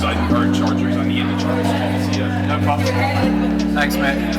or chargers. I need the chargers policy. Yeah. No problem. Thanks, man.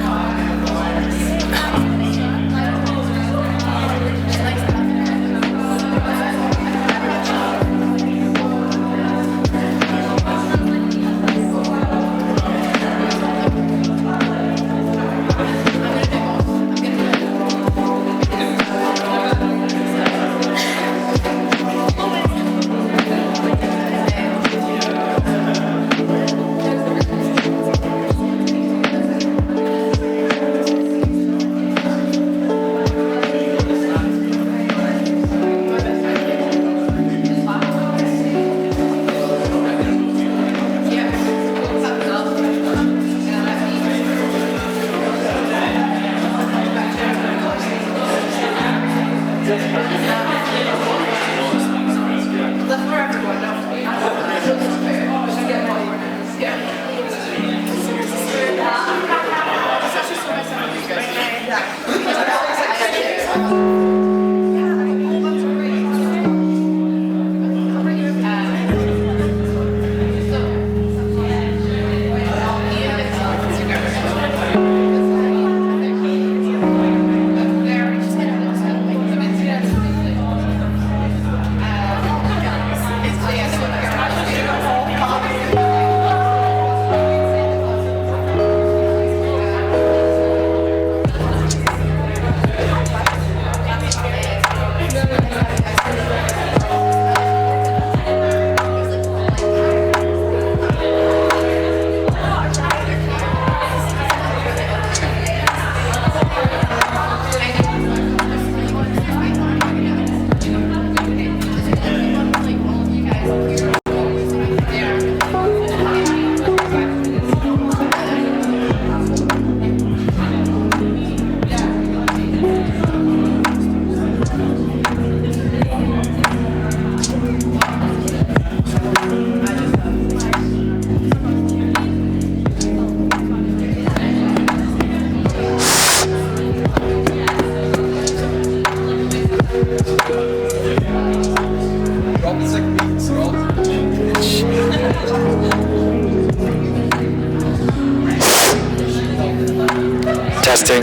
Testing.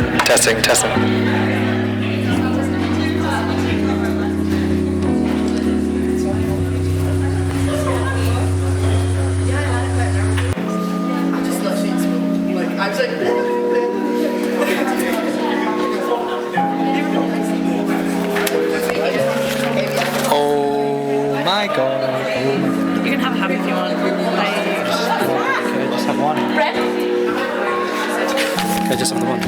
Oh my god. You can have a habit if you want. Can I just have one? Can I just have the one?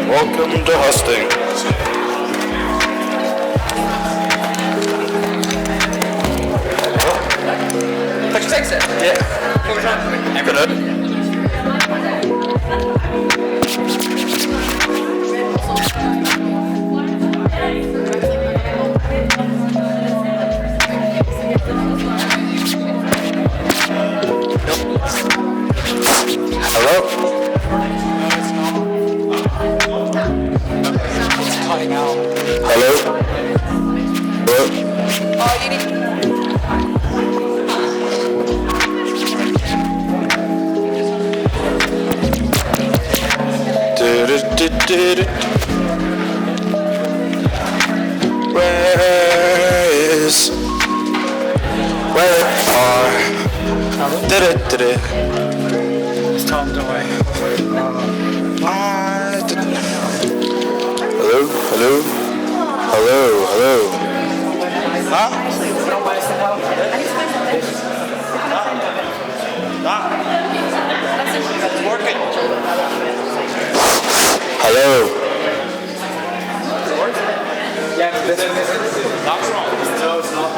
Welcome to Hustings. But you takes it? Yeah. What was wrong? Good. Hello? Hello? Hello? Oh, you need... Where are It's Tom, don't worry. Hello? Huh? It's working. Hello? Yeah, this is not wrong. No, it's not.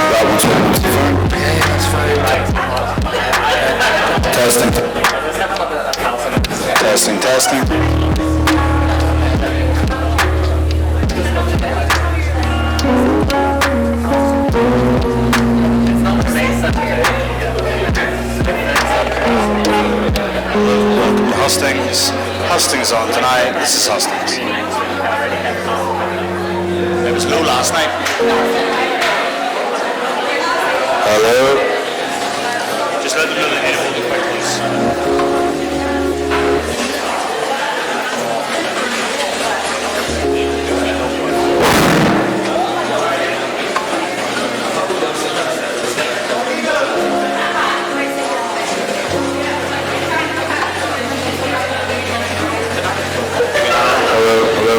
That one's fine. Okay, that's fine. Testing. Testing. Welcome to Hustings. Hustings on tonight. This is Hustings. It was low last night. Hello. Just let them know they need to hold it quite close. Hello.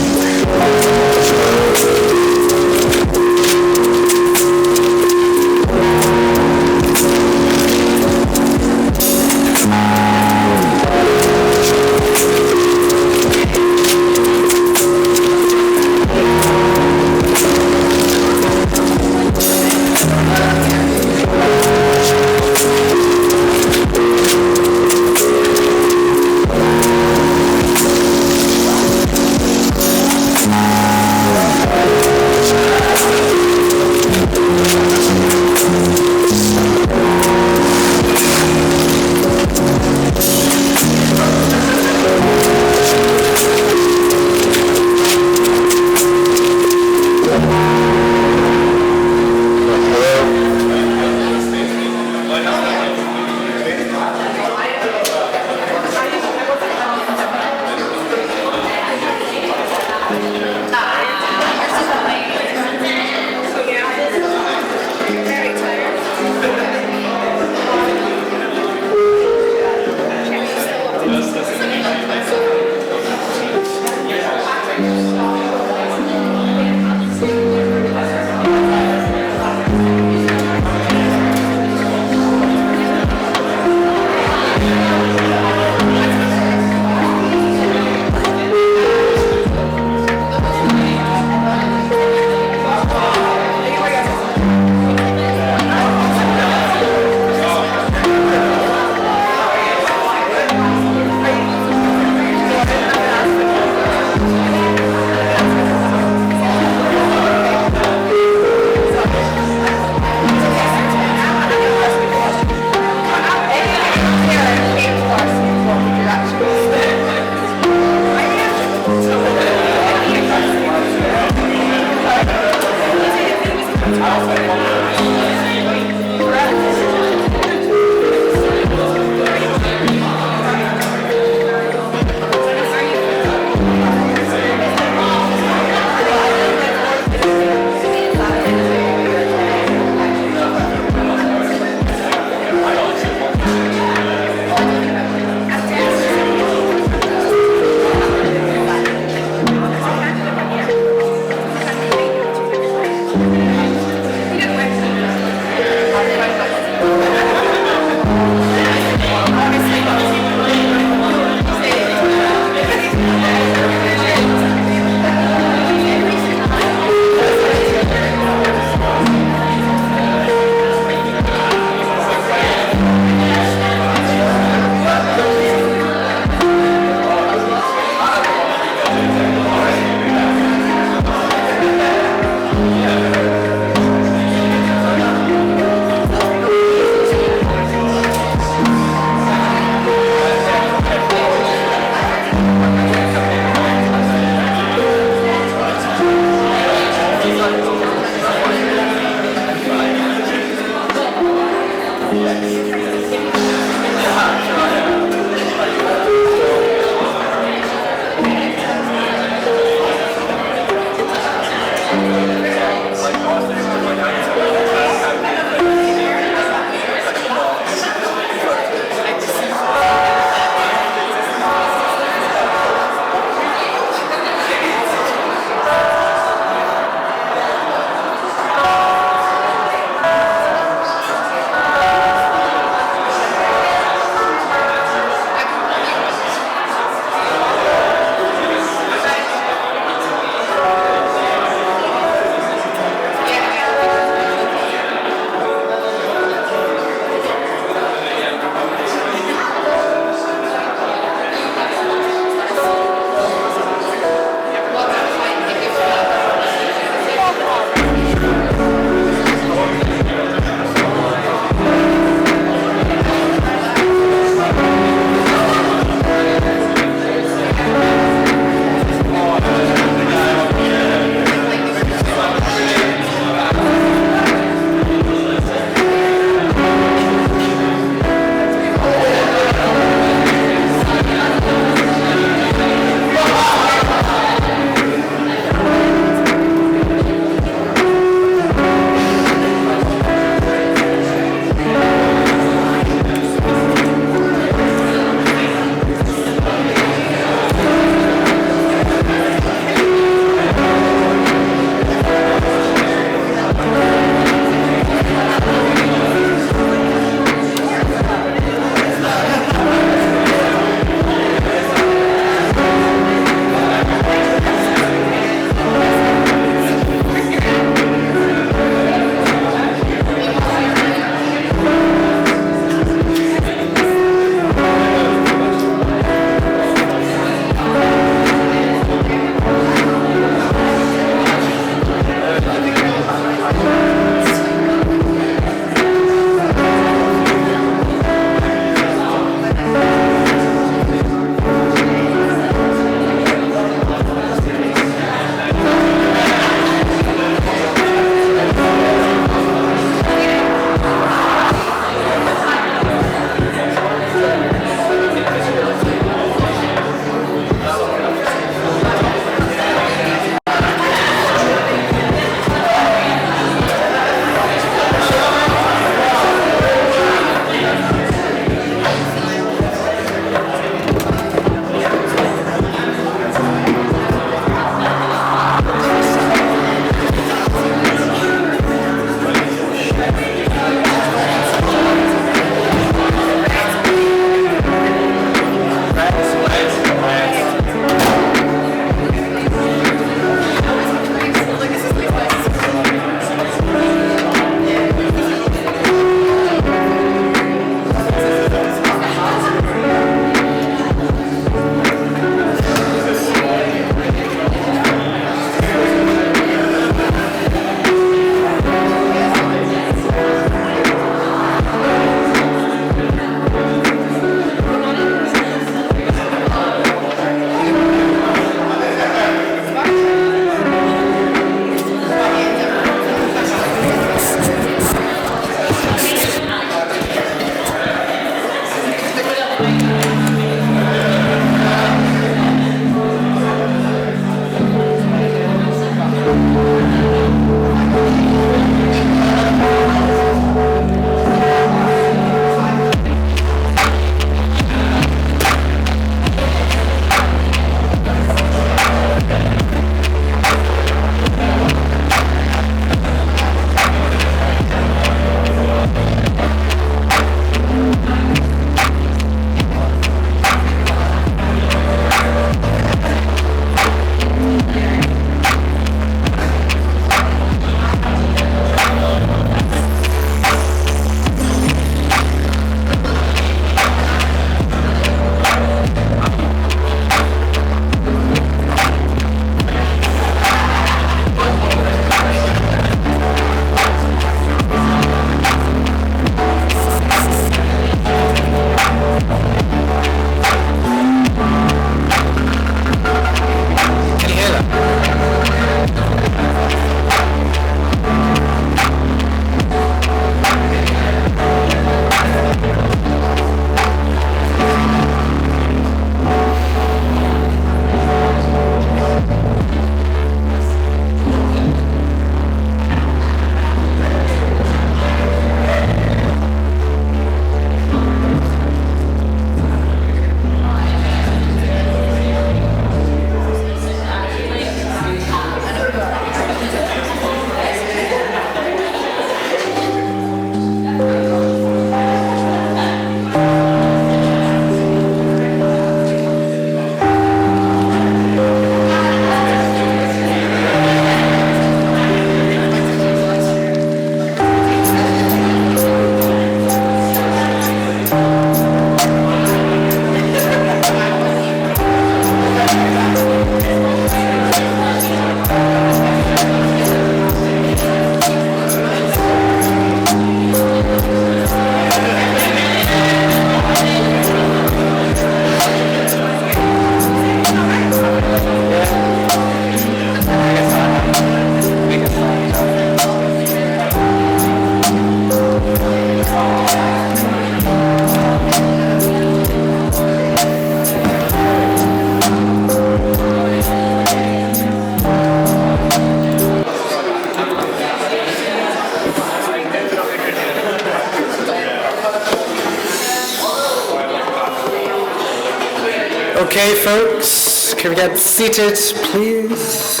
Okay, folks, can we get seated, please?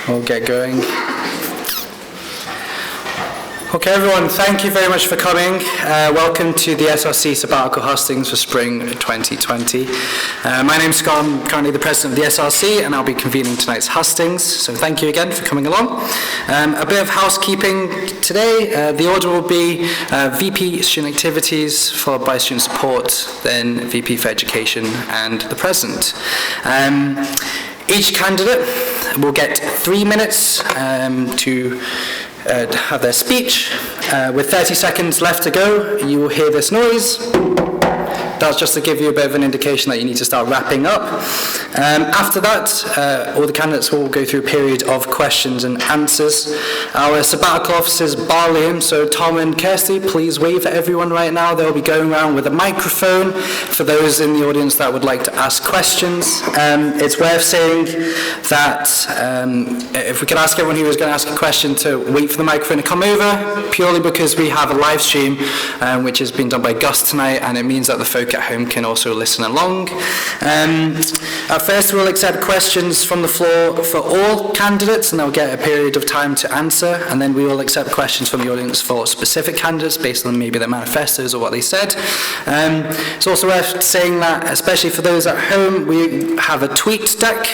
We'll get going. Okay, everyone, thank you very much for coming. Welcome to the SRC Sabbatical Hustings for spring 2020. My name's Scott, I'm currently the president of the SRC, and I'll be convening tonight's hustings, so thank you again for coming along. A bit of housekeeping today. The order will be VP Student Activities, followed by Student Support, then VP for Education, and the President. Each candidate will get 3 minutes to have their speech. With 30 seconds left to go, you will hear this noise. That's just to give you a bit of an indication that you need to start wrapping up. After that, all the candidates will go through a period of questions and answers. Our sabbatical officers bar room, so Tom and Kirsty, please wave at everyone right now. They'll be going around with a microphone for those in the audience that would like to ask questions. It's worth saying that if we could ask everyone who was going to ask a question to wait for the microphone to come over, purely because we have a live stream which has been done by Gus tonight, and it means that the folk at home can also listen along. At first we'll accept questions from the floor for all candidates, and they'll get a period of time to answer, and then we will accept questions from the audience for specific candidates based on maybe their manifestos or what they said. It's also worth saying that, especially for those at home, we have a tweet deck,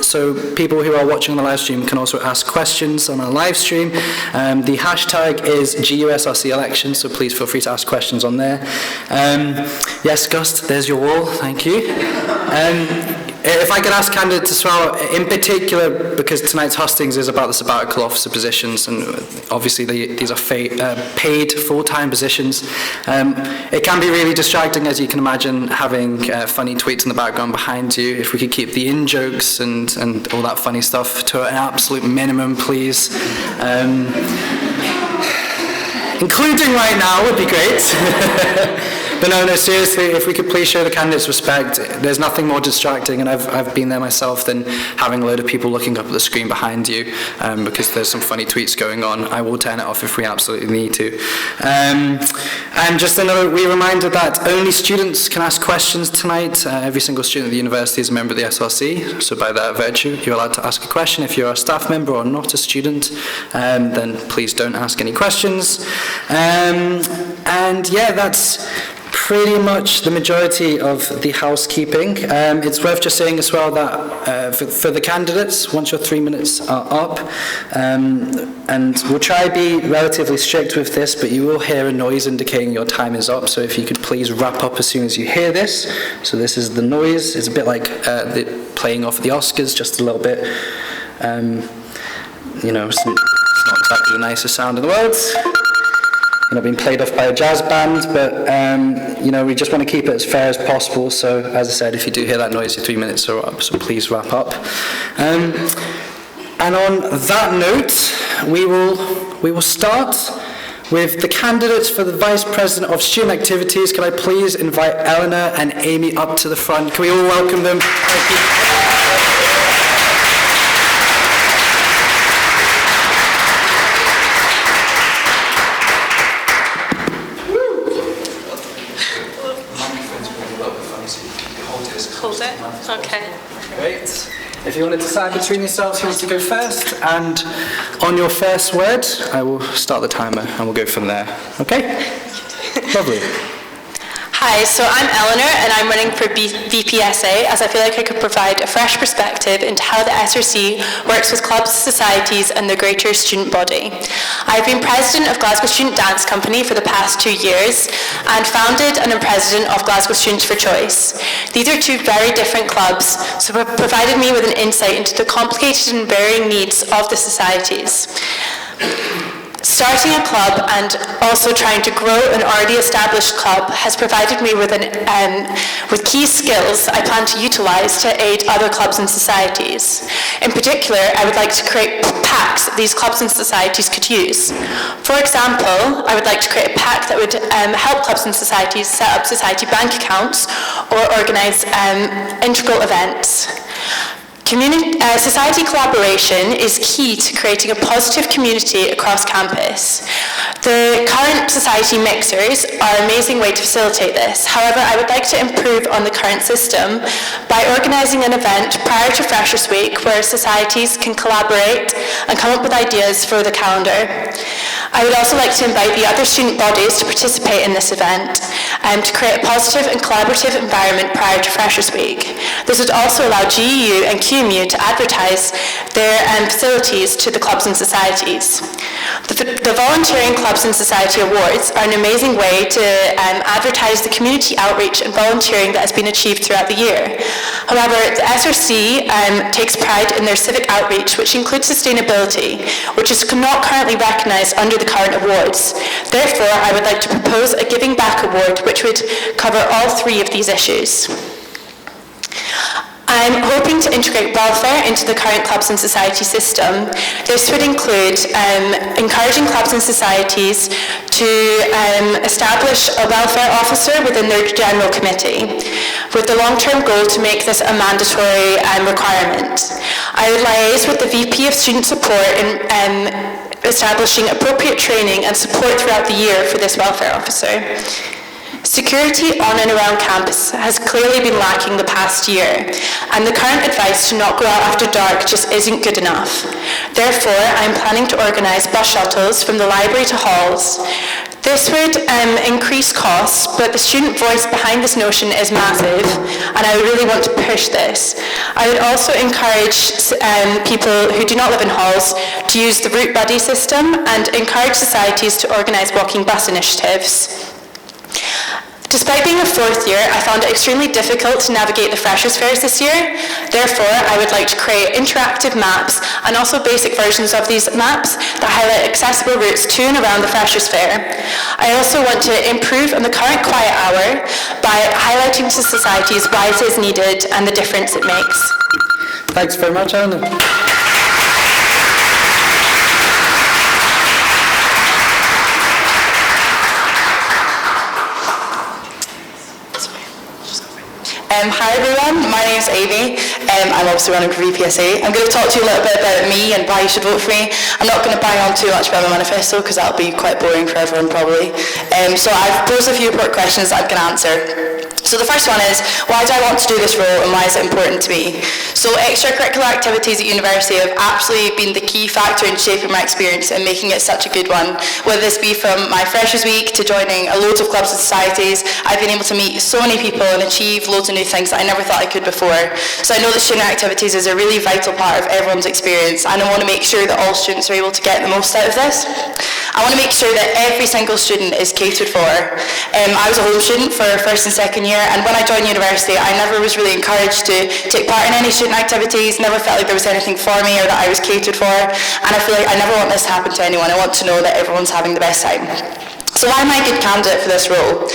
so people who are watching the live stream can also ask questions on our live stream. The hashtag is GUSRC election, so please feel free to ask questions on there. Yes, Gust, there's your wall, thank you. If I could ask candidates as well, in particular, because tonight's hustings is about the sabbatical officer positions, and obviously these are paid full-time positions. It can be really distracting, as you can imagine, having funny tweets in the background behind you. If we could keep the in-jokes and all that funny stuff to an absolute minimum, please. Including right now would be great. But no, seriously, if we could please show the candidates respect. There's nothing more distracting, and I've been there myself, than having a load of people looking up at the screen behind you because there's some funny tweets going on. I will turn it off if we absolutely need to. And just another wee reminder that only students can ask questions tonight. Every single student at the university is a member of the SRC, so by that virtue, you're allowed to ask a question. If you're a staff member or not a student, then please don't ask any questions. And yeah, that's pretty much the majority of the housekeeping. It's worth just saying as well that for the candidates, once your 3 minutes are up, and we'll try to be relatively strict with this, but you will hear a noise indicating your time is up, so if you could please wrap up as soon as you hear this. So this is the noise. It's a bit like the playing off the Oscars, just a little bit, you know, it's not exactly the nicest sound in the world. Not being played off by a jazz band, but you know, we just want to keep it as fair as possible. So, as I said, if you do hear that noise, your 3 minutes are up. So please wrap up. And on that note, we will start with the candidates for the Vice President of Student Activities. Can I please invite Eleanor and Amy up to the front? Can we all welcome them? Thank you. Hold it. Okay. Great. If you want to decide between yourselves who wants to go first, and on your first word, I will start the timer and we'll go from there. Okay? Lovely. Hi, so I'm Eleanor and I'm running for VPSA as I feel like I could provide a fresh perspective into how the SRC works with clubs, societies and the greater student body. I've been president of Glasgow Student Dance Company for the past 2 years and founded and am president of Glasgow Students for Choice. These are two very different clubs, so it provided me with an insight into the complicated and varying needs of the societies. Starting a club and also trying to grow an already established club has provided me with with key skills I plan to utilise to aid other clubs and societies. In particular, I would like to create packs that these clubs and societies could use. For example, I would like to create a pack that would help clubs and societies set up society bank accounts or organise integral events. Society collaboration is key to creating a positive community across campus. The current current society mixers are an amazing way to facilitate this. However, I would like to improve on the current system by organising an event prior to Freshers Week where societies can collaborate and come up with ideas for the calendar. I would also like to invite the other student bodies to participate in this event and to create a positive and collaborative environment prior to Freshers Week. This would also allow GEU and QMU to advertise their facilities to the clubs and societies. The Volunteering Clubs and Society Awards are an amazing way to advertise the community outreach and volunteering that has been achieved throughout the year. However, the SRC takes pride in their civic outreach, which includes sustainability, which is not currently recognised under the current awards. Therefore, I would like to propose a Giving Back Award, which would cover all three of these issues. I'm hoping to integrate welfare into the current clubs and society system. This would include encouraging clubs and societies to establish a welfare officer within their general committee, with the long-term goal to make this a mandatory requirement. I would liaise with the VP of Student Support in establishing appropriate training and support throughout the year for this welfare officer. Security on and around campus has clearly been lacking the past year, and the current advice to not go out after dark just isn't good enough. Therefore, I'm planning to organise bus shuttles from the library to halls. This would increase costs, but the student voice behind this notion is massive, and I really want to push this. I would also encourage people who do not live in halls to use the route buddy system and encourage societies to organise walking bus initiatives. Despite being a fourth year, I found it extremely difficult to navigate the Freshers' Fairs this year. Therefore, I would like to create interactive maps and also basic versions of these maps that highlight accessible routes to and around the Freshers' Fair. I also want to improve on the current quiet hour by highlighting to societies why it is needed and the difference it makes. Thanks very much, Eleanor. Hi everyone, my name is Amy. I'm obviously running for VPSA. I'm going to talk to you a little bit about me and why you should vote for me. I'm not going to bang on too much about my manifesto because that'll be quite boring for everyone probably. So I've posed a few important questions that I can answer. So the first one is, why do I want to do this role and why is it important to me? So extracurricular activities at university have absolutely been the key factor in shaping my experience and making it such a good one. Whether this be from my Freshers Week to joining loads of clubs and societies, I've been able to meet so many people and achieve loads of new things that I never thought I could before. So I know that student activities is a really vital part of everyone's experience, and I want to make sure that all students are able to get the most out of this. I want to make sure that every single student is catered for. I was a home student for first and second year, and when I joined university, I never was really encouraged to take part in any student activities, never felt like there was anything for me or that I was catered for, and I feel like I never want this to happen to anyone. I want to know that everyone's having the best time. So why am I a good candidate for this role?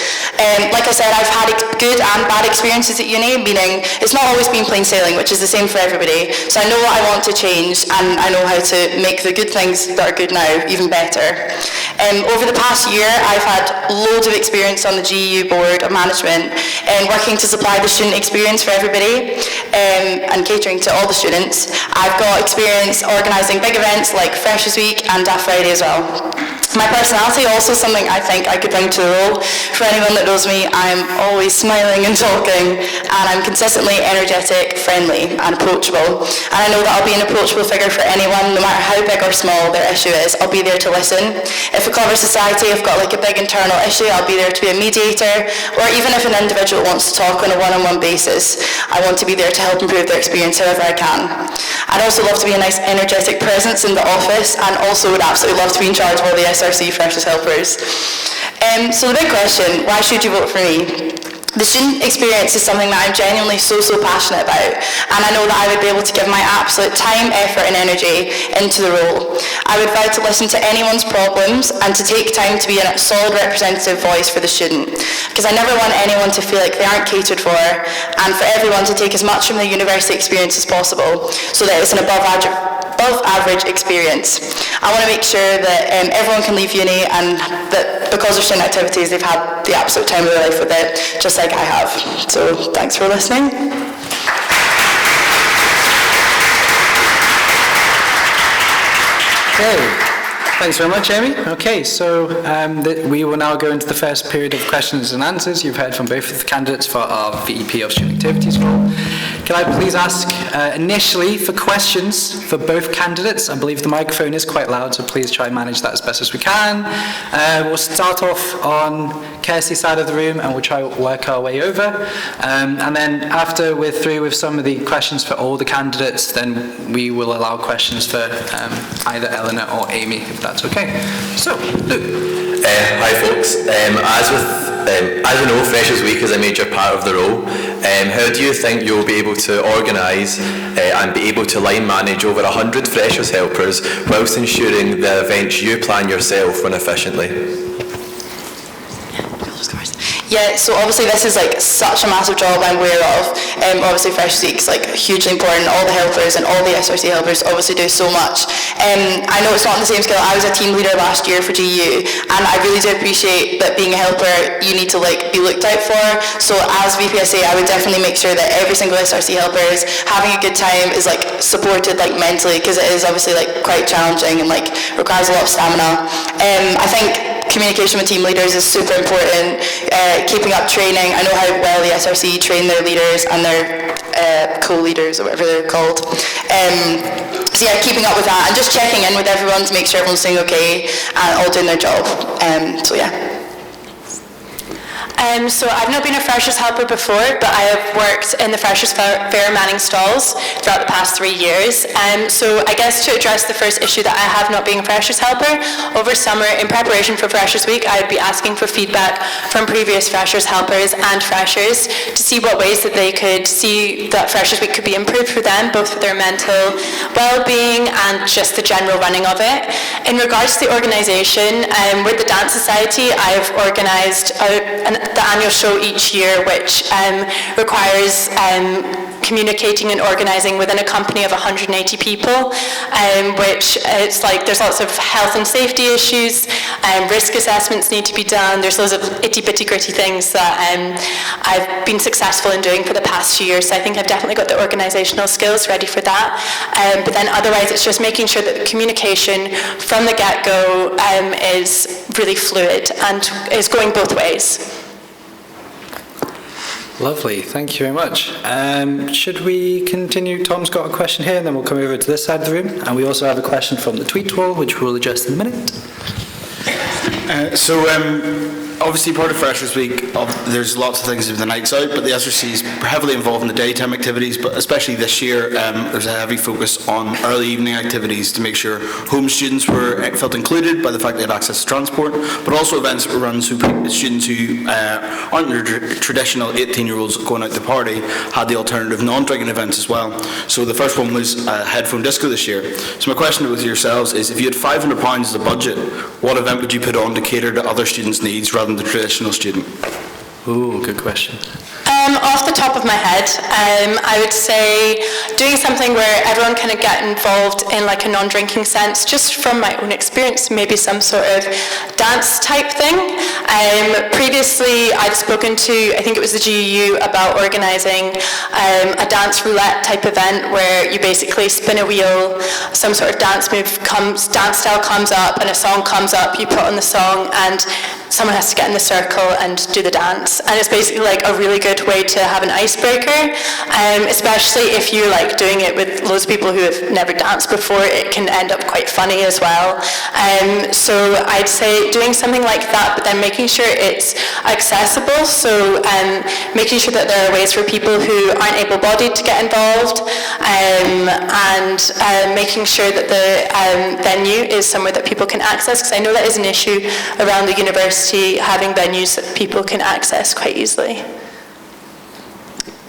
Like I said, I've had good and bad experiences at uni, meaning it's not always been plain sailing, which is the same for everybody. So I know what I want to change, and I know how to make the good things that are good now even better. Over the past year, I've had loads of experience on the GEU board of management and working to supply the student experience for everybody and catering to all the students. I've got experience organising big events like Freshers Week and Daft Friday as well. My personality also something I think I could bring to the role. For anyone that knows me, I'm always smiling and talking, and I'm consistently energetic, friendly and approachable. And I know that I'll be an approachable figure for anyone, no matter how big or small their issue is. I'll be there to listen. If a club or society have got like a big internal issue, I'll be there to be a mediator, or even if an individual wants to talk on a one-on-one basis, I want to be there to help improve their experience however I can. I'd also love to be a nice energetic presence in the office, and also would absolutely love to be in charge of all the SRC Freshers Helpers. So the big question, why should you vote for me? The student experience is something that I'm genuinely so passionate about, and I know that I would be able to give my absolute time, effort and energy into the role. I would vow to listen to anyone's problems and to take time to be a solid representative voice for the student, because I never want anyone to feel like they aren't catered for, and for everyone to take as much from the university experience as possible, so that it's an above average experience. I want to make sure that everyone can leave uni, and that because of student activities they've had the absolute time of their life with it, just like I have. So thanks for listening. Okay. Thanks very much, Amy. Okay, so we will now go into the first period of questions and answers. You've heard from both of the candidates for our VP of Student Activities role. Can I please ask initially for questions for both candidates? I believe the microphone is quite loud, so please try and manage that as best as we can. We'll start off on Kirsty's side of the room and we'll try to work our way over. And then after we're through with some of the questions for all the candidates, then we will allow questions for either Eleanor or Amy, if that's okay. So, Luke. Hi folks. As we know, Freshers Week is a major part of the role. How do you think you'll be able to organise and be able to line manage over 100 Freshers helpers whilst ensuring the events you plan yourself run efficiently? Yeah, so obviously this is like such a massive job I'm aware of. Obviously Freshers Week is like hugely important. All the helpers and all the SRC helpers obviously do so much. I know it's not on the same scale. I was a team leader last year for GU, and I really do appreciate that being a helper you need to like be looked out for. So as VPSA I would definitely make sure that every single SRC helper is having a good time, is like supported like mentally, because it is obviously like quite challenging and like requires a lot of stamina. I think communication with team leaders is super important. Keeping up training. I know how well the SRC train their leaders and their co-leaders or whatever they're called. So yeah, keeping up with that and just checking in with everyone to make sure everyone's doing okay and all doing their job. So yeah. So I've not been a Freshers helper before, but I have worked in the Freshers Fair manning stalls throughout the past 3 years. So I guess to address the first issue that I have not being a Freshers helper, over summer in preparation for Freshers Week, I would be asking for feedback from previous Freshers helpers and Freshers to see what ways that they could see that Freshers Week could be improved for them, both for their mental well-being and just the general running of it. In regards to the organisation, with the Dance Society, I've organised the annual show each year, which requires communicating and organising within a company of 180 people, which it's like there's lots of health and safety issues, risk assessments need to be done, there's loads of itty-bitty gritty things that I've been successful in doing for the past few years, so I think I've definitely got the organisational skills ready for that. But then otherwise it's just making sure that the communication from the get-go is really fluid and is going both ways. Lovely, thank you very much. Should we continue? Tom's got a question here, and then we'll come over to this side of the room. And we also have a question from the tweet wall, which we'll address in a minute. Obviously part of Freshers Week, there's lots of things with the nights out, but the SRC is heavily involved in the daytime activities, but especially this year there's a heavy focus on early evening activities to make sure home students felt included by the fact they had access to transport, but also events that were run so students who aren't your traditional 18-year-olds going out to party had the alternative non-drinking events as well. So the first one was headphone disco this year. So my question with yourselves is, if you had £500 as a budget, what event would you put on to cater to other students' needs rather than the traditional student? Ooh, good question. Off the top of my head, I would say doing something where everyone kind of get involved in like a non-drinking sense, just from my own experience, maybe some sort of dance type thing. Previously, I'd spoken to, I think it was the GU, about organising a dance roulette type event where you basically spin a wheel, some sort of dance style comes up and a song comes up, you put on the song and someone has to get in the circle and do the dance. And it's basically like a really good way to have an icebreaker, especially if you're like doing it with loads of people who have never danced before. It can end up quite funny as well. So I'd say doing something like that, but then making sure it's accessible, so making sure that there are ways for people who aren't able-bodied to get involved, and making sure that the venue is somewhere that people can access, because I know that is an issue around the university, having venues that people can access quite easily.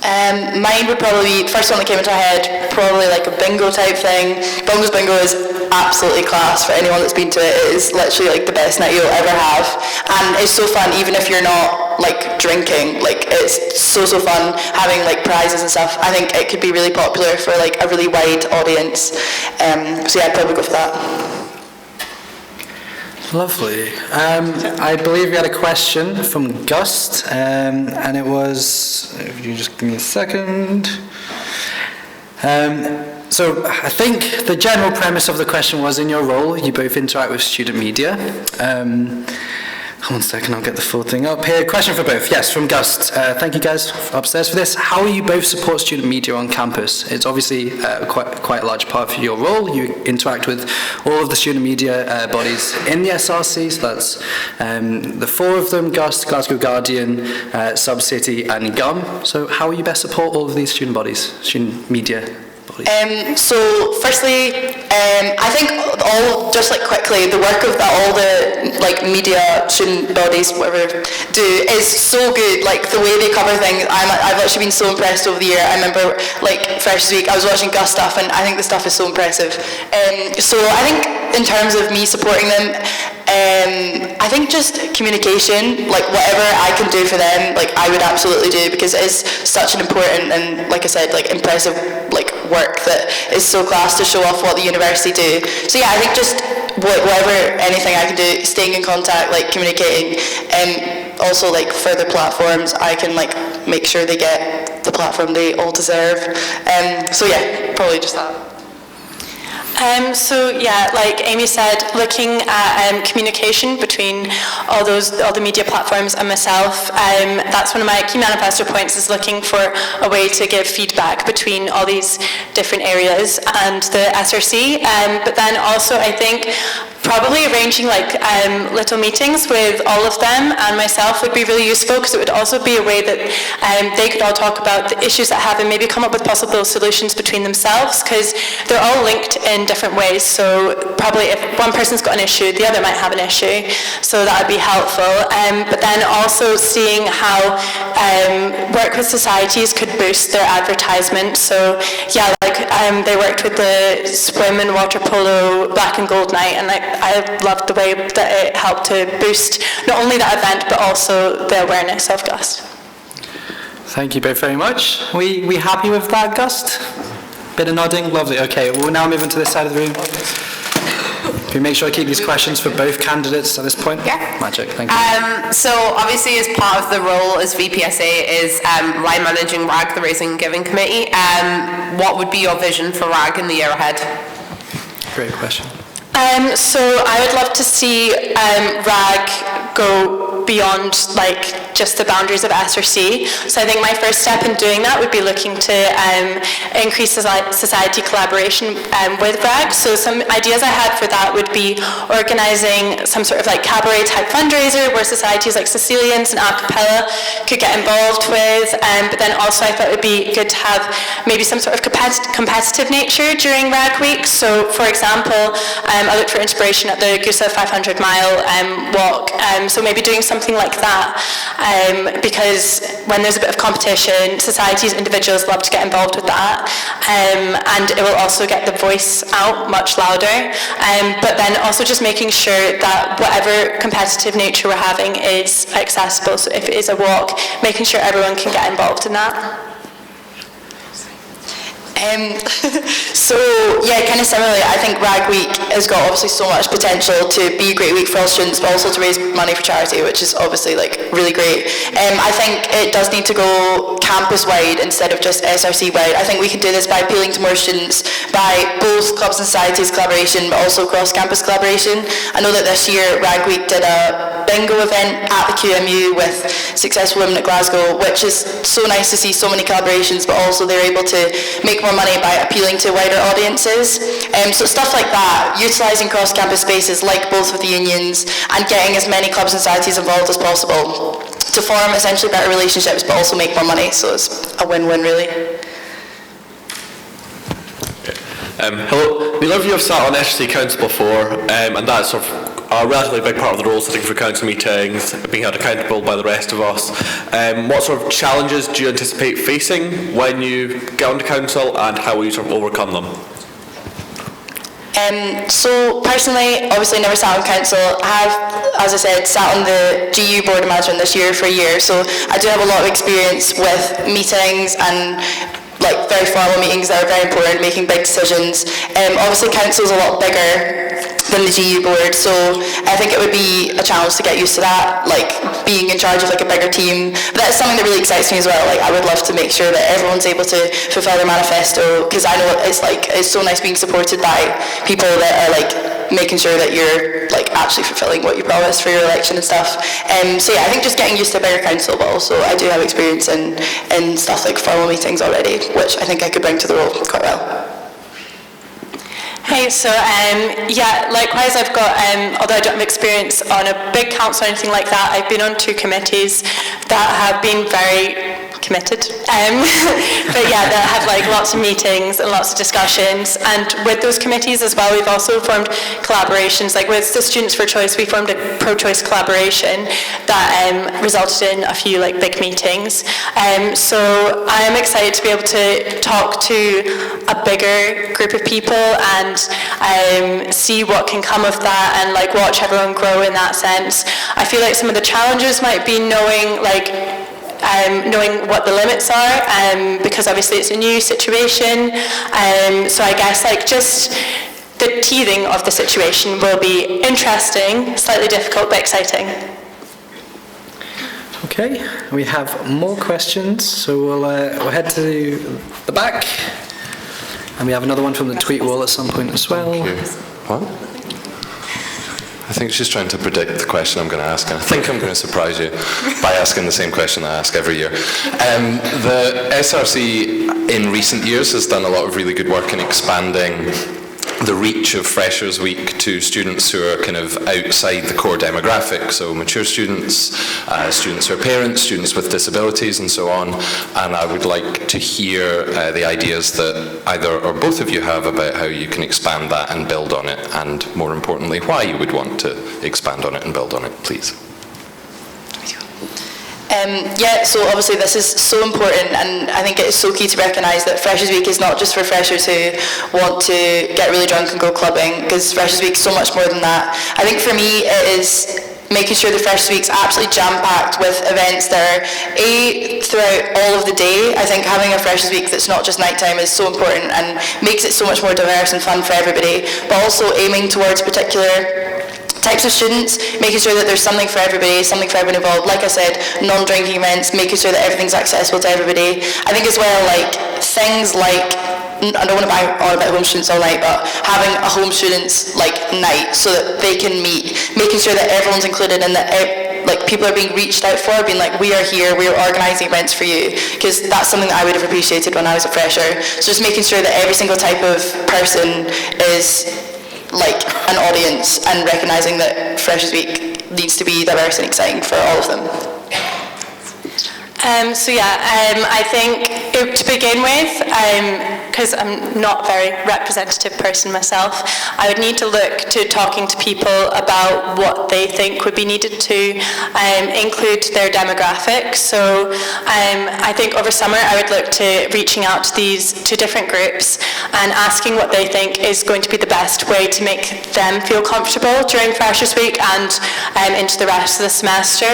Mine would probably be, first one that came into my head, probably like a bingo type thing. Bongo's Bingo is absolutely class for anyone that's been to it. It is literally like the best night you'll ever have. And it's so fun even if you're not like drinking. Like it's so fun having like prizes and stuff. I think it could be really popular for like a really wide audience. So yeah, I'd probably go for that. Lovely. I believe we had a question from Gust, and it was, if you just give me a second. So I think the general premise of the question was, in your role, you both interact with student media. One second, I'll get the full thing up here. Question for both. Yes, from Gust. Thank you guys upstairs for this. How will you both support student media on campus? It's obviously quite a large part of your role. You interact with all of the student media bodies in the SRC, so that's the four of them, Gust, Glasgow Guardian, Subcity and GUM. So how will you best support all of these student bodies, student media bodies? So firstly, I think quickly, the work of all the media student bodies, whatever, do is so good. Like the way they cover things, I've actually been so impressed over the year. I remember Freshers Week, I was watching Gus stuff, and I think the stuff is so impressive. So I think in terms of me supporting them, I think just communication, whatever I can do for them, I would absolutely do, because it is such an important and, like I said, impressive work that is so class to show off what the university do. So yeah, I think just whatever, anything I can do, staying in contact, communicating, and also further platforms, I can make sure they get the platform they all deserve. So yeah, probably just that. So yeah, like Amy said, looking at communication between all the media platforms and myself, that's one of my key manifesto points, is looking for a way to give feedback between all these different areas and the SRC. But then also I think probably arranging little meetings with all of them and myself would be really useful, because it would also be a way that they could all talk about the issues that have and maybe come up with possible solutions between themselves, because they're all linked in different ways. So probably if one person's got an issue, the other might have an issue, so that would be helpful. But then also seeing how work with societies could boost their advertisement. So yeah, they worked with the swim and water polo black and gold night, and I loved the way that it helped to boost not only that event but also the awareness of Gust. Thank you both very much. We happy with that, Gust? Bit of nodding, lovely. Okay, we'll now move into this side of the room. Can we make sure I keep these questions for both candidates at this point? Yeah. Magic, thank you. So obviously, as part of the role as VPSA is line managing RAG, the Raising and Giving Committee. What would be your vision for RAG in the year ahead? Great question. So I would love to see RAG go beyond just the boundaries of SRC. So I think my first step in doing that would be looking to increase society collaboration with RAG. So some ideas I had for that would be organising some sort of cabaret type fundraiser where societies like Sicilians and Acapella could get involved with. But then also I thought it would be good to have maybe some sort of competitive nature during RAG week. So for example, I looked for inspiration at the Gusa 500 mile walk. So maybe doing something like that, because when there's a bit of competition, societies, individuals love to get involved with that, and it will also get the voice out much louder. But then also just making sure that whatever competitive nature we're having is accessible. So if it is a walk, making sure everyone can get involved in that. So yeah, kind of similarly, I think RAG Week has got obviously so much potential to be a great week for all students, but also to raise money for charity, which is obviously really great. I think it does need to go campus-wide instead of just SRC-wide. I think we can do this by appealing to more students, by both clubs and societies collaboration, but also cross-campus collaboration. I know that this year RAG Week did a bingo event at the QMU with Successful Women at Glasgow, which is so nice to see so many collaborations, but also they're able to make more money by appealing to wider audiences. So stuff like that, utilising cross-campus spaces like both of the unions and getting as many clubs and societies involved as possible to form essentially better relationships but also make more money. So it's a win-win really. Hello, neither of you have sat on SRC Council before, and that's sort of a relatively big part of the role, sitting for council meetings, being held accountable by the rest of us. What sort of challenges do you anticipate facing when you get onto council, and how will you sort of overcome them? So personally, obviously never sat on council. I have, as I said, sat on the GU Board of Management this year for a year, so I do have a lot of experience with meetings and very formal meetings that are very important, making big decisions. Obviously council's a lot bigger, than the GU board, so I think it would be a challenge to get used to that, like being in charge of like a bigger team. But that's something that really excites me as well. Like I would love to make sure that everyone's able to fulfill their manifesto, because I know it's so nice being supported by people that are like making sure that you're like actually fulfilling what you promised for your election and stuff. So yeah, I think just getting used to a bigger council, but also I do have experience in stuff like formal meetings already, which I think I could bring to the role quite well. Hey, so yeah, likewise I've got, although I don't have experience on a big council or anything like that, I've been on 2 committees that have been very committed, but yeah, that have like lots of meetings and lots of discussions, and with those committees as well, we've also formed collaborations, like with the Students for Choice, we formed a pro-choice collaboration that resulted in a few like big meetings, so I'm excited to be able to talk to a bigger group of people and see what can come of that and like watch everyone grow in that sense. I feel like some of the challenges might be knowing what the limits are, because obviously it's a new situation, so I guess like just the teething of the situation will be interesting, slightly difficult but exciting. Okay, we have more questions, so we'll head to the back. And we have another one from the tweet wall at some point as well. What? I think she's trying to predict the question I'm going to ask, and I think I'm going to surprise you by asking the same question I ask every year. The SRC in recent years has done a lot of really good work in expanding the reach of Freshers Week to students who are kind of outside the core demographic, so mature students, students who are parents, students with disabilities and so on, and I would like to hear the ideas that either or both of you have about how you can expand that and build on it, and more importantly, why you would want to expand on it and build on it, please. Yeah, so obviously this is so important, and I think it is so key to recognise that Freshers Week is not just for freshers who want to get really drunk and go clubbing, because Freshers Week is so much more than that. I think for me it is making sure the Freshers Week's absolutely jam-packed with events that are throughout all of the day. I think having a Freshers Week that's not just nighttime is so important and makes it so much more diverse and fun for everybody, but also aiming towards particular types of students, making sure that there's something for everybody, something for everyone involved. Like I said, non-drinking events, making sure that everything's accessible to everybody. I think as well, like things like, I don't want to buy on about home students all night, but having a home students like night so that they can meet, making sure that everyone's included and that like people are being reached out for, being like, we are here, we are organising events for you, because that's something that I would have appreciated when I was a fresher. So just making sure that every single type of person is like an audience, and recognising that Freshers Week needs to be diverse and exciting for all of them. So yeah, I think to begin with, because I'm not a very representative person myself, I would need to look to talking to people about what they think would be needed to include their demographics. So I think over summer I would look to reaching out to these two different groups and asking what they think is going to be the best way to make them feel comfortable during Freshers Week and into the rest of the semester.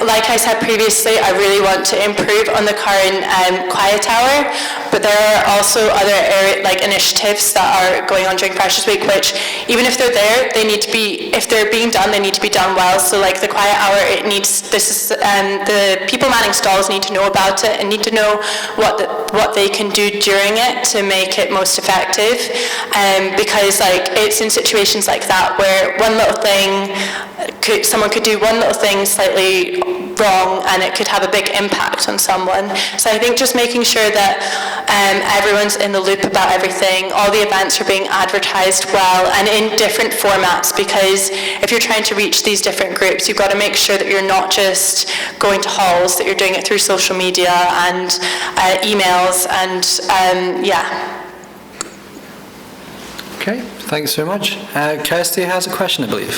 Like I said previously, I really want to improve on the current quiet hour, but there are also other initiatives that are going on during Freshers Week, which even if they're there, they need to be, if they're being done, they need to be done well. So like the quiet hour, the people manning stalls need to know about it and need to know what they can do during it to make it most effective, because like it's in situations like that where one little thing, someone could do one little thing slightly wrong and it could have a big impact on someone. So I think just making sure that everyone's in the loop about everything, all the events are being advertised well and in different formats, because if you're trying to reach these different groups, you've got to make sure that you're not just going to halls, that you're doing it through social media and emails and yeah. Okay, thanks so much. Kirsty has a question, I believe.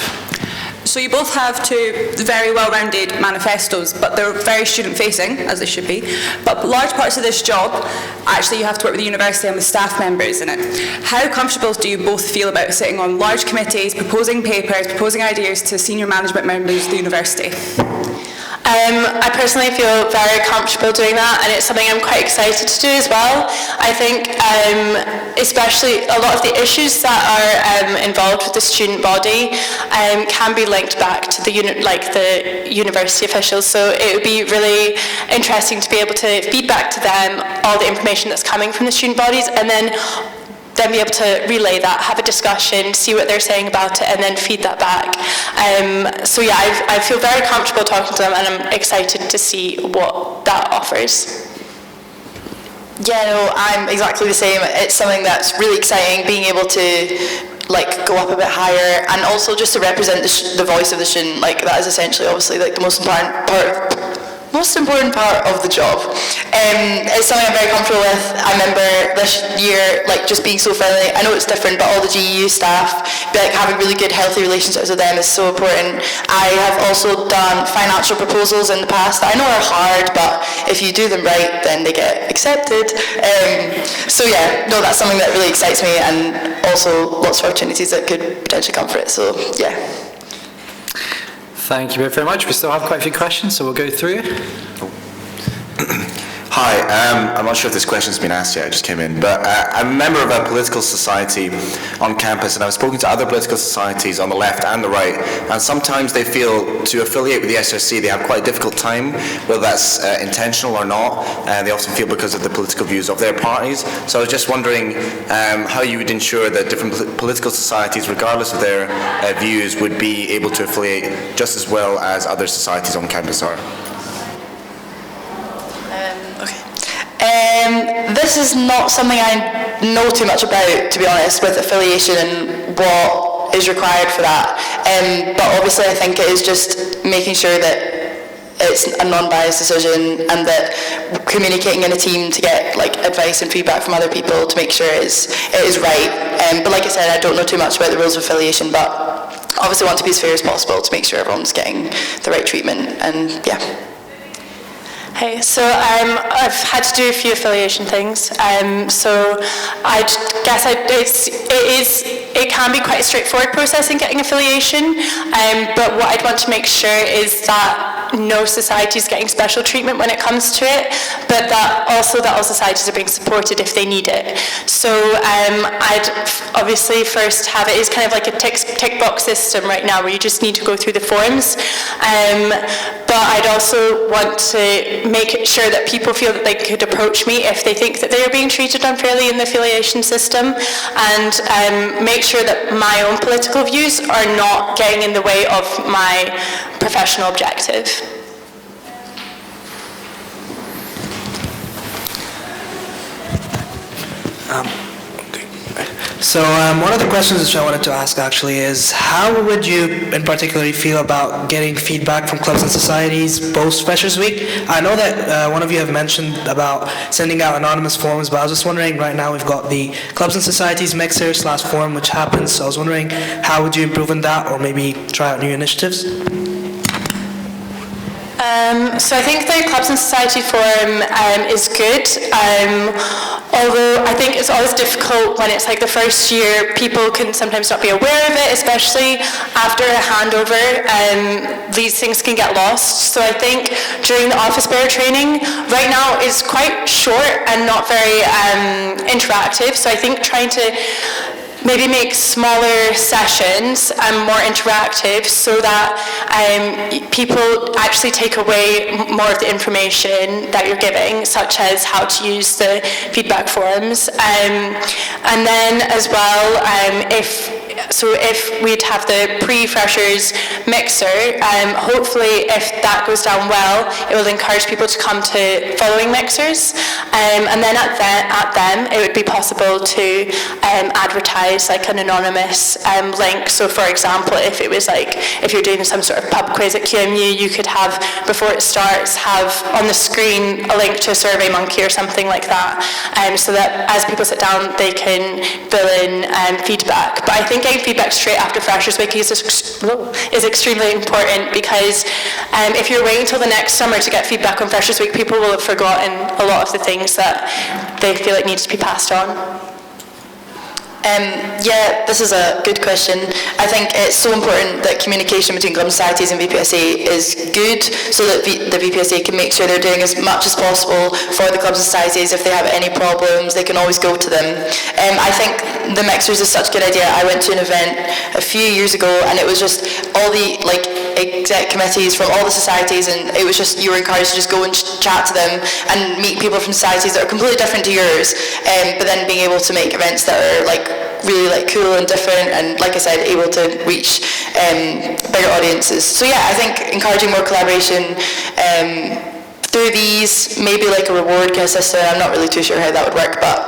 So you both have two very well-rounded manifestos, but they're very student-facing, as they should be. But large parts of this job, actually you have to work with the university and with staff members in it. How comfortable do you both feel about sitting on large committees, proposing papers, proposing ideas to senior management members of the university? I personally feel very comfortable doing that, and it's something I'm quite excited to do as well. I think especially a lot of the issues that are involved with the student body can be linked back to the university officials, so it would be really interesting to be able to feed back to them all the information that's coming from the student bodies, and then be able to relay that, have a discussion, see what they're saying about it, and then feed that back. So yeah, I feel very comfortable talking to them, and I'm excited to see what that offers. Yeah, no, I'm exactly the same. It's something that's really exciting, being able to go up a bit higher, and also just to represent the voice of the student. That is essentially, obviously, the most important part of the job. It's something I'm very comfortable with. I remember this year just being so friendly. I know it's different, but all the GEU staff, having really good, healthy relationships with them is so important. I have also done financial proposals in the past that I know are hard, but if you do them right, then they get accepted. So yeah, no, that's something that really excites me, and also lots of opportunities that could potentially come for it. So yeah. Thank you very much. We still have quite a few questions, so we'll go through. Hi, I'm not sure if this question's been asked yet, I just came in, but I'm a member of a political society on campus, and I've spoken to other political societies on the left and the right, and sometimes they feel to affiliate with the SRC, they have quite a difficult time, whether that's intentional or not, and they often feel because of the political views of their parties. So I was just wondering how you would ensure that different political societies, regardless of their views, would be able to affiliate just as well as other societies on campus are. This is not something I know too much about, to be honest, with affiliation and what is required for that. But obviously I think it is just making sure that it's a non-biased decision, and that communicating in a team to get advice and feedback from other people to make sure it is right. But like I said, I don't know too much about the rules of affiliation, but obviously want to be as fair as possible to make sure everyone's getting the right treatment, and yeah. Hey, so I've had to do a few affiliation things. So I guess it can be quite a straightforward process in getting affiliation. But what I'd want to make sure is that no society is getting special treatment when it comes to it, but that all societies are being supported if they need it. So I'd obviously first have it is kind of like a tick box system right now, where you just need to go through the forms. But I'd also want to make sure that people feel that they could approach me if they think that they are being treated unfairly in the affiliation system, and make sure that my own political views are not getting in the way of my professional objective. So one of the questions which I wanted to ask actually is, how would you in particular feel about getting feedback from clubs and societies post Freshers Week? I know that one of you have mentioned about sending out anonymous forms, but I was just wondering, right now we've got the clubs and societies mixer/forum which happens, so I was wondering how would you improve on that, or maybe try out new initiatives? So I think the Clubs and Society Forum is good, although I think it's always difficult when it's the first year. People can sometimes not be aware of it, especially after a handover. These things can get lost. So I think during the office bearer training, right now is quite short and not very interactive. So I think trying to maybe make smaller sessions more interactive, so that people actually take away more of the information that you're giving, such as how to use the feedback forums. And then as well, if we'd have the pre-freshers mixer, hopefully if that goes down well, it will encourage people to come to following mixers. And then at them, it would be possible to advertise an anonymous link. So for example, if it was if you're doing some sort of pub quiz at QMU, you could have, before it starts, have on the screen a link to a SurveyMonkey or something like that, so that as people sit down, they can fill in feedback. But I think getting feedback straight after Freshers Week is extremely important, because if you're waiting until the next summer to get feedback on Freshers Week, people will have forgotten a lot of the things that they feel needs to be passed on. Yeah, this is a good question. I think it's so important that communication between club societies and VPSA is good, so that the VPSA can make sure they're doing as much as possible for the club societies. If they have any problems, they can always go to them. I think the mixers is such a good idea. I went to an event a few years ago, and it was just all the exec committees from all the societies, and it was just, you were encouraged to just go and chat to them and meet people from societies that are completely different to yours, but then being able to make events that are really cool and different, and like I said, able to reach bigger audiences. So yeah, I think encouraging more collaboration through these, maybe like a reward kind of system. I'm not really too sure how that would work, but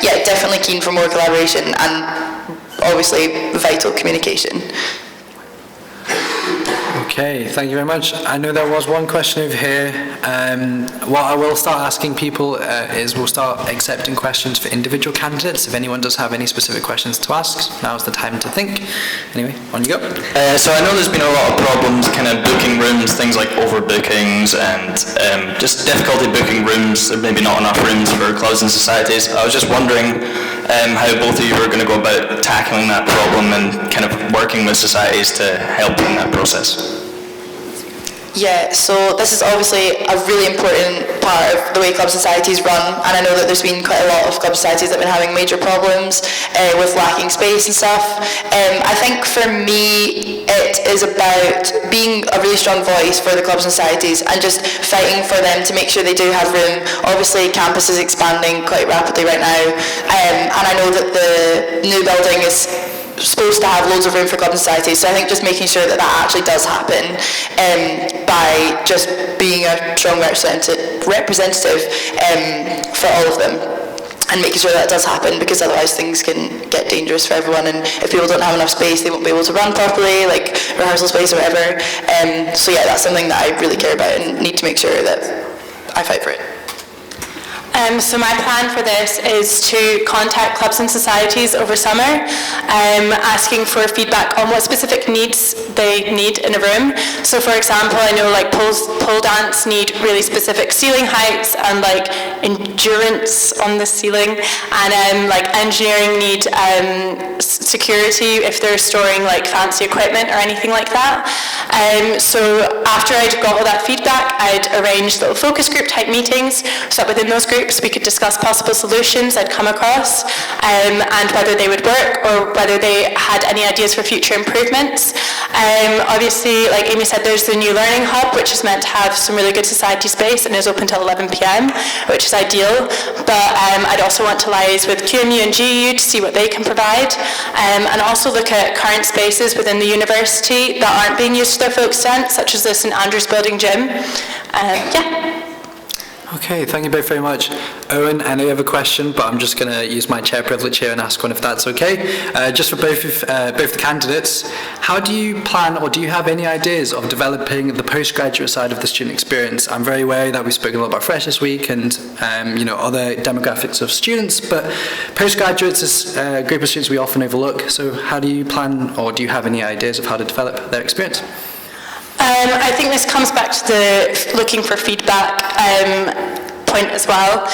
yeah, definitely keen for more collaboration and obviously vital communication. Okay, thank you very much. I know there was one question over here. What I will start asking people is we'll start accepting questions for individual candidates. If anyone does have any specific questions to ask, now's the time to think. Anyway, on you go. So I know there's been a lot of problems kind of booking rooms, things like overbookings and just difficulty booking rooms, maybe not enough rooms for clubs and societies. I was just wondering how both of you are going to go about tackling that problem and kind of working with societies to help in that process. Yeah, so this is obviously a really important part of the way club societies run, and I know that there's been quite a lot of club societies that have been having major problems with lacking space and stuff. I think for me it is about being a really strong voice for the clubs and societies and just fighting for them to make sure they do have room. Obviously campus is expanding quite rapidly right now, and I know that the new building is supposed to have loads of room for club and societies, so I think just making sure that that actually does happen by just being a strong representative for all of them, and making sure that does happen, because otherwise things can get dangerous for everyone, and if people don't have enough space they won't be able to run properly, like rehearsal space or whatever. So yeah, that's something that I really care about and need to make sure that I fight for it. So my plan for this is to contact clubs and societies over summer, asking for feedback on what specific needs they need in a room. So for example, I know pole dance need really specific ceiling heights and endurance on the ceiling, and engineering need security if they're storing fancy equipment or anything like that. So after I'd got all that feedback, I'd arrange little focus group type meetings so that within those groups we could discuss possible solutions I'd come across, and whether they would work or whether they had any ideas for future improvements. Obviously, like Amy said, there's the new learning hub, which is meant to have some really good society space and is open till 11 p.m, which is ideal. But I'd also want to liaise with QMU and GU to see what they can provide, and also look at current spaces within the university that aren't being used to their full extent, such as the St Andrews Building gym. Yeah. Okay, thank you both very much. Owen, I know you have a question, but I'm just going to use my chair privilege here and ask one if that's okay. Just for both the candidates, how do you plan, or do you have any ideas of developing the postgraduate side of the student experience? I'm very aware that we've spoken a lot about Freshers Week and other demographics of students, but postgraduates is a group of students we often overlook. So how do you plan, or do you have any ideas of how to develop their experience? I think this comes back to the looking for feedback point as well.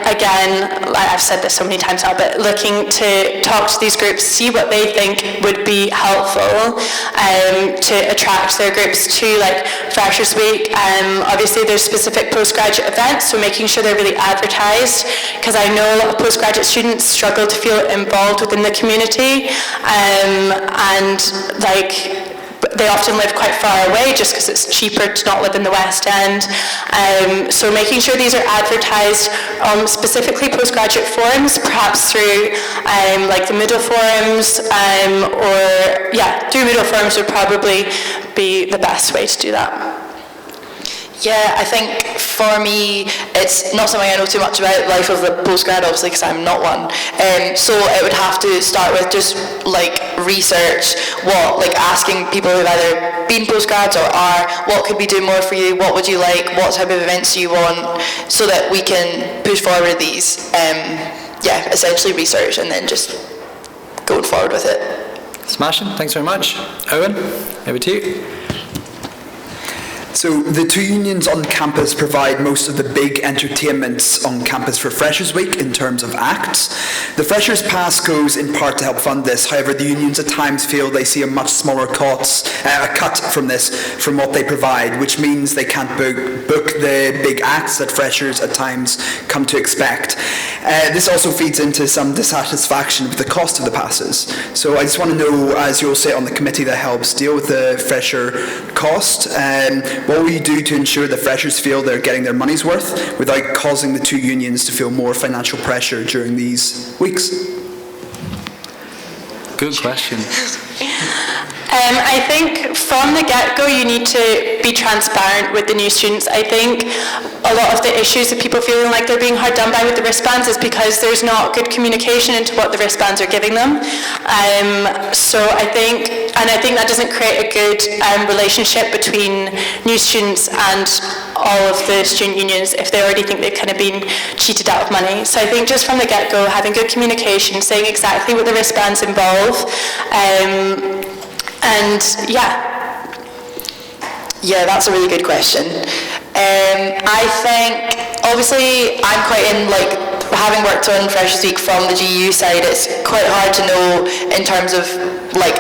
Again, I've said this so many times now, but looking to talk to these groups, see what they think would be helpful to attract their groups to Freshers Week. Obviously there's specific postgraduate events, so making sure they're really advertised, because I know a lot of postgraduate students struggle to feel involved within the community, and they often live quite far away just because it's cheaper to not live in the West End. So making sure these are advertised on specifically postgraduate forums, perhaps through the Moodle forums, through Moodle forums would probably be the best way to do that. Yeah, I think for me, it's not something I know too much about, life of the postgrad, obviously, because I'm not one. So it would have to start with just research, asking people who've either been postgrads or are, what could we do more for you, what would you like, what type of events do you want, so that we can push forward these. Essentially research and then just going forward with it. Smashing, thanks very much. Owen, over to you. So the two unions on campus provide most of the big entertainments on campus for Freshers Week in terms of acts. The Freshers Pass goes in part to help fund this. However, the unions at times feel they see a much smaller cut from this from what they provide, which means they can't book the big acts that freshers at times come to expect. This also feeds into some dissatisfaction with the cost of the passes. So I just want to know, as you'll sit on the committee that helps deal with the fresher cost, what will you do to ensure that freshers feel they're getting their money's worth without causing the two unions to feel more financial pressure during these weeks? Good question. I think from the get-go you need to be transparent with the new students. I think a lot of the issues of people feeling like they're being hard done by with the wristbands is because there's not good communication into what the wristbands are giving them. So I think that doesn't create a good relationship between new students and all of the student unions if they already think they've kind of been cheated out of money. So I think just from the get-go, having good communication, saying exactly what the wristbands involve, and Yeah, that's a really good question. I think, obviously, I'm quite in, having worked on Freshers Week from the GU side, it's quite hard to know in terms of,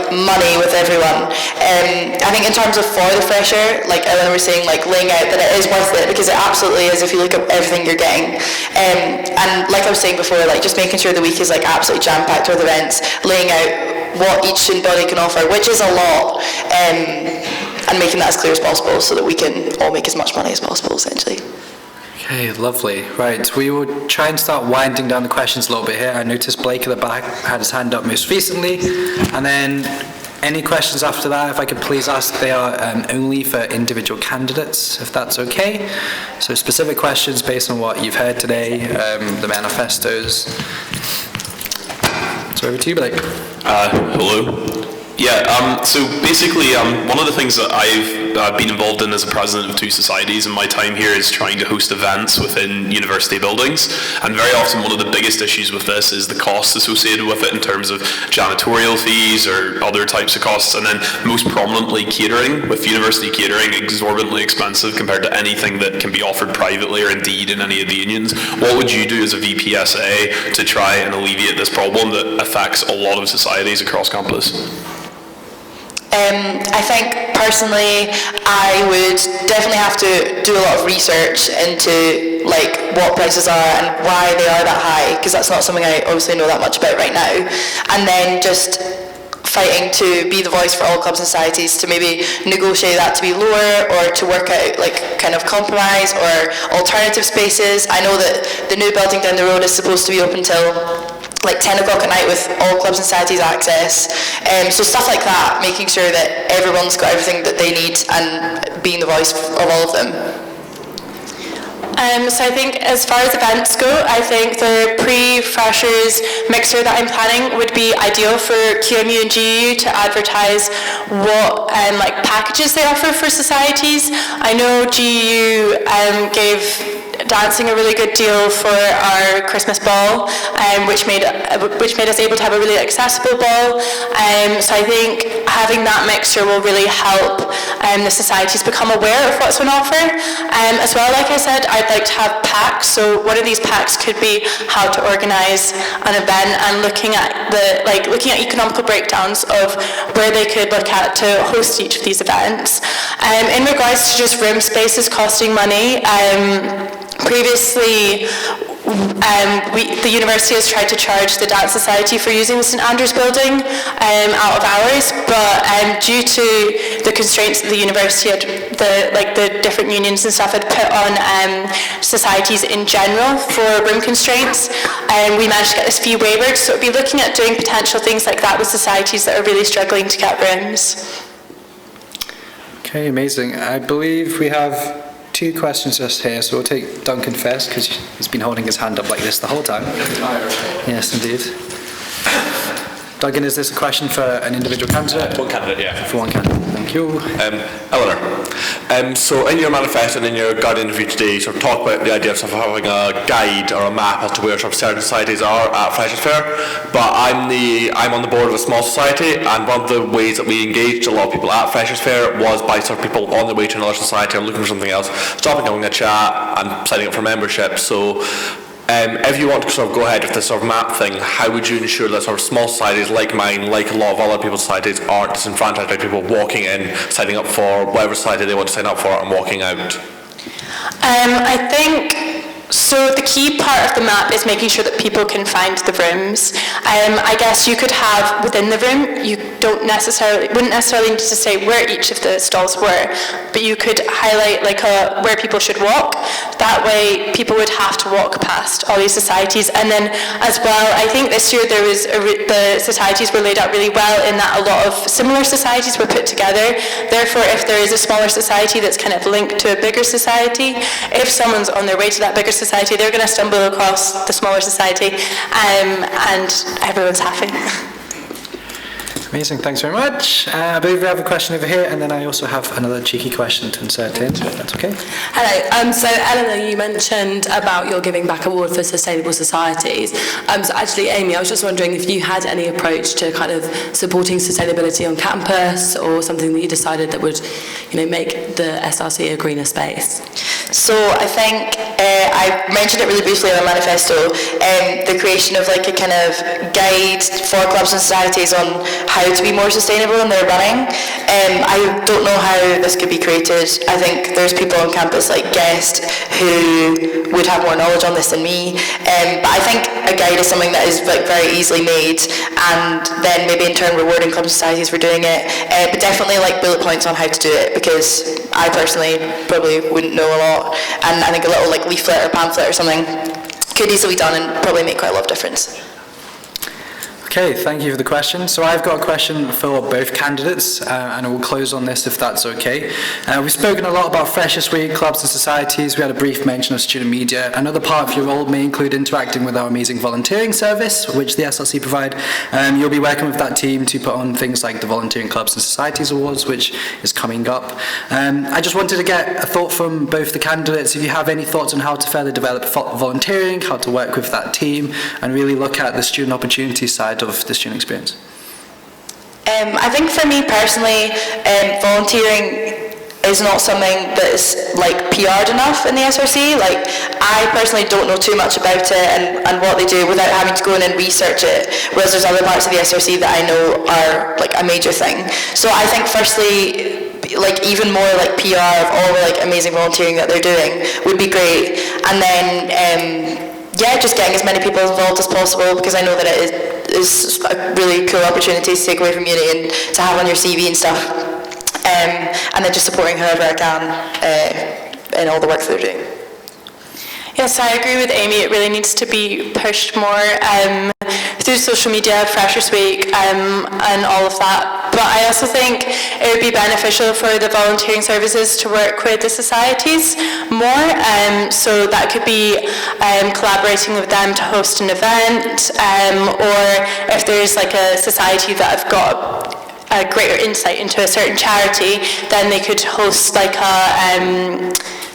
money with everyone. I think in terms of for the fresher, like Ellen was saying, laying out that it is worth it, because it absolutely is if you look at everything you're getting. And like I was saying before, just making sure the week is, absolutely jam-packed with events, laying out what each student body can offer, which is a lot, and making that as clear as possible so that we can all make as much money as possible, essentially. Okay, lovely. Right, we will try and start winding down the questions a little bit here. I noticed Blake at the back had his hand up most recently, and then any questions after that, if I could please ask, they are only for individual candidates, if that's okay. So specific questions based on what you've heard today, the manifestos. So over to you, Blake. Hello. Yeah, so basically one of the things that I've been involved in as a president of two societies in my time here is trying to host events within university buildings, and very often one of the biggest issues with this is the costs associated with it in terms of janitorial fees or other types of costs, and then most prominently catering, with university catering exorbitantly expensive compared to anything that can be offered privately or indeed in any of the unions. What would you do as a VPSA to try and alleviate this problem that affects a lot of societies across campus? I think personally I would definitely have to do a lot of research into what prices are and why they are that high, because that's not something I obviously know that much about right now, and then just fighting to be the voice for all clubs and societies to maybe negotiate that to be lower, or to work out kind of compromise or alternative spaces. I know that the new building down the road is supposed to be open till 10 o'clock at night with all clubs and societies access. So stuff like that, making sure that everyone's got everything that they need and being the voice of all of them. So I think as far as events go, I think the pre-freshers mixer that I'm planning would be ideal for QMU and GU to advertise what packages they offer for societies. I know GU gave dancing a really good deal for our Christmas ball, which made us able to have a really accessible ball. So I think having that mixture will really help the societies become aware of what's on offer. As well, like I said, I'd like to have packs. So one of these packs could be how to organise an event and looking at economical breakdowns of where they could look at to host each of these events. In regards to just room spaces costing money, previously, the university has tried to charge the Dance Society for using the St Andrews building out of hours, but due to the constraints that the university had, the different unions and stuff had put on societies in general for room constraints, we managed to get this fee waived. So we'll be looking at doing potential things like that with societies that are really struggling to get rooms. Okay, amazing. I believe we have two questions just here, so we'll take Duncan first, because he's been holding his hand up like this the whole time. Yes, indeed. Duncan, is this a question for an individual candidate? One candidate, yeah. For one candidate, thank you. Eleanor, So in your manifesto and in your guide interview today, sort of talk about the idea of sort of having a guide or a map as to where sort of certain societies are at Freshers' Fair. But I'm on the board of a small society, and one of the ways that we engaged a lot of people at Freshers' Fair was by sort of people on their way to another society or looking for something else, stopping, having a chat, and signing up for membership. So if you want to sort of go ahead with this sort of map thing, how would you ensure that sort of small societies like mine, like a lot of other people's societies, aren't disenfranchised by people walking in, signing up for whatever society they want to sign up for, and walking out? I think, so the key part of the map is making sure that people can find the rooms. I guess you could have within the room, you wouldn't necessarily need to say where each of the stalls were, but you could highlight like where people should walk. That way people would have to walk past all these societies. And then as well, I think this year there was the societies were laid out really well in that a lot of similar societies were put together. Therefore, if there is a smaller society that's kind of linked to a bigger society, if someone's on their way to that bigger society, they're going to stumble across the smaller society, and everyone's happy. Amazing, thanks very much. I believe we have a question over here, and then I also have another cheeky question to insert in, if that's okay. Hello, so Eleanor, you mentioned about your Giving Back Award for Sustainable Societies. So actually, Amy, I was just wondering if you had any approach to kind of supporting sustainability on campus, or something that you decided that would, make the SRC a greener space. So I think I mentioned it really briefly in my manifesto, the creation of like a kind of guide for clubs and societies on how to be more sustainable in their running. I don't know how this could be created. I think there's people on campus like Guest who would have more knowledge on this than me. But I think a guide is something that is like very easily made, and then maybe in turn rewarding clubs and societies for doing it. But definitely like bullet points on how to do it, because I personally probably wouldn't know a lot, and I think a little like leaflet or pamphlet or something could easily be done and probably make quite a lot of difference. Okay, thank you for the question. So I've got a question for both candidates, and I will close on this if that's okay. We've spoken a lot about Freshers' Week, clubs and societies. We had a brief mention of student media. Another part of your role may include interacting with our amazing volunteering service, which the SRC provide. You'll be working with that team to put on things like the Volunteering Clubs and Societies Awards, which is coming up. I just wanted to get a thought from both the candidates, if you have any thoughts on how to further develop volunteering, how to work with that team, and really look at the student opportunity side of the student experience. I think for me personally, volunteering is not something that's like PR'd enough in the SRC. Like, I personally don't know too much about it and what they do without having to go in and research it, whereas there's other parts of the SRC that I know are like a major thing. So I think firstly, like even more like PR of all the like amazing volunteering that they're doing would be great, and then just getting as many people involved as possible, because I know that it is a really cool opportunity to take away from uni and to have on your CV and stuff, and then just supporting however I can in all the work that they're doing. Yes, I agree with Amy. It really needs to be pushed more through social media, Freshers' Week, and all of that. But I also think it would be beneficial for the volunteering services to work with the societies more. So that could be collaborating with them to host an event, or if there's like a society that have got a greater insight into a certain charity, then they could host like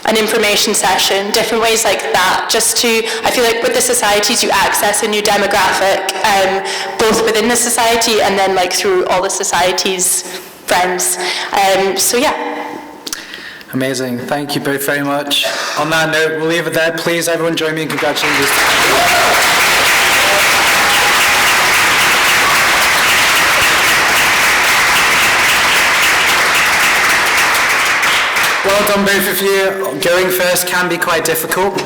an information session, different ways like that, just to, I feel like with the societies you access a new demographic, both within the society and then like through all the society's friends. So yeah. Amazing, thank you both very much. On that note, we'll leave it there. Please everyone join me in congratulating these. Well done both of you. Going first can be quite difficult.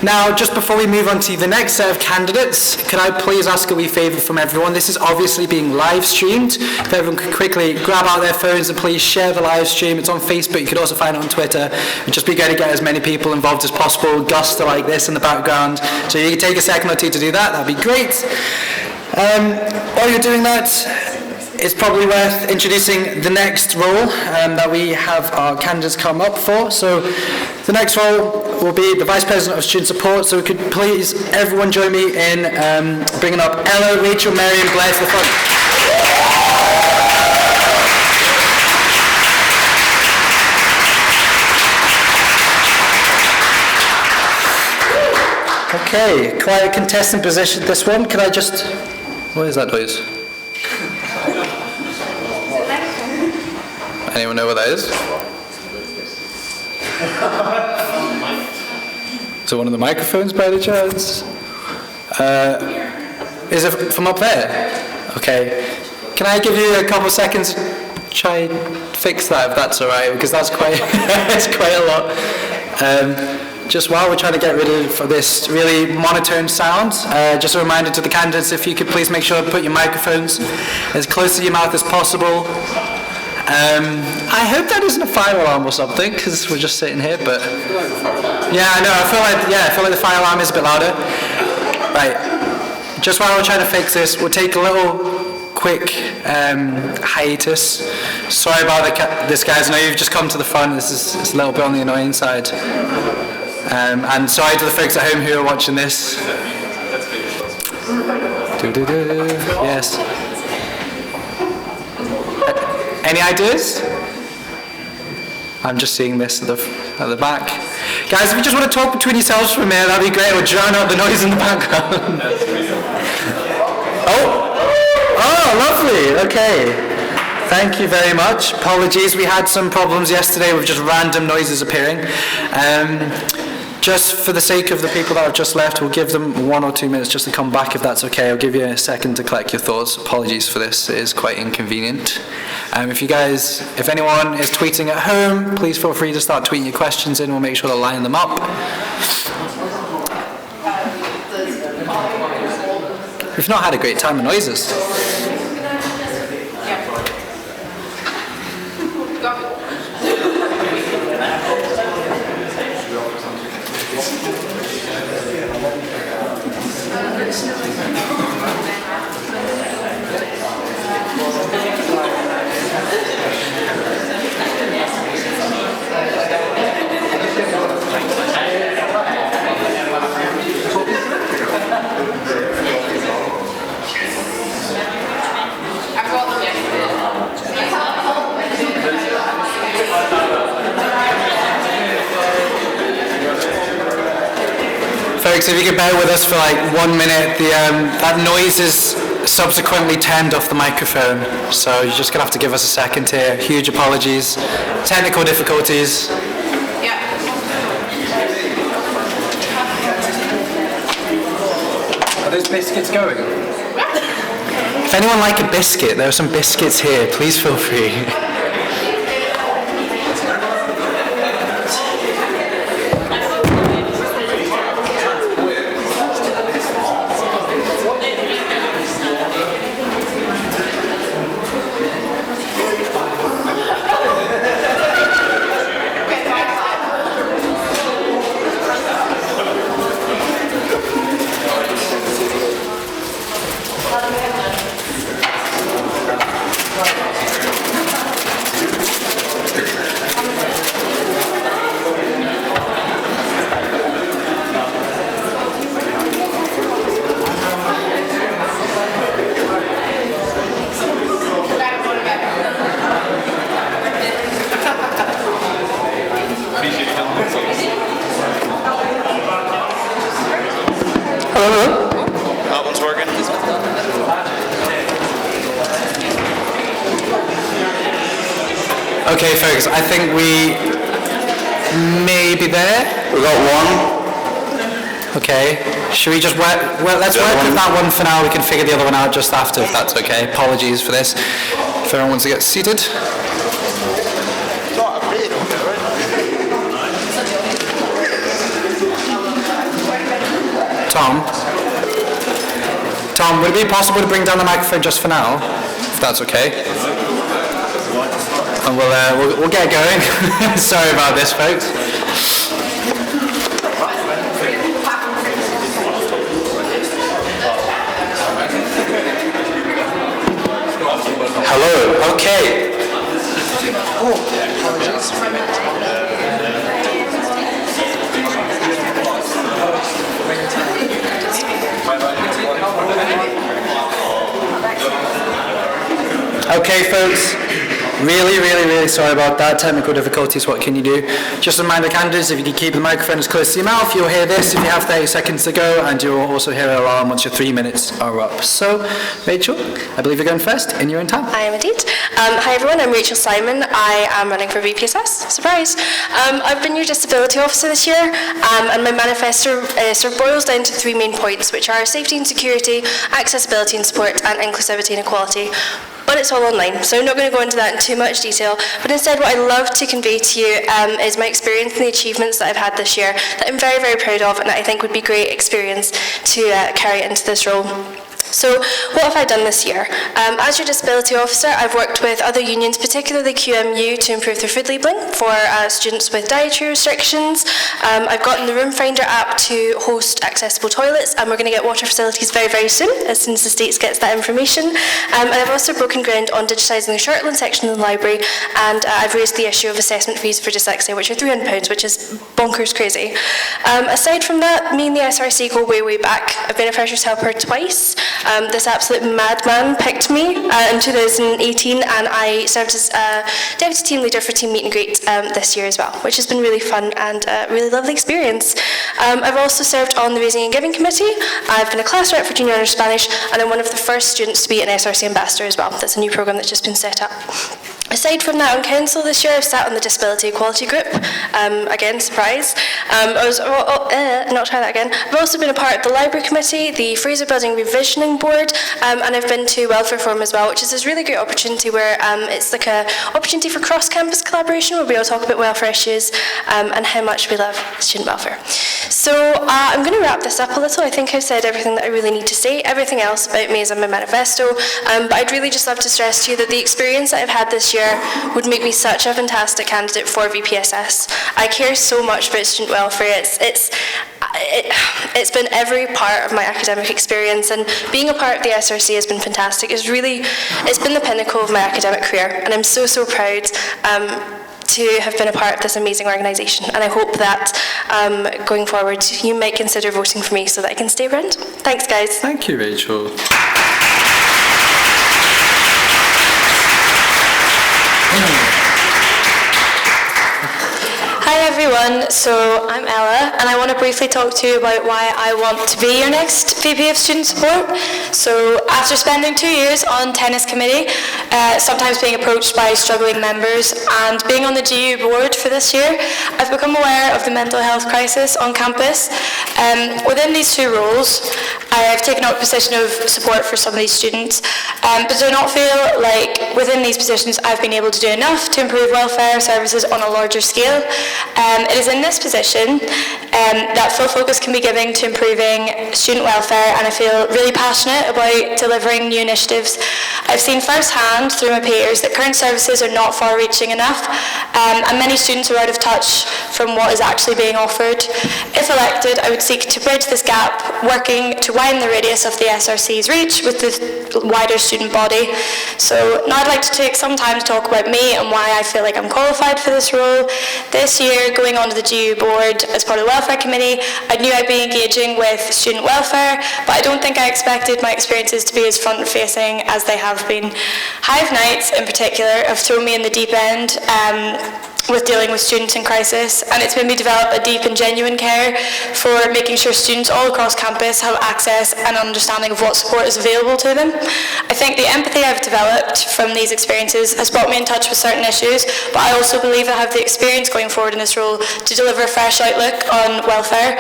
Now, just before we move on to the next set of candidates, can I please ask a wee favour from everyone? This is obviously being live streamed. If everyone could quickly grab out their phones and please share the live stream. It's on Facebook, you could also find it on Twitter. It'd just be good to get as many people involved as possible. Gusto like this in the background. So you can take a second or two to do that, that'd be great. While you're doing that, it's probably worth introducing the next role that we have our candidates come up for. So the next role will be the Vice President of Student Support. So could please everyone join me in bringing up Ella, Rachel, Mary and Blair to the front. Okay, quite a contested position, this one. Can I just... What is that noise? Anyone know what that is? Is it one of the microphones by any chance? Is it from up there? Okay. Can I give you a couple of seconds to try and fix that, if that's all right? Because that's quite, it's quite a lot. Just while we're trying to get rid of this really monotone sound, just a reminder to the candidates, if you could please make sure to put your microphones as close to your mouth as possible. I hope that isn't a fire alarm or something, because we're just sitting here, but... Yeah, I know, I feel like the fire alarm is a bit louder. Right, just while we're trying to fix this, we'll take a little quick hiatus. Sorry about this, guys. I know you've just come to the front. It's a little bit on the annoying side. And sorry to the folks at home who are watching this. Yes. Any ideas? I'm just seeing this at the back. Guys, if you just want to talk between yourselves for a minute, that'd be great. It would drown out the noise in the background. Oh, lovely. Okay. Thank you very much. Apologies, we had some problems yesterday with just random noises appearing. Just for the sake of the people that have just left, we'll give them 1 or 2 minutes just to come back, if that's okay. I'll give you a second to collect your thoughts. Apologies for this, it is quite inconvenient. If anyone is tweeting at home, please feel free to start tweeting your questions in. We'll make sure to line them up. We've not had a great time with noises. Folks, if you could bear with us for like 1 minute, that noise is subsequently turned off the microphone, so you're just going to have to give us a second here. Huge apologies. Technical difficulties. Are those biscuits going? If anyone like a biscuit, there are some biscuits here. Please feel free. That one's working. Okay, folks, I think we may be there. We got one. Okay, should we just let's work with that one for now. We can figure the other one out just after, if that's okay. Apologies for this. If everyone wants to get seated. Tom, would it be possible to bring down the microphone just for now, if that's okay? And we'll get going. Sorry about this, folks. Hello. Okay. Okay, folks, Really sorry about that. Technical difficulties, what can you do? Just a reminder, candidates, if you can keep the microphone as close to your mouth, you'll hear this if you have 30 seconds to go, and you'll also hear an alarm once your 3 minutes are up. So, Rachel, I believe you're going first in your own time. I am indeed. Hi everyone, I'm Rachel Simon. I am running for VPSS. Surprise! I've been your disability officer this year, and my manifesto sort of boils down to 3 main points, which are safety and security, accessibility and support, and inclusivity and equality. But it's all online, so I'm not going to go into that in too much detail. But instead, what I'd love to convey to you is my experience and the achievements that I've had this year that I'm very, very proud of, and that I think would be great experience to carry into this role. So what have I done this year? As your disability officer, I've worked with other unions, particularly QMU, to improve their food labelling for students with dietary restrictions. I've gotten the Room Finder app to host accessible toilets, and we're going to get water facilities very, very soon, as soon as the States gets that information. And I've also broken ground on digitising the Shortland section of the library, and I've raised the issue of assessment fees for dyslexia, which are £300, which is bonkers crazy. Aside from that, me and the SRC go way, way back. I've been a freshers helper twice. This absolute madman picked me in 2018, and I served as deputy team leader for team meet and greet this year as well, which has been really fun and a really lovely experience. I've also served on the Raising and Giving Committee. I've been a class rep for Junior Honors Spanish, and I'm one of the first students to be an SRC ambassador as well. That's a new programme that's just been set up. Aside from that, on council this year, I've sat on the Disability Equality Group. Again, surprise. Not try that again. I've also been a part of the Library Committee, the Fraser Building Revisioning Board, and I've been to Welfare Forum as well, which is this really great opportunity where it's like an opportunity for cross-campus collaboration where we all talk about welfare issues and how much we love student welfare. So I'm going to wrap this up a little. I think I've said everything that I really need to say. Everything else about me is in my manifesto, but I'd really just love to stress to you that the experience that I've had this year would make me such a fantastic candidate for VPSS. I care so much about student welfare. It's been every part of my academic experience, and being a part of the SRC has been fantastic. It's been the pinnacle of my academic career, and I'm so, so proud to have been a part of this amazing organisation, and I hope that going forward you might consider voting for me so that I can stay around. Thanks guys. Thank you, Rachel. Hi everyone, so I'm Ella, and I want to briefly talk to you about why I want to be your next VP of Student Support. So after spending 2 years on tennis committee, sometimes being approached by struggling members, and being on the GU board for this year, I've become aware of the mental health crisis on campus. Within these 2 roles, I have taken up a position of support for some of these students, but do not feel like within these positions I've been able to do enough to improve welfare services on a larger scale. It is in this position that full focus can be given to improving student welfare, and I feel really passionate about delivering new initiatives. I've seen firsthand through my peers that current services are not far-reaching enough, and many students are out of touch from what is actually being offered. If elected, I would seek to bridge this gap, working to widen the radius of the SRC's reach with the wider student body. So now I'd like to take some time to talk about me and why I feel like I'm qualified for this role. This year, going onto the GU board as part of the Welfare Committee, I knew I'd be engaging with student welfare, but I don't think I expected my experiences to be as front-facing as they have been. Hive nights, in particular, have thrown me in the deep end with dealing with students in crisis, and it's made me develop a deep and genuine care for making sure students all across campus have access and understanding of what support is available to them. I think the empathy I've developed from these experiences has brought me in touch with certain issues, but I also believe I have the experience going forward in this role to deliver a fresh outlook on welfare.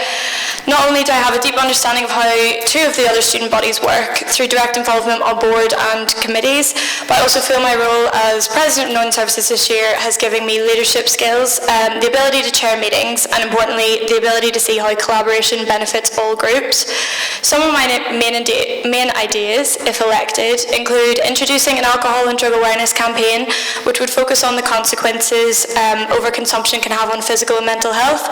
Not only do I have a deep understanding of how 2 of the other student bodies work through direct involvement on board and committees, but I also feel my role as President of Northern Services this year has given me leadership skills, the ability to chair meetings, and importantly, the ability to see how collaboration benefits all groups. Some of my main ideas, if elected, include introducing an alcohol and drug awareness campaign, which would focus on the consequences overconsumption can have on physical and mental health.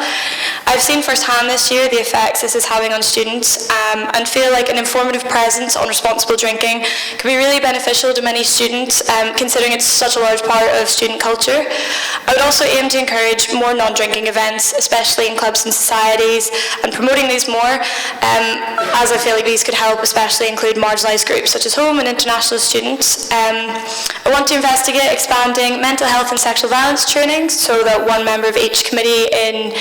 I've seen firsthand this year the effects this is having on students, and feel like an informative presence on responsible drinking can be really beneficial to many students, considering it's such a large part of student culture. I would also aim to encourage more non-drinking events, especially in clubs and societies, and promoting these more, as I feel like these could help especially include marginalised groups such as home and international students. I want to investigate expanding mental health and sexual violence training so that one member of each committee in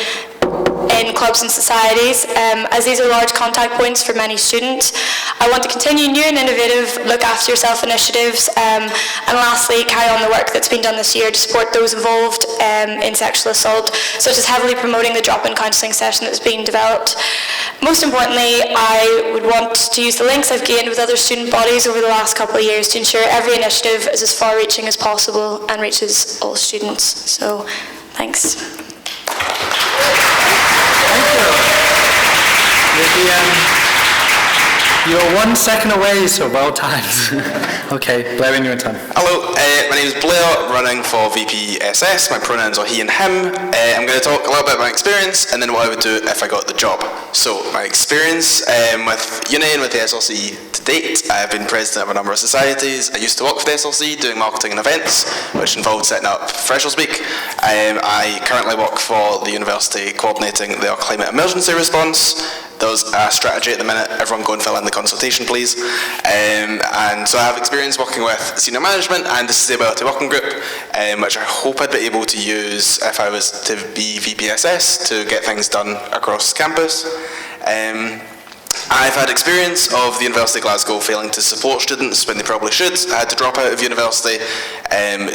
clubs and societies, as these are large contact points for many students. I want to continue new and innovative look after yourself initiatives, and lastly carry on the work that's been done this year to support those involved in sexual assault, such as heavily promoting the drop-in counselling session that's being developed. Most importantly, I would want to use the links I've gained with other student bodies over the last couple of years to ensure every initiative is as far-reaching as possible and reaches all students. So, thanks. You're 1 second away, so well timed. Okay, Blair, when you're in time. Hello, my name is Blair, running for VPSS. My pronouns are he and him. I'm going to talk a little bit about my experience and then what I would do if I got the job. So, my experience with uni and with the SRC to date, I've been president of a number of societies. I used to work for the SRC doing marketing and events, which involved setting up Freshers Week. I currently work for the university coordinating their climate emergency response. There's a strategy at the minute. Everyone go and fill in the consultation, please. And so I have experience working with senior management and the sustainability working group, which I hope I'd be able to use if I was to be VPSS to get things done across campus. I've had experience of the University of Glasgow failing to support students when they probably should. I had to drop out of university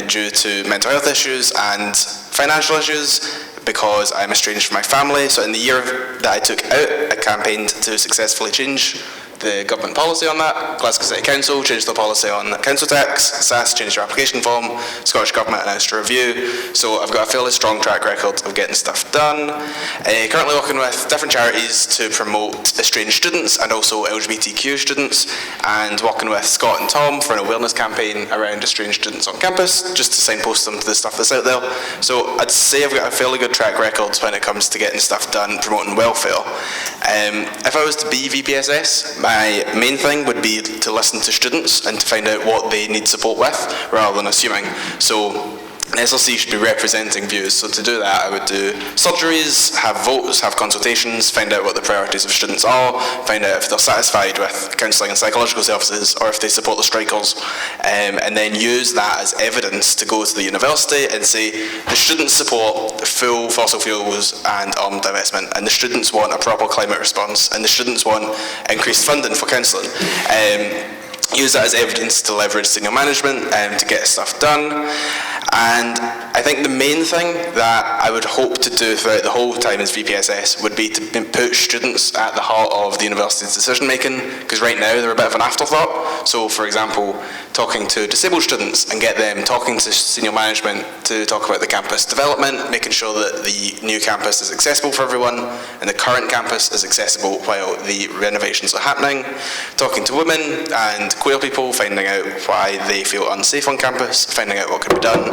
due to mental health issues and financial issues, because I'm estranged from my family. So in the year that I took out, I campaigned to successfully change the government policy on that. Glasgow City Council changed the policy on council tax, SAS changed their application form, Scottish Government announced a review, so I've got a fairly strong track record of getting stuff done. Currently working with different charities to promote estranged students and also LGBTQ students, and working with Scott and Tom for an awareness campaign around estranged students on campus, just to signpost them to the stuff that's out there. So I'd say I've got a fairly good track record when it comes to getting stuff done, promoting welfare. If I was to be VPSS, my main thing would be to listen to students and to find out what they need support with, rather than assuming. So an SRC should be representing views, so to do that I would do surgeries, have votes, have consultations, find out what the priorities of students are, find out if they're satisfied with counselling and psychological services or if they support the strikers, and then use that as evidence to go to the university and say the students support full fossil fuels and armed divestment, and the students want a proper climate response, and the students want increased funding for counselling. Use that as evidence to leverage senior management to get stuff done. And I think the main thing that I would hope to do throughout the whole time as VPSS would be to put students at the heart of the university's decision making, because right now they're a bit of an afterthought. So for example, talking to disabled students and get them talking to senior management to talk about the campus development, making sure that the new campus is accessible for everyone and the current campus is accessible while the renovations are happening. Talking to women and queer people, finding out why they feel unsafe on campus, finding out what could be done,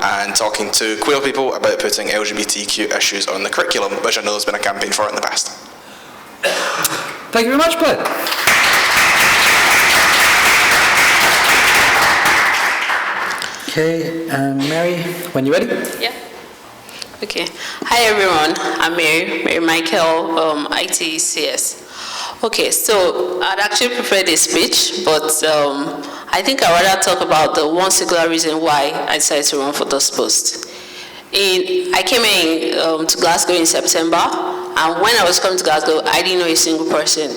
and talking to queer people about putting LGBTQ issues on the curriculum, which I know there's been a campaign for in the past. Thank you very much, Blair. Okay, Mary, when you're ready. Yeah. Okay. Hi everyone, I'm Mary Michael, ITCS. Okay, so I'd actually prepared a speech, but I think I'd rather talk about the one singular reason why I decided to run for this post. I came in to Glasgow in September, and when I was coming to Glasgow, I didn't know a single person.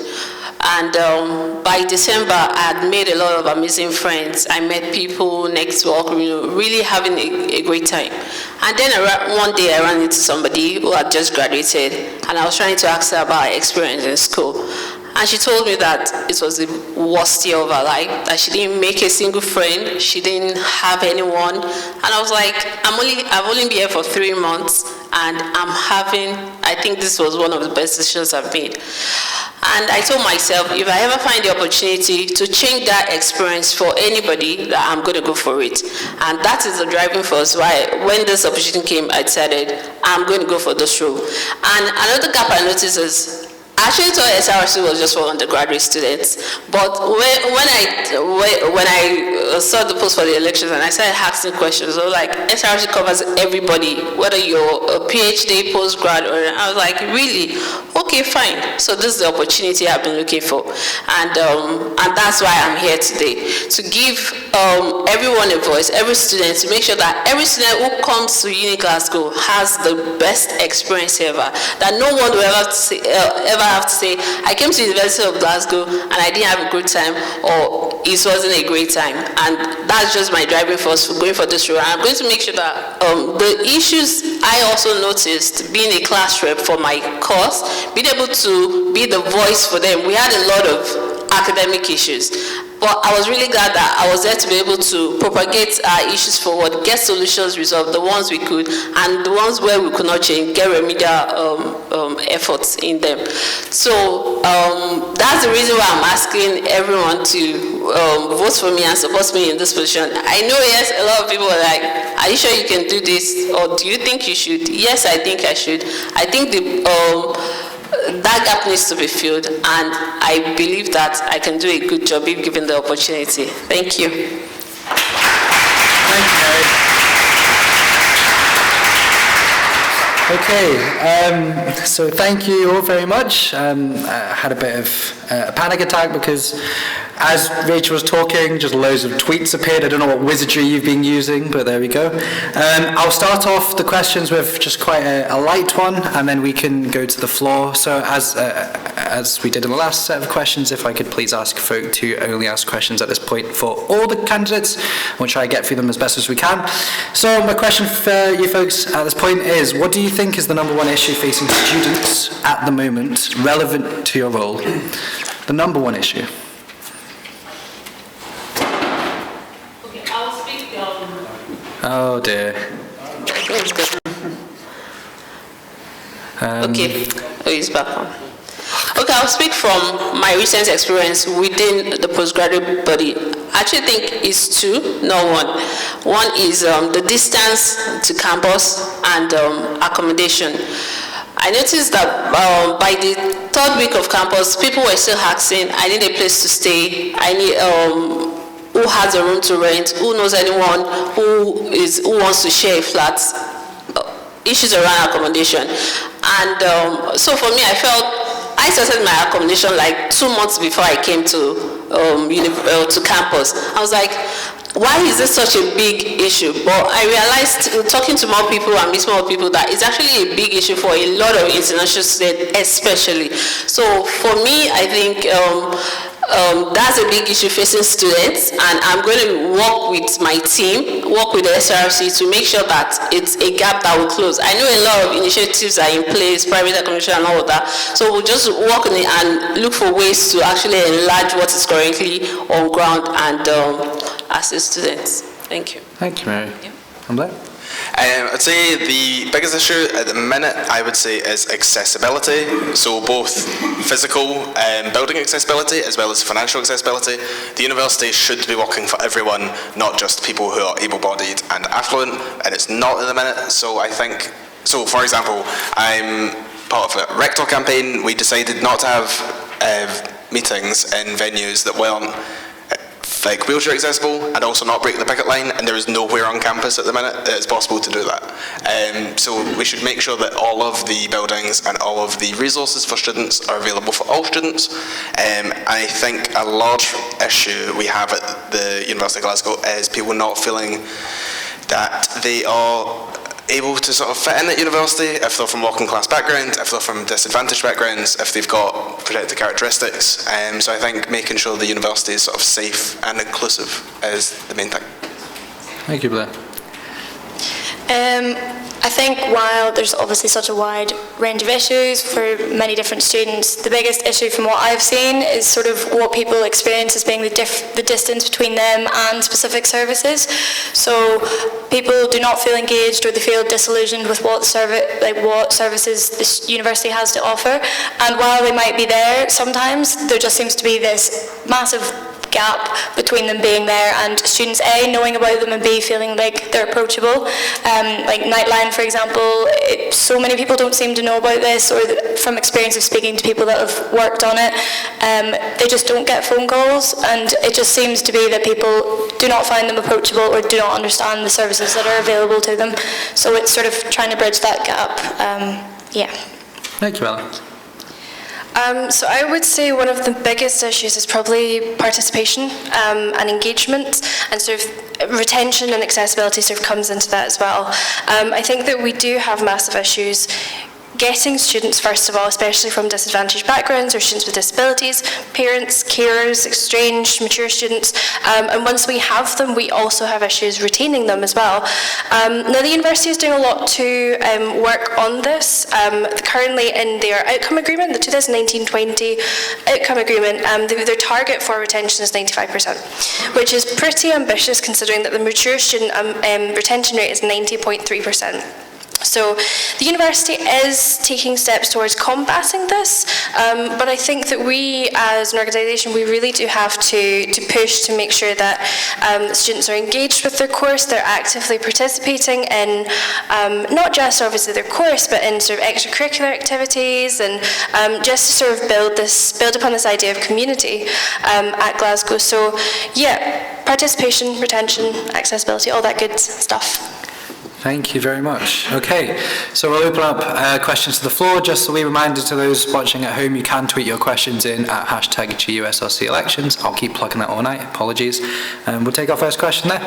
And by December, I had made a lot of amazing friends. I met people, network, really having a great time. And then one day I ran into somebody who had just graduated, and I was trying to ask her about her experience in school. And she told me that it was the worst year of her life, that she didn't make a single friend, she didn't have anyone. And I was like, I've only been here for 3 months, and I think this was one of the best decisions I've made. And I told myself, if I ever find the opportunity to change that experience for anybody, that I'm going to go for it. And that is the driving force why, when this opportunity came, I decided I'm going to go for this role. And another gap I noticed is I actually thought SRC was just for undergraduate students, but when I saw the post for the elections and I started asking questions, I was like, SRC covers everybody, whether you're a PhD, postgrad, or I was like, really? Okay, fine. So this is the opportunity I've been looking for, and that's why I'm here today, to give everyone a voice, every student, to make sure that every student who comes to Uni Glasgow has the best experience ever, that no one will ever have to say, I came to the University of Glasgow and I didn't have a good time, or it wasn't a great time. And that's just my driving force for going for this role. I'm going to make sure that the issues I also noticed being a class rep for my course, being able to be the voice for them. We had a lot of academic issues, but I was really glad that I was there to be able to propagate our issues forward, get solutions resolved, the ones we could, and the ones where we could not change, get remedial efforts in them. So that's the reason why I'm asking everyone to vote for me and support me in this position. I know, yes, a lot of people are like, are you sure you can do this, or do you think you should? Yes, I think I should. I think that gap needs to be filled, and I believe that I can do a good job if given the opportunity. Thank you. Thank you, Mary. Okay, so thank you all very much. I had a bit of a panic attack because as Rachel was talking, just loads of tweets appeared. I don't know what wizardry you've been using, but there we go. I'll start off the questions with just quite a light one, and then we can go to the floor. So as we did in the last set of questions, if I could please ask folk to only ask questions at this point for all the candidates. We'll try to get through them as best as we can. So my question for you folks at this point is, what do you think is the number one issue facing students at the moment relevant to your role? The number one issue. Okay, I'll speak. Oh dear. Okay, he's back on. Okay, I'll speak from my recent experience within the postgraduate body. I actually think it's two, not one. One is the distance to campus and accommodation. I noticed that by the third week of campus, people were still asking, I need a place to stay, I need who has a room to rent, who knows anyone who wants to share a flat, issues around accommodation. And so for me, I started my accommodation like 2 months before I came to campus. I was like, why is this such a big issue? But I realized, talking to more people and meeting more people, that it's actually a big issue for a lot of international students, especially. So for me, I think that's a big issue facing students, and I'm going to work with my team, work with the SRC to make sure that it's a gap that will close. I know a lot of initiatives are in place, private accommodation and all of that, so we'll just work on it and look for ways to actually enlarge what is currently on ground and assist students. Thank you. Thank you, Mary. Yeah. I'd say the biggest issue at the minute, I would say, is accessibility. So both physical building accessibility as well as financial accessibility. The university should be working for everyone, not just people who are able-bodied and affluent, and it's not at the minute. So I think, for example, I'm part of a rector campaign. We decided not to have meetings in venues that weren't like wheelchair accessible, and also not break the picket line, and there is nowhere on campus at the minute that it's possible to do that. So we should make sure that all of the buildings and all of the resources for students are available for all students. I think a large issue we have at the University of Glasgow is people not feeling that they are able to sort of fit in at university, if they're from working class background, if they're from disadvantaged backgrounds, if they've got protected characteristics. So I think making sure the university is sort of safe and inclusive is the main thing. Thank you, Blair. I think while there's obviously such a wide range of issues for many different students, the biggest issue from what I've seen is sort of what people experience as being the distance between them and specific services. So people do not feel engaged, or they feel disillusioned with what services this university has to offer. And while they might be there, sometimes there just seems to be this massive gap between them being there and students A, knowing about them, and B, feeling like they're approachable. Like Nightline, for example, so many people don't seem to know about this, or from experience of speaking to people that have worked on it, they just don't get phone calls, and it just seems to be that people do not find them approachable or do not understand the services that are available to them. So it's sort of trying to bridge that gap. Yeah. Thank you, Ellen. So I would say one of the biggest issues is probably participation and engagement, and sort of retention and accessibility sort of comes into that as well. I think that we do have massive issues getting students, first of all, especially from disadvantaged backgrounds or students with disabilities, parents, carers, estranged, mature students, and once we have them, we also have issues retaining them as well. Now, the university is doing a lot to work on this. Currently in their outcome agreement, the 2019-20 outcome agreement, their target for retention is 95%, which is pretty ambitious considering that the mature student retention rate is 90.3%. So the university is taking steps towards combating this, but I think that we as an organisation, we really do have to push to make sure that students are engaged with their course, they're actively participating in not just obviously their course, but in sort of extracurricular activities, and just to sort of build upon this idea of community at Glasgow. So yeah, participation, retention, accessibility, all that good stuff. Thank you very much. Okay, so we'll open up questions to the floor. Just a wee reminder to those watching at home, you can tweet your questions in at #GUSRC elections. I'll keep plugging that all night, apologies. We'll take our first question there.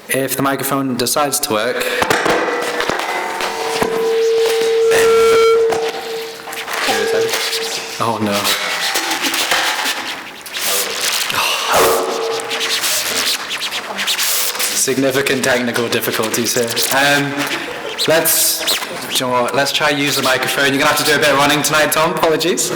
If the microphone decides to work. Oh no. Significant technical difficulties here. Let's try use the microphone. You're going to have to do a bit of running tonight, Tom. Apologies.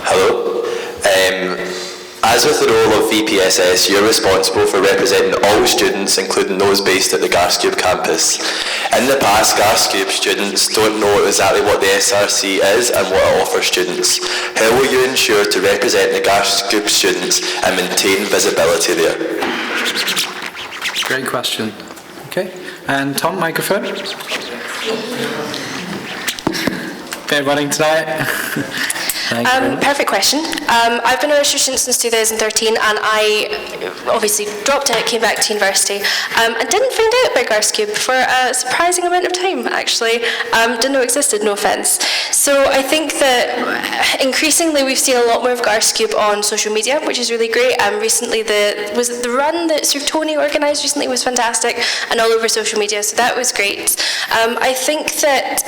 Hello. As with the role of VPSS, you're responsible for representing all students, including those based at the Garscube campus. In the past, Garscube students don't know exactly what the SRC is and what it offers students. How will you ensure to represent the Garscube students and maintain visibility there? Great question. Okay, and Tom, microphone. Bit running tonight. Perfect question. I've been a registered student since 2013, and I obviously dropped out, came back to university, and didn't find out about Garscube for a surprising amount of time, actually. Didn't know it existed, no offence. So I think that increasingly we've seen a lot more of Garscube on social media, which is really great. Recently, the run that Sir Tony organised recently was fantastic, and all over social media, so that was great. I think that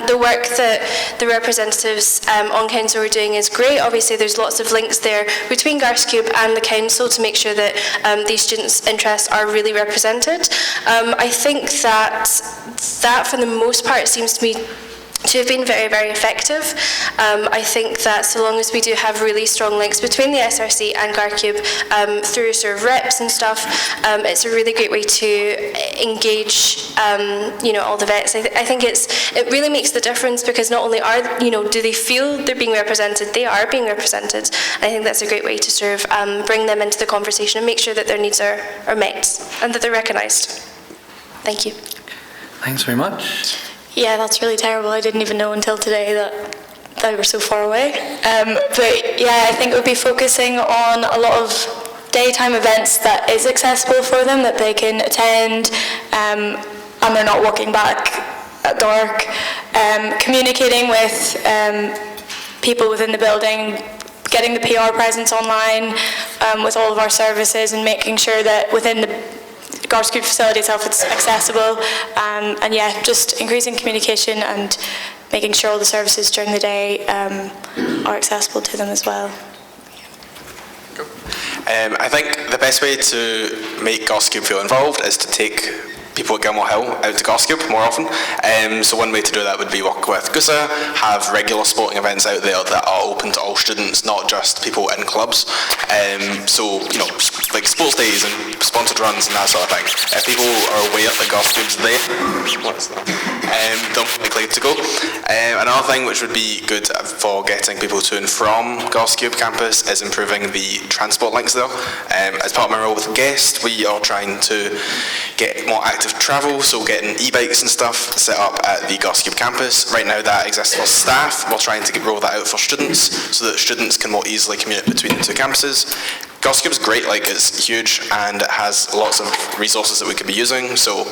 the work that the representatives on council are doing is great. Obviously, there's lots of links there between Garscube and the council to make sure that these students' interests are really represented. I think that for the most part seems to me to have been very, very effective. I think that so long as we do have really strong links between the SRC and Garscube through sort of reps and stuff, it's a really great way to engage, all the vets. I think it really makes the difference, because not only do they feel they're being represented, they are being represented. And I think that's a great way to sort of bring them into the conversation and make sure that their needs are met and that they're recognised. Thank you. Thanks very much. Yeah, that's really terrible. I didn't even know until today that they were so far away. But yeah, I think it would be focusing on a lot of daytime events that is accessible for them, that they can attend, and they're not walking back at dark. Communicating with people within the building, getting the PR presence online with all of our services, and making sure that within the Garscube facility itself it's accessible, and yeah, just increasing communication and making sure all the services during the day are accessible to them as well. I think the best way to make Garscube feel involved is to take people at Gilmore Hill out to Gosscube more often. So one way to do that would be work with GUSA, have regular sporting events out there that are open to all students, not just people in clubs. So, you know, like sports days and sponsored runs and that sort of thing. If people are aware that Gosscube's there, they're likely to go. Another thing which would be good for getting people to and from Gosscube campus is improving the transport links there. As part of my role with Guest, we are trying to get more active travel, so getting e-bikes and stuff set up at the Gosscube campus. Right now that exists for staff. We're trying to roll that out for students so that students can more easily commute between the two campuses. Gosscube's great, like it's huge and it has lots of resources that we could be using, so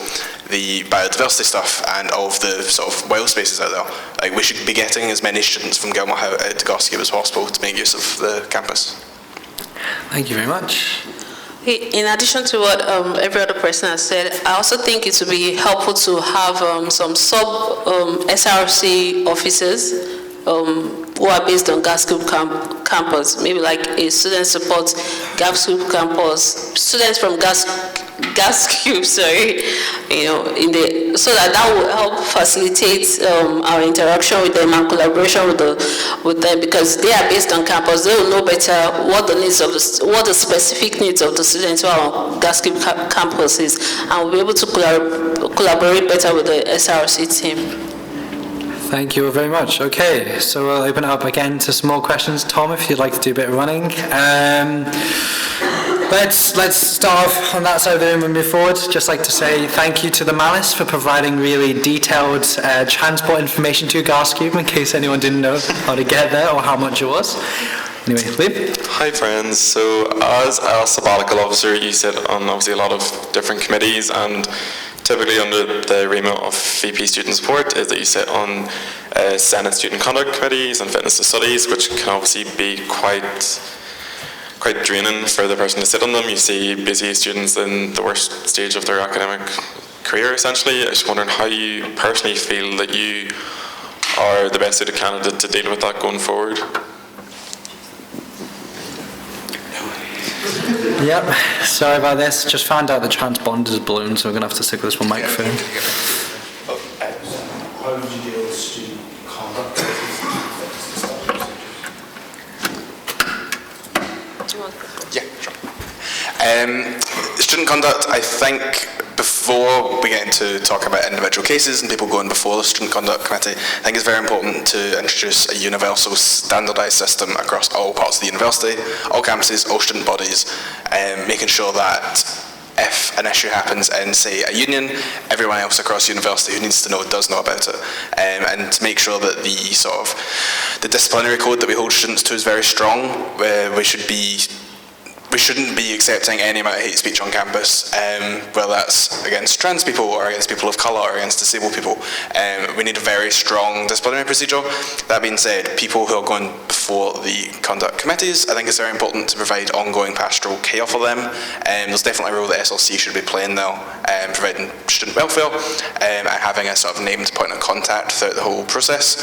the biodiversity stuff and all of the sort of wild spaces out there, like we should be getting as many students from Gilmore Hill out to Gosscube as possible to make use of the campus. Thank you very much. In addition to what every other person has said, I also think it would be helpful to have some sub-SRC officers who are based on Gosscube campus, maybe like a student support Gosscube campus, students from Gosscube, sorry, you know, so that will help facilitate our interaction with them and collaboration with them, because they are based on campus. They will know better what the specific needs of the students who are on Gosscube campus is, and will be able to collaborate better with the SRC team. Thank you very much. Okay, so we'll open it up again to some more questions. Tom, if you'd like to do a bit of running. Let's start off on that side of the room and move forward. Just like to say thank you to the Malice for providing really detailed transport information to Gosscube in case anyone didn't know how to get there or how much it was. Anyway, Liv? Hi friends, so as a sabbatical officer you sit on obviously a lot of different committees, and typically under the remit of VP Student Support is that you sit on Senate Student Conduct Committees and Fitness to Studies, which can obviously be quite draining for the person to sit on them. You see busy students in the worst stage of their academic career essentially. I was wondering how you personally feel that you are the best suited candidate to deal with that going forward. Yep, sorry about this. Just found out the transponder is balloon, so we're going to have to stick with this one microphone. How would you deal with student conduct? Yeah, sure. Student conduct, I think before we get into talk about individual cases and people going before the Student Conduct Committee, I think it's very important to introduce a universal standardised system across all parts of the university, all campuses, all student bodies, making sure that if an issue happens in, say, a union, everyone else across the university who needs to know does know about it, and to make sure that the disciplinary code that we hold students to is very strong, where we shouldn't be accepting any amount of hate speech on campus, whether that's against trans people or against people of colour or against disabled people. We need a very strong disciplinary procedure. That being said, people who are going before the conduct committees, I think it's very important to provide ongoing pastoral care for them. There's definitely a role that SRC should be playing now, providing student welfare and having a sort of named point of contact throughout the whole process,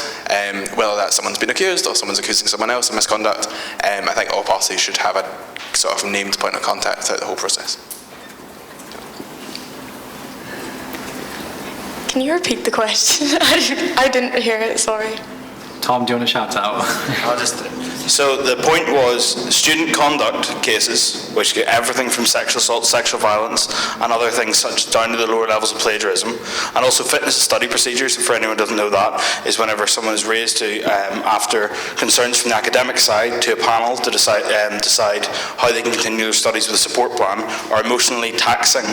whether that's someone's been accused or someone's accusing someone else of misconduct. I think all parties should have a sort of named point of contact throughout the whole process. Can you repeat the question? I didn't hear it, sorry. Tom, do you want to shout out? So the point was student conduct cases, which get everything from sexual assault, sexual violence, and other things such down to the lower levels of plagiarism, and also fitness to study procedures. For anyone who doesn't know that, is whenever someone is raised to, after concerns from the academic side, to a panel to decide how they can continue their studies with a support plan, or emotionally taxing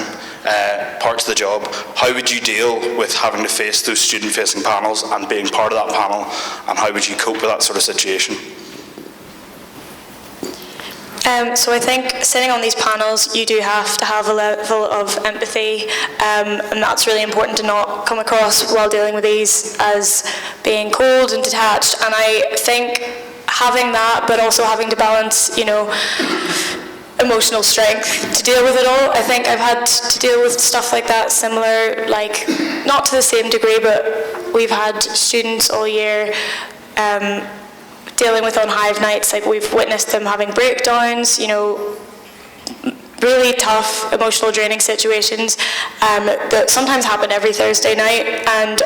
parts of the job. How would you deal with having to face those student-facing panels and being part of that panel, and how would you cope with that sort of situation? So I think sitting on these panels, you do have to have a level of empathy, and that's really important to not come across while dealing with these as being cold and detached. And I think having that, but also having to balance, emotional strength to deal with it all. I think I've had to deal with stuff like that, similar, like, not to the same degree, but we've had students all year dealing with on hive nights, like we've witnessed them having breakdowns, really tough, emotional, draining situations that sometimes happen every Thursday night, and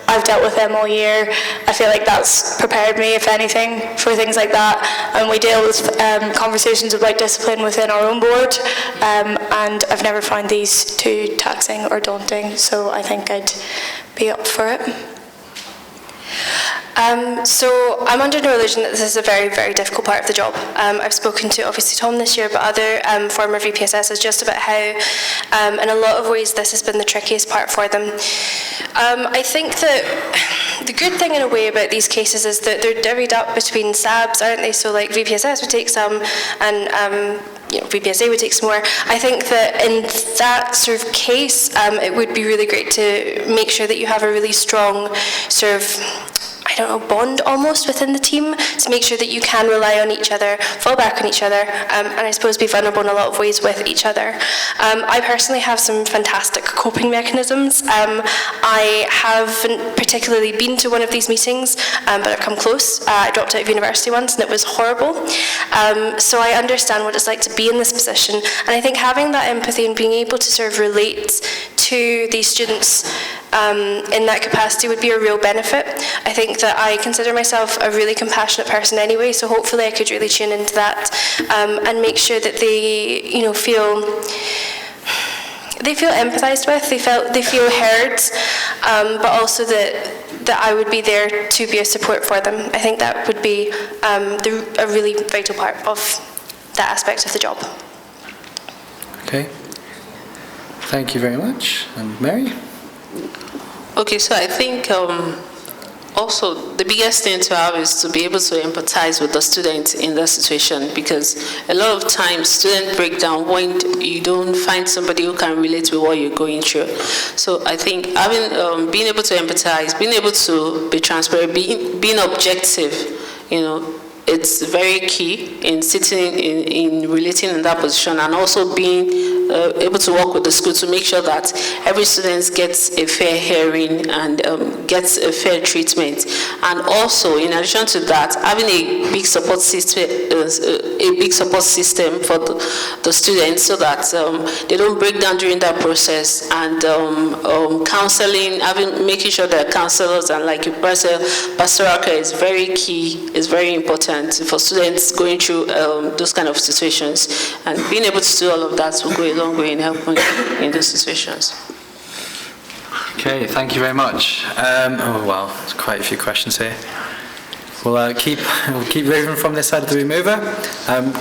I've dealt with them all year. I feel like that's prepared me, if anything, for things like that. And we deal with conversations about discipline within our own board, and I've never found these too taxing or daunting, so I think I'd be up for it. So I'm under no illusion that this is a very, very difficult part of the job. I've spoken to obviously Tom this year, but other former VPSSs just about how in a lot of ways this has been the trickiest part for them. I think that the good thing in a way about these cases is that they're divvied up between SABs, aren't they? So like VPSS would take some and VPSA would take some more. I think that in that sort of case, it would be really great to make sure that you have a really strong sort of bond almost within the team to make sure that you can rely on each other, fall back on each other, and I suppose be vulnerable in a lot of ways with each other. I personally have some fantastic coping mechanisms. I haven't particularly been to one of these meetings, but I've come close. I dropped out of university once and it was horrible. So I understand what it's like to be in this position, and I think having that empathy and being able to sort of relate to these students in that capacity would be a real benefit. I think that I consider myself a really compassionate person anyway, so hopefully I could really tune into that and make sure that they, feel empathised with, they feel heard, but also that I would be there to be a support for them. I think that would be a really vital part of that aspect of the job. Okay. Thank you very much. And Mary? Okay, so I think also the biggest thing to have is to be able to empathize with the students in that situation, because a lot of times students break down when you don't find somebody who can relate with what you're going through. So I think having being able to empathize, being able to be transparent, being objective, it's very key in sitting in relating in that position, and also being able to work with the school to make sure that every student gets a fair hearing and gets a fair treatment. And also, in addition to that, having a big support system, for the students, so that they don't break down during that process. And counseling, making sure that counselors and like pastoral care is very key, is very important for students going through those kind of situations, and being able to do all of that will go a long way in helping in those situations. Okay, thank you very much. There's quite a few questions here. We'll keep moving from this side of the room over.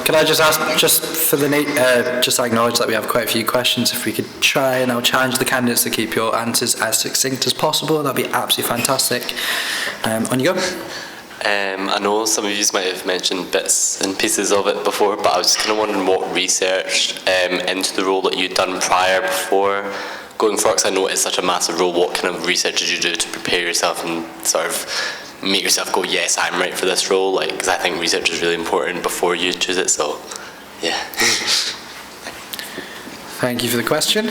Could I just ask, just acknowledge that we have quite a few questions. If we could try, and I'll challenge the candidates to keep your answers as succinct as possible. That'd be absolutely fantastic. On you go. I know some of you might have mentioned bits and pieces of it before, but I was just kind of wondering what research into the role that you'd done prior before going for it, because I know it's such a massive role. What kind of research did you do to prepare yourself and sort of make yourself go, yes, I'm right for this role? Because I think research is really important before you choose it, so yeah. Thank you for the question.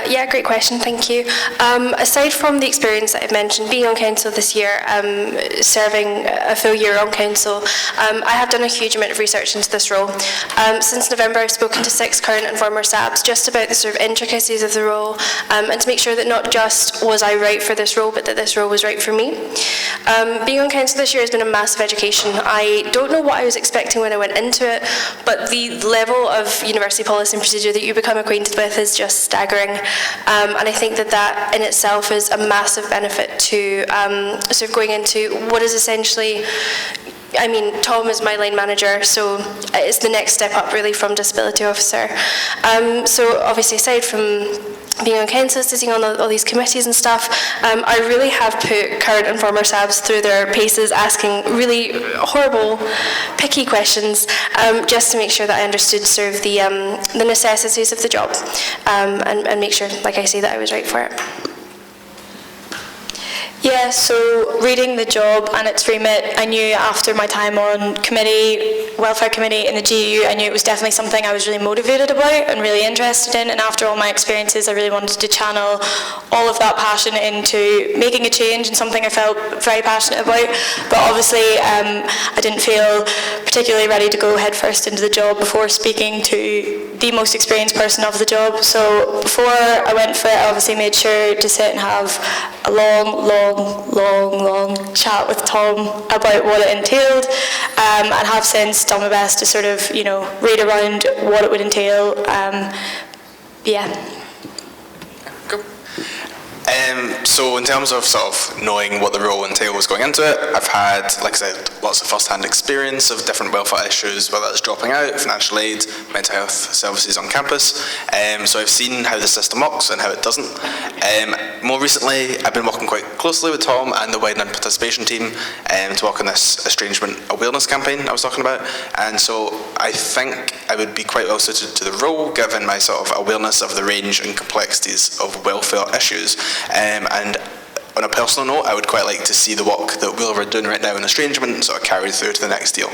Yeah, great question, thank you. Aside from the experience that I've mentioned, being on council this year, serving a full year on council, I have done a huge amount of research into this role. Since November, I've spoken to 6 current and former SABs just about the sort of intricacies of the role, and to make sure that not just was I right for this role, but that this role was right for me. Being on council this year has been a massive education. I don't know what I was expecting when I went into it, but the level of university policy and procedure that you become acquainted with is just staggering. And I think that in itself is a massive benefit to sort of going into what is essentially, Tom is my line manager, so it's the next step up really from disability officer. So obviously aside from being on council, sitting on all these committees and stuff, I really have put current and former SABs through their paces, asking really horrible, picky questions, just to make sure that I understood sort of the necessities of the job, and make sure, like I say, that I was right for it. Yeah, so reading the job and its remit, I knew after my time on committee, welfare committee in the GU, I knew it was definitely something I was really motivated about and really interested in, and after all my experiences I really wanted to channel all of that passion into making a change and something I felt very passionate about. But obviously I didn't feel particularly ready to go head first into the job before speaking to the most experienced person of the job. So before I went for it, I obviously made sure to sit and have a long chat with Tom about what it entailed, and have since done my best to sort of, read around what it would entail. So in terms of sort of knowing what the role entails going into it, I've had, like I said, lots of first-hand experience of different welfare issues, whether it's dropping out, financial aid, mental health services on campus. So I've seen how the system works and how it doesn't. More recently, I've been working quite closely with Tom and the Widening Participation team to work on this estrangement awareness campaign I was talking about. And so I think I would be quite well suited to the role, given my sort of awareness of the range and complexities of welfare issues. And on a personal note, I would quite like to see the work that we're doing right now in estrangement sort of carried through to the next deal.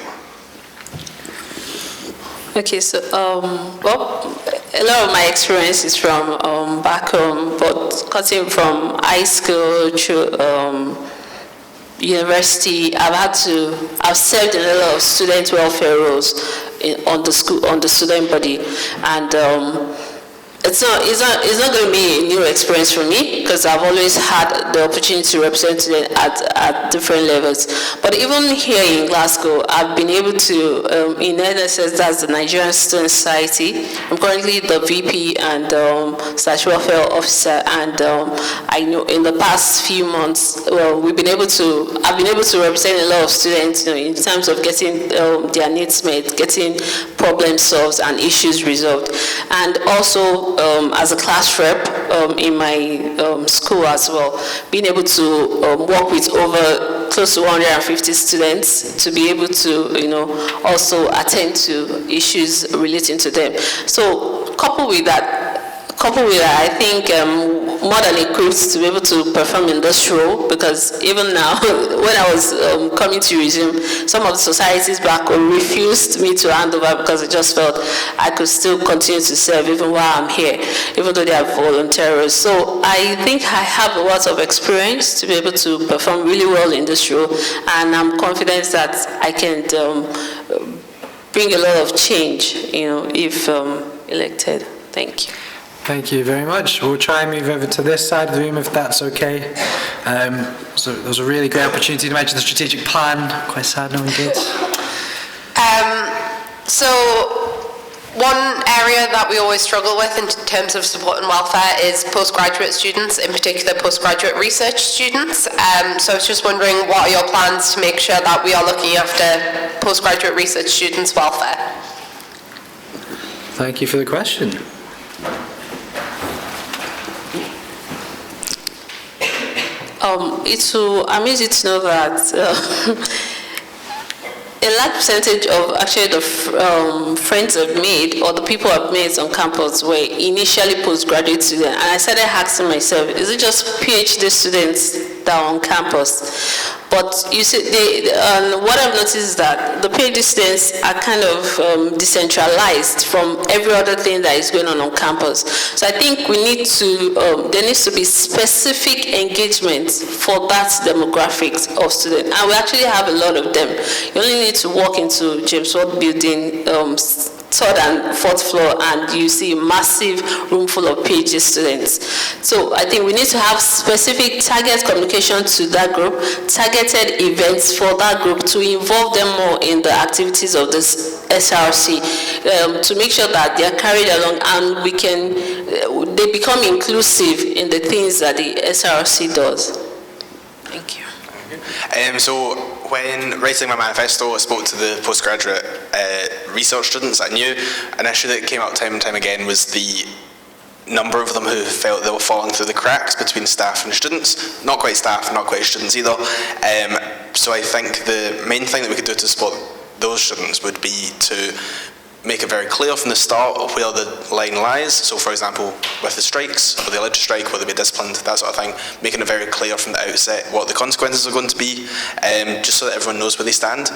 Okay, so a lot of my experience is from back home, but cutting from high school to university, I've served in a lot of student welfare roles on the student body, and it's not going to be a new experience for me, because I've always had the opportunity to represent them at different levels. But even here in Glasgow, I've been able to, in NSS, that's the Nigerian Student Society. I'm currently the VP and / welfare officer, and I know in the past few months, I've been able to represent a lot of students, in terms of getting their needs met, getting problem solved and issues resolved, and also as a class rep in my school as well, being able to work with over close to 150 students to be able to, also attend to issues relating to them. So coupled with that, I think more than equipped to be able to perform in this role, because even now, when I was coming to resume, some of the societies back home refused me to hand over because I just felt I could still continue to serve even while I'm here, even though they are volunteers. So I think I have a lot of experience to be able to perform really well in this role, and I'm confident that I can bring a lot of change, if elected. Thank you. Thank you very much. We'll try and move over to this side of the room if that's okay. So there was a really great opportunity to mention the strategic plan. Quite sad no one did. So one area that we always struggle with in terms of support and welfare is postgraduate students, in particular postgraduate research students. So I was just wondering, what are your plans to make sure that we are looking after postgraduate research students' welfare? Thank you for the question. It will amaze you to know that a large percentage of actually the friends I've made, or the people I've met on campus, were initially postgraduate students. And I started asking myself, is it just PhD students that are on campus? But you see, what I've noticed is that the PhD students are kind of decentralized from every other thing that is going on campus. So I think we need to, there needs to be specific engagement for that demographics of students. And we actually have a lot of them. You only need to walk into James Watt building, third and fourth floor, and you see a massive room full of PhD students. So I think we need to have specific target communication to that group, targeted events for that group to involve them more in the activities of this SRC, to make sure that they are carried along and they become inclusive in the things that the SRC does. Thank you. So when writing my manifesto, I spoke to the postgraduate research students. I knew an issue that came up time and time again was the number of them who felt they were falling through the cracks between staff and students. Not quite staff, not quite students either. So I think the main thing that we could do to support those students would be to make it very clear from the start of where the line lies. So for example, with the strikes, will they allowed to strike, will they be disciplined, that sort of thing, making it very clear from the outset what the consequences are going to be, just so that everyone knows where they stand.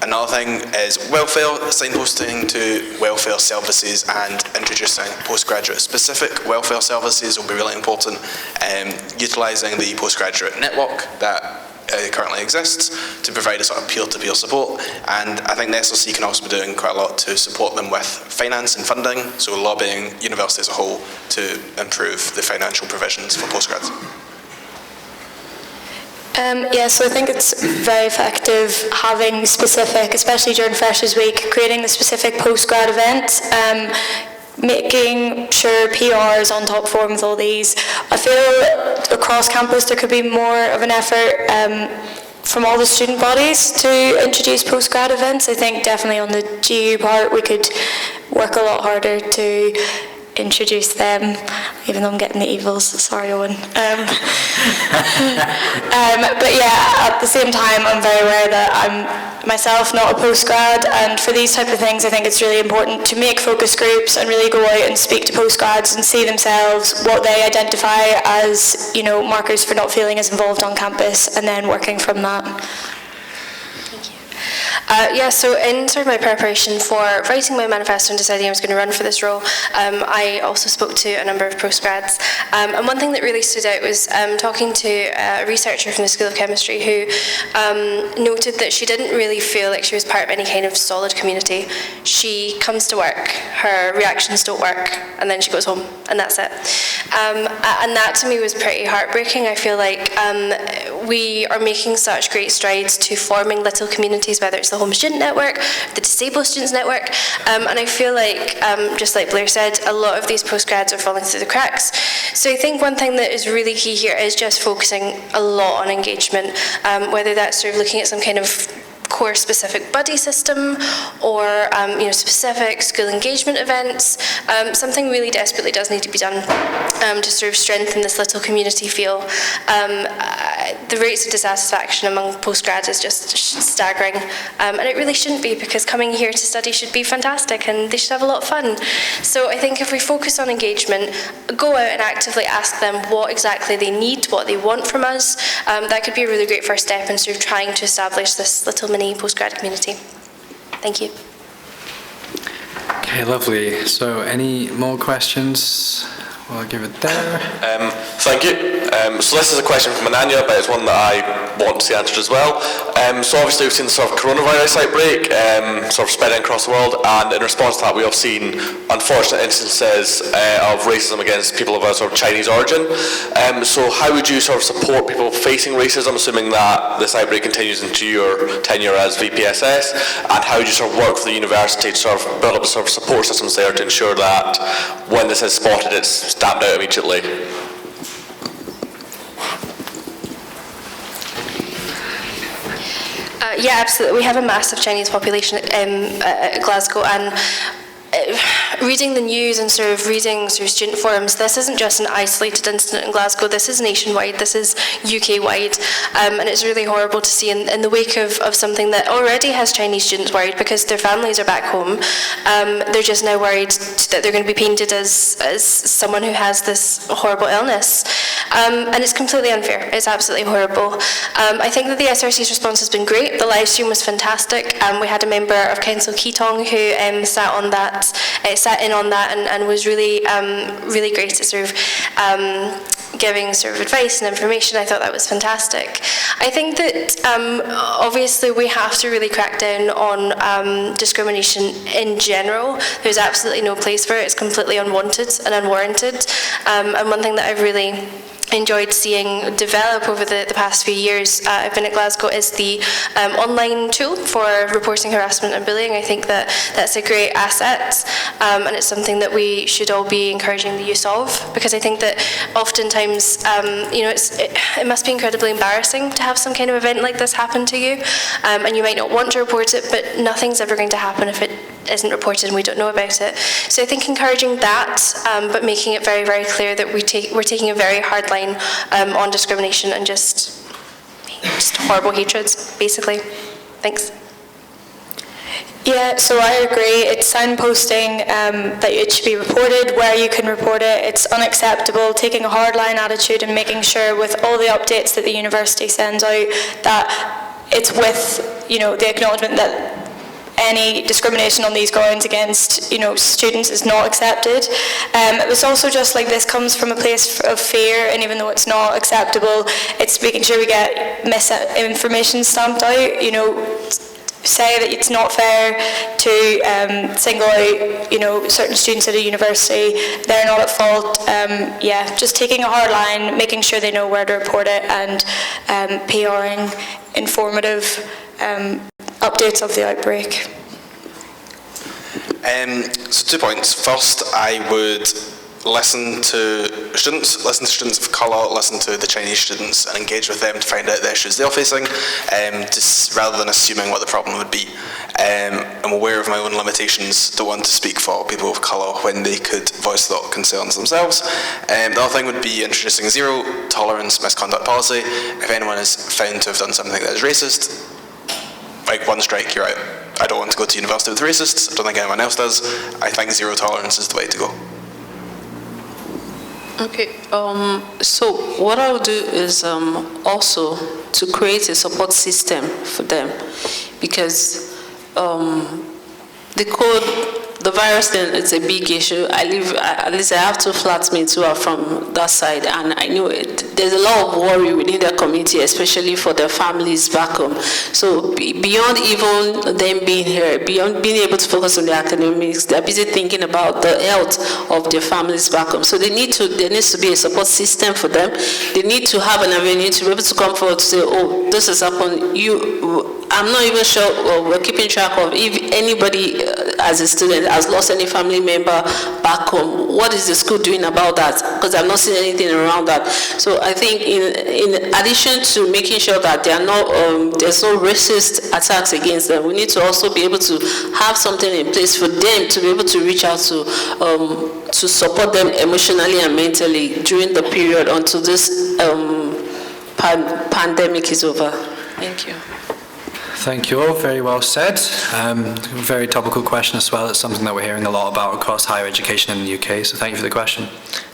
Another thing is welfare, signposting to welfare services and introducing postgraduate specific welfare services will be really important. Utilising the postgraduate network that currently exists to provide a sort of peer-to-peer support, and I think the SRC can also be doing quite a lot to support them with finance and funding, so lobbying university as a whole to improve the financial provisions for postgrads. So I think it's very effective having specific, especially during Freshers Week, creating the specific postgrad event, making sure PR is on top form with all these. I feel across campus there could be more of an effort from all the student bodies to introduce postgrad events. I think definitely on the GU part we could work a lot harder to introduce them, even though I'm getting the evils, sorry Owen. But yeah, at the same time I'm very aware that I'm myself not a postgrad, and for these type of things I think it's really important to make focus groups and really go out and speak to postgrads and see themselves what they identify as, you know, markers for not feeling as involved on campus, and then working from that. So in sort of my preparation for writing my manifesto and deciding I was going to run for this role, I also spoke to a number of postgrads. And one thing that really stood out was talking to a researcher from the School of Chemistry who noted that she didn't really feel like she was part of any kind of solid community. She comes to work, her reactions don't work, and then she goes home, and that's it. And that to me was pretty heartbreaking. I feel like we are making such great strides to forming little communities, whether it's the Home Student Network, the Disabled Students Network, and I feel like, just like Blair said, a lot of these postgrads are falling through the cracks. So I think one thing that is really key here is just focusing a lot on engagement, whether that's sort of looking at some kind of course specific buddy system or specific school engagement events. Something really desperately does need to be done to sort of strengthen this little community feel. The rates of dissatisfaction among postgrads is just staggering, and it really shouldn't be, because coming here to study should be fantastic and they should have a lot of fun. So I think if we focus on engagement, go out and actively ask them what exactly they need, what they want from us, that could be a really great first step in sort of trying to establish this little mini postgrad community. Thank you. Okay, lovely. So any more questions? I'll give it there. Thank you. So this is a question from Ananya, but it's one that I want to see answered as well. So obviously we've seen the sort of coronavirus outbreak sort of spreading across the world, and in response to that we have seen unfortunate instances of racism against people of a sort of Chinese origin. So how would you sort of support people facing racism, assuming that this outbreak continues into your tenure as VPSS, and how would you sort of work with the university to sort of build up a sort of support systems there to ensure that when this is spotted it's stamped out immediately? Yeah, absolutely. We have a massive Chinese population at Glasgow, and reading the news and sort of reading sort of student forums, this isn't just an isolated incident in Glasgow, this is nationwide, this is UK-wide, and it's really horrible to see in the wake of something that already has Chinese students worried because their families are back home. They're just now worried that they're going to be painted as someone who has this horrible illness. And it's completely unfair. It's absolutely horrible. I think that the SRC's response has been great. The live stream was fantastic. We had a member of Council Keatong who sat in on that and was really really great at sort of giving sort of advice and information. I thought that was fantastic. I think that obviously we have to really crack down on discrimination in general. There's absolutely no place for it. It's completely unwanted and unwarranted. And one thing that I've really enjoyed seeing develop over the past few years I've been at Glasgow is the online tool for reporting harassment and bullying. I think that that's a great asset, and it's something that we should all be encouraging the use of, because I think that oftentimes it must be incredibly embarrassing to have some kind of event like this happen to you, and you might not want to report it, but nothing's ever going to happen if it isn't reported and we don't know about it. So I think encouraging that, but making it very, very clear that we're taking a very hard line on discrimination and just horrible hatreds, basically. Thanks. Yeah, so I agree. It's signposting that it should be reported, where you can report it. It's unacceptable, taking a hardline attitude and making sure with all the updates that the university sends out that it's with, the acknowledgement that any discrimination on these grounds against, students is not accepted. It's also just like this comes from a place of fear, and even though it's not acceptable, it's making sure we get misinformation stamped out, say that it's not fair to single out, certain students at a university. They're not at fault. Just taking a hard line, making sure they know where to report it, and PRing informative updates of the outbreak. So 2 points. First, I would listen to students of colour, listen to the Chinese students and engage with them to find out the issues they're facing, rather than assuming what the problem would be. I'm aware of my own limitations, don't want to speak for people of colour when they could voice their concerns themselves. The other thing would be introducing a zero tolerance misconduct policy. If anyone is found to have done something that is racist, like one strike, you're out. I don't want to go to university with racists, I don't think anyone else does. I think zero tolerance is the way to go. Okay, so what I'll do is also to create a support system for them, because the virus thing is a big issue. At least I have 2 flatmates who are from that side, and I know there's a lot of worry within the community, especially for their families back home. So beyond even them being here, beyond being able to focus on their academics, they're busy thinking about the health of their families back home. So there needs to be a support system for them. They need to have an avenue to be able to come forward to say, oh, this has happened. I'm not even sure we're keeping track of if anybody as a student has lost any family member back home. What is the school doing about that? Because I've not seen anything around that. So I think in addition to making sure that there's no racist attacks against them, we need to also be able to have something in place for them to be able to reach out to support them emotionally and mentally during the period until this pandemic is over. Thank you. Thank you all, very well said. Very topical question as well. It's something that we're hearing a lot about across higher education in the UK, so thank you for the question.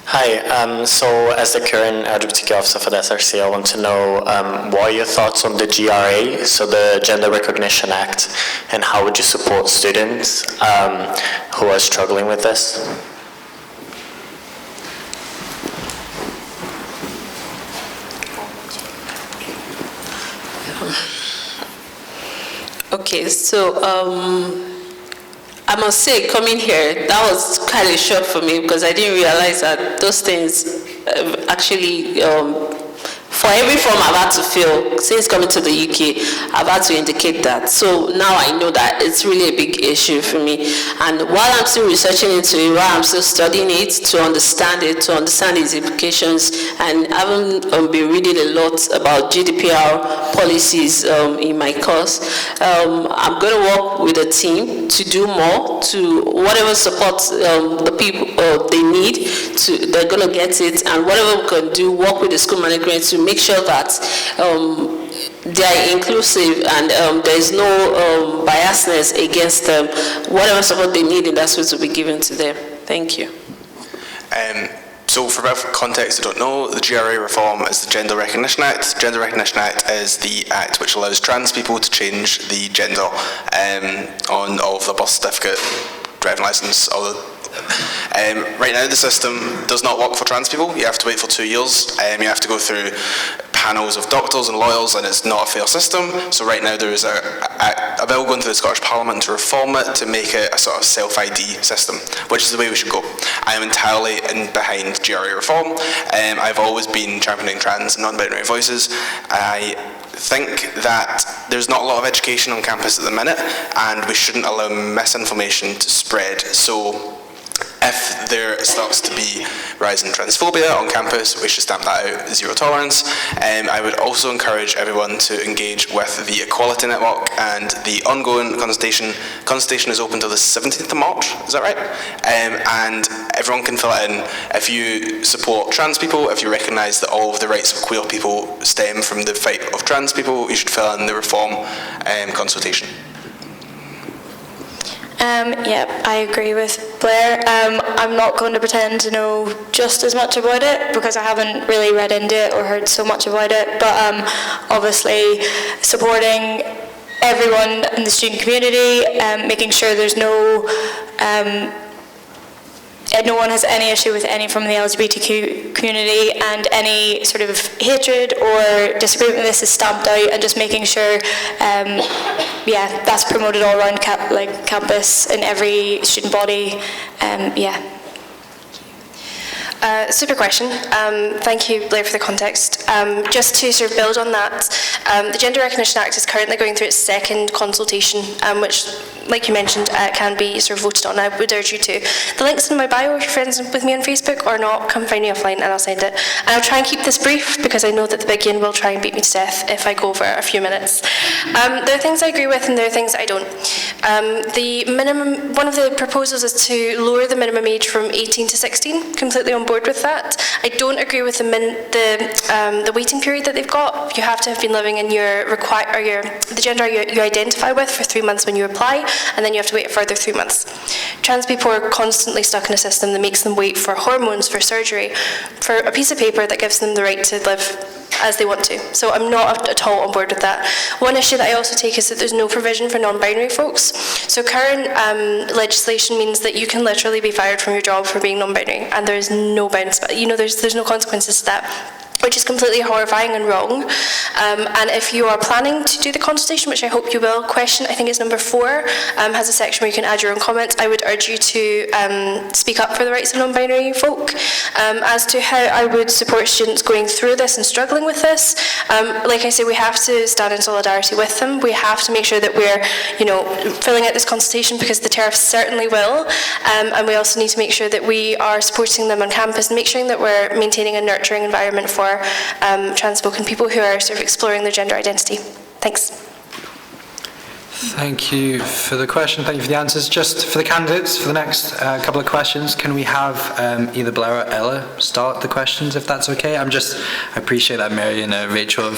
Hi, so as the current LGBTQ officer for the SRC, I want to know what are your thoughts on the GRA, so the Gender Recognition Act, and how would you support students who are struggling with this? Okay, so I must say, coming here, that was kind of a shock for me because I didn't realize that those things actually, for every form I've had to fill since coming to the UK, I've had to indicate that. So now I know that it's really a big issue for me. And while I'm still researching into it, while I'm still studying it, to understand its implications, and I haven't been reading a lot about GDPR policies in my course, I'm going to work with a team to do more, to whatever support the people they need, they're going to get it, and whatever we can do, work with the school management to make sure that they are inclusive and there is no biasness against them. Whatever support they need in that space will be given to them. Thank you. So for a bit of context, I don't know, the GRA reform is the Gender Recognition Act. The Gender Recognition Act is the act which allows trans people to change the gender on all of their birth certificate, driving licence, all the right now the system does not work for trans people. You have to wait for 2 years. You have to go through panels of doctors and lawyers, and it's not a fair system. So right now there is a bill going to the Scottish Parliament to reform it, to make it a sort of self-ID system, which is the way we should go. I am entirely behind GRA reform. I've always been championing trans and non-binary voices. I think that there's not a lot of education on campus at the minute, and we shouldn't allow misinformation to spread. So if there starts to be rising transphobia on campus, we should stamp that out, zero tolerance. I would also encourage everyone to engage with the Equality Network and the ongoing consultation. Consultation is open till the 17th of March, is that right? And everyone can fill it in. If you support trans people, if you recognise that all of the rights of queer people stem from the fight of trans people, you should fill in the reform consultation. Yeah, I agree with Blair. I'm not going to pretend to know just as much about it because I haven't really read into it or heard so much about it, but obviously supporting everyone in the student community, making sure there's no one has any issue with any from the LGBTQ community, and any sort of hatred or disagreement with this is stamped out, and just making sure that's promoted all around campus in every student body. Super question. Thank you, Blair, for the context. Just to sort of build on that, the Gender Recognition Act is currently going through its second consultation, which, like you mentioned, can be sort of voted on. I would urge you to. The link's in my bio if you're friends with me on Facebook, or not, come find me offline and I'll send it. And I'll try and keep this brief because I know that the big yin will try and beat me to death if I go over a few minutes. There are things I agree with and there are things I don't. One of the proposals is to lower the minimum age from 18 to 16, completely on board with that. I don't agree with the waiting period that they've got. You have to have been living in the gender you identify with for 3 months when you apply, and then you have to wait a further 3 months. Trans people are constantly stuck in a system that makes them wait for hormones, for surgery, for a piece of paper that gives them the right to live as they want to. So I'm not at all on board with that. One issue that I also take is that there's no provision for non-binary folks. So current legislation means that you can literally be fired from your job for being non-binary, and there's no bounce, there's no consequences to that, which is completely horrifying and wrong. And if you are planning to do the consultation, which I hope you will, question, I think it's number 4, has a section where you can add your own comments. I would urge you to speak up for the rights of non-binary folk. As to how I would support students going through this and struggling with this, like I say, we have to stand in solidarity with them. We have to make sure that we're, filling out this consultation, because the tariffs certainly will. And we also need to make sure that we are supporting them on campus and make sure that we're maintaining a nurturing environment for trans-spoken people who are sort of exploring their gender identity. Thanks. Thank you for the question. Thank you for the answers. Just for the candidates, for the next couple of questions, can we have either Blair or Ella start the questions, if that's okay? I appreciate that Mary and Rachel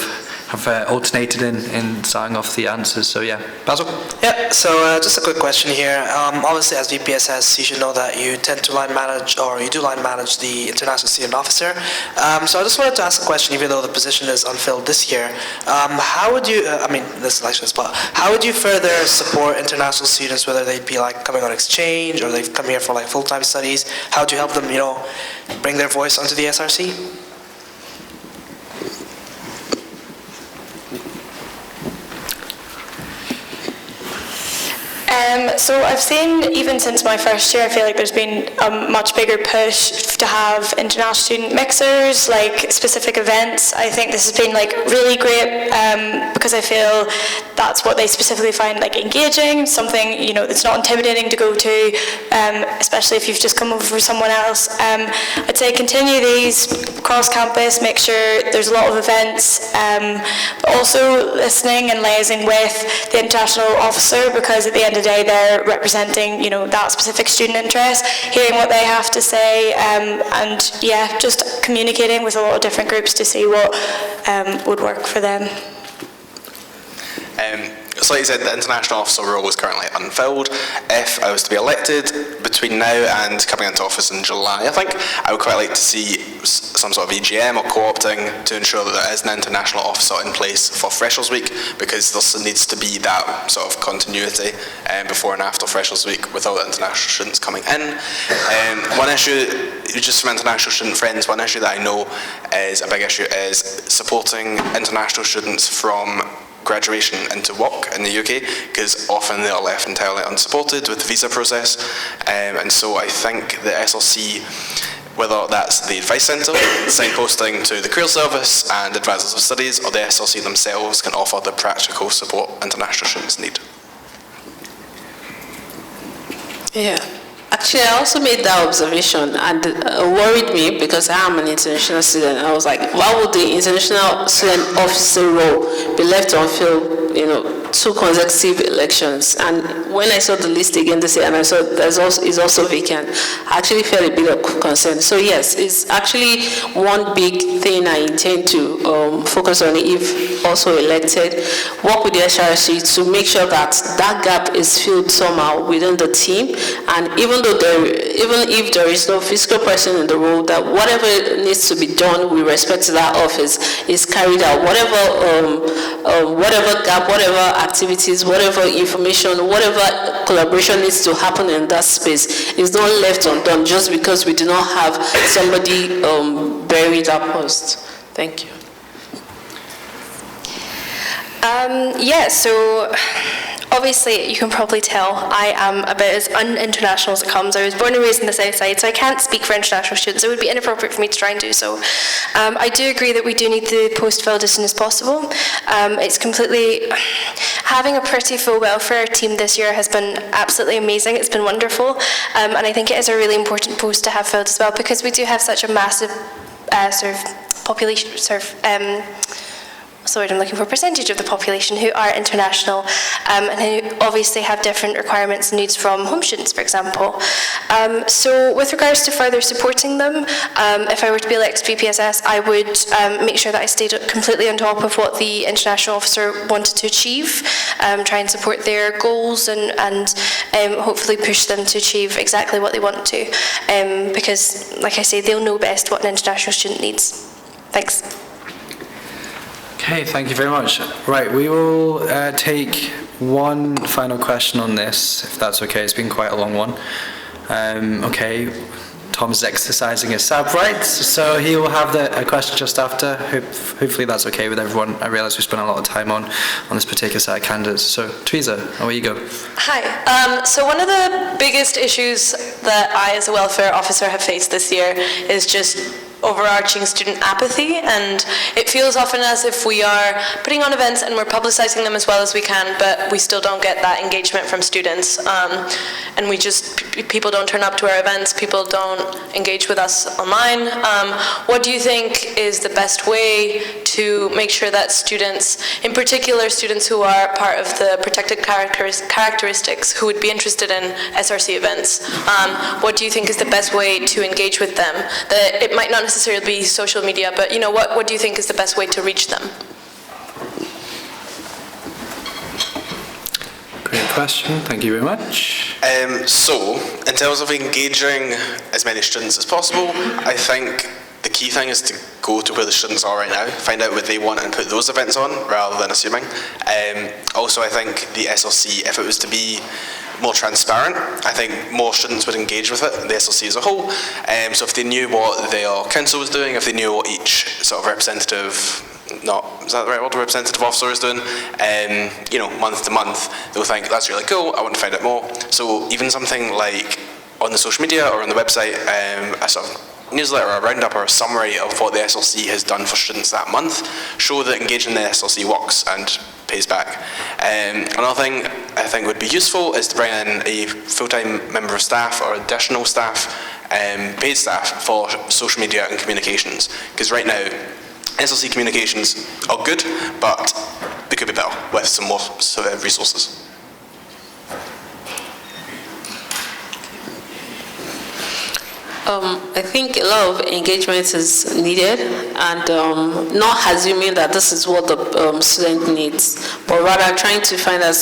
have alternated in starting off the answers. So yeah, Basil? Yeah, so just a quick question here. Obviously, as VPSS, you should know that you tend to line manage the International Student Officer. So I just wanted to ask a question, even though the position is unfilled this year. How would you, this election is, but how would you further support international students, whether they'd be coming on exchange or they've come here for full-time studies? How do you help them, bring their voice onto the SRC? So I've seen, even since my first year, I feel like there's been a much bigger push to have international student mixers, specific events. I think this has been really great because I feel that's what they specifically find engaging, something that's not intimidating to go to, especially if you've just come over for someone else. I'd say continue these cross campus, make sure there's a lot of events, but also listening and liaising with the international officer, because at the end of the day they're representing that specific student interest, hearing what they have to say, and just communicating with a lot of different groups to see what would work for them. So like you said, the international officer role is currently unfilled. If I was to be elected between now and coming into office in July, I think I would quite like to see some sort of EGM or co-opting to ensure that there is an international officer in place for Freshers Week, because there needs to be that sort of continuity before and after Freshers Week with all the international students coming in. One issue, just from international student friends, one issue that I know is a big issue is supporting international students from graduation into work in the UK, because often they are left entirely unsupported with the visa process, and so I think the SRC, whether that's the advice centre, signposting to the career service and advisors of studies, or the SRC themselves, can offer the practical support international students need. Yeah. Actually, I also made that observation, and it worried me because I am an international student. I was like, why would the international student officer role be left unfilled, 2 consecutive elections? And when I saw the list again this year, and I saw it's also vacant, I actually felt a bit of concern. So yes, it's actually one big thing I intend to focus on if also elected, work with the SRC to make sure that that gap is filled somehow within the team. And even if there is no physical person in the role, that whatever needs to be done with respect to that office is carried out. Whatever gap, whatever activities, whatever information, whatever collaboration needs to happen in that space is not left undone just because we do not have somebody bury that post. Thank you. So obviously you can probably tell I am about as un-international as it comes. I was born and raised in the South Side, so I can't speak for international students. It would be inappropriate for me to try and do so. I do agree that we do need the post filled as soon as possible. It's completely... Having a pretty full welfare team this year has been absolutely amazing. It's been wonderful. And I think it is a really important post to have filled as well, because we do have such a massive population, I'm looking for a percentage of the population who are international and who obviously have different requirements and needs from home students, for example. So with regards to further supporting them, if I were to be elected to BPSS, I would make sure that I stayed completely on top of what the international officer wanted to achieve, try and support their goals and hopefully push them to achieve exactly what they want to. Because, like I say, they'll know best what an international student needs. Thanks. Okay, thank you very much. Right, we will take one final question on this, if that's okay. It's been quite a long one. Okay, Tom's exercising his SAB rights, so he will have a question just after. Hopefully that's okay with everyone. I realise we spent a lot of time on this particular set of candidates. So, Teresa, away you go. Hi. So one of the biggest issues that I, as a welfare officer, have faced this year is just overarching student apathy, and it feels often as if we are putting on events and we're publicizing them as well as we can, but we still don't get that engagement from students, and people don't turn up to our events, people don't engage with us online. What do you think is the best way to make sure that students, in particular students who are part of the protected characteristics, who would be interested in SRC events, what do you think is the best way to engage with them? That it might not necessarily be social media, but what do you think is the best way to reach them? Great question, thank you very much. So, in terms of engaging as many students as possible, I think the key thing is to go to where the students are right now, find out what they want and put those events on, rather than assuming. Also, I think the SRC, if it was to be more transparent, I think more students would engage with it, the SRC as a whole. So if they knew what their council was doing, if they knew what each sort of representative, is that the right word, representative officer is doing, month to month, they'll think, that's really cool, I want to find out more. So even something like on the social media or on the website, a sort of newsletter or a roundup or a summary of what the SRC has done for students that month, show that engaging in the SRC works and pays back. Another thing I think would be useful is to bring in a full-time member of staff or additional staff, paid staff for social media and communications, because right now SRC communications are good, but they could be better with some more resources. I think a lot of engagement is needed, and not assuming that this is what the student needs, but rather trying to find out,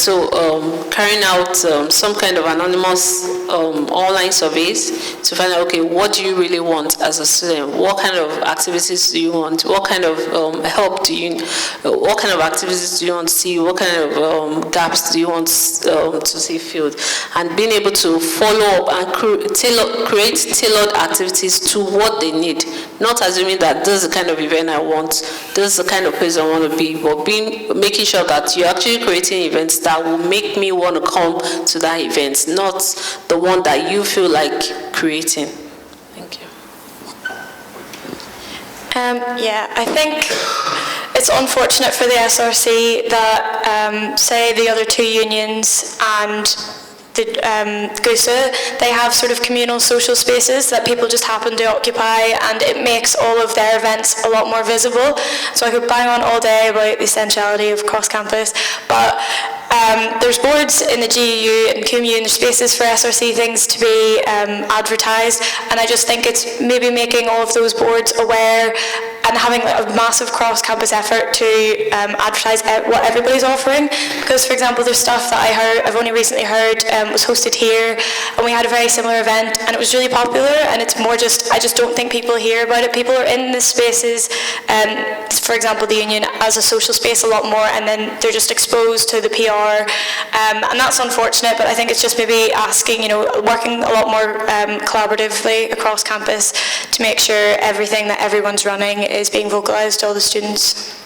carrying out some kind of anonymous online surveys to find out, okay, what do you really want as a student? What kind of activities do you want? What kind of help do you, what kind of activities do you want to see? What kind of gaps do you want to see filled? And being able to follow up and create tailored activities to what they need, not assuming that this is the kind of event I want, this is the kind of place I want to be, but making sure that you're actually creating events that will make me want to come to that event, not the one that you feel like creating. Thank you. I think it's unfortunate for the SRC that, say, the other two unions and the GUSA, they have sort of communal social spaces that people just happen to occupy, and it makes all of their events a lot more visible. So I could bang on all day about the essentiality of cross-campus, but there's boards in the GEU and CUMU, and there's spaces for SRC things to be advertised, and I just think it's maybe making all of those boards aware and having a massive cross-campus effort to advertise what everybody's offering. Because, for example, there's stuff that I've only recently heard was hosted here, and we had a very similar event, and it was really popular, and it's more just, I just don't think people hear about it. People are in the spaces, for example, the union, as a social space a lot more, and then they're just exposed to the PR, and that's unfortunate, but I think it's just maybe asking, working a lot more collaboratively across campus to make sure everything that everyone's running is being vocalised to all the students.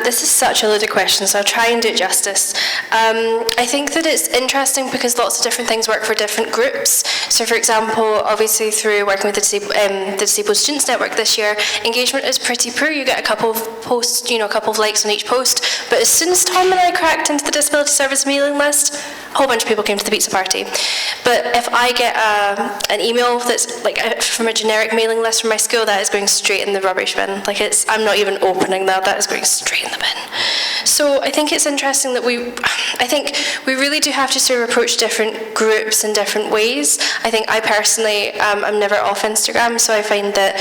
This is such a loaded question, so I'll try and do it justice. I think that it's interesting because lots of different things work for different groups. So, for example, obviously through working with the Disabled Students Network this year, engagement is pretty poor. You get a couple of posts, a couple of likes on each post. But as soon as Tom and I cracked into the Disability Service mailing list, a whole bunch of people came to the pizza party. But if I get an email that's like from a generic mailing list from my school, that is going straight in the rubbish bin. Like I'm not even opening that. That is going straight in the bin. So I think it's interesting that we really do have to sort of approach different groups in different ways. I think I personally, I'm never off Instagram, so I find that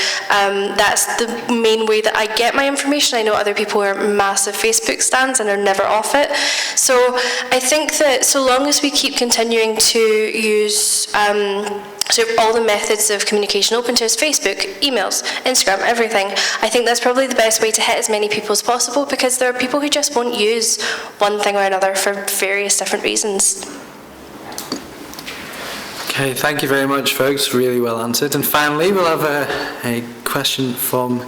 that's the main way that I get my information. I know other people are massive Facebook stans and are never off it. So I think that so long as we keep continuing to use sort of all the methods of communication open to us, Facebook, emails, Instagram, everything, I think that's probably the best way to hit as many people as possible, because there are people who just won't use one thing or another for various different reasons. Okay, thank you very much, folks. Really well answered. And finally, we'll have a question from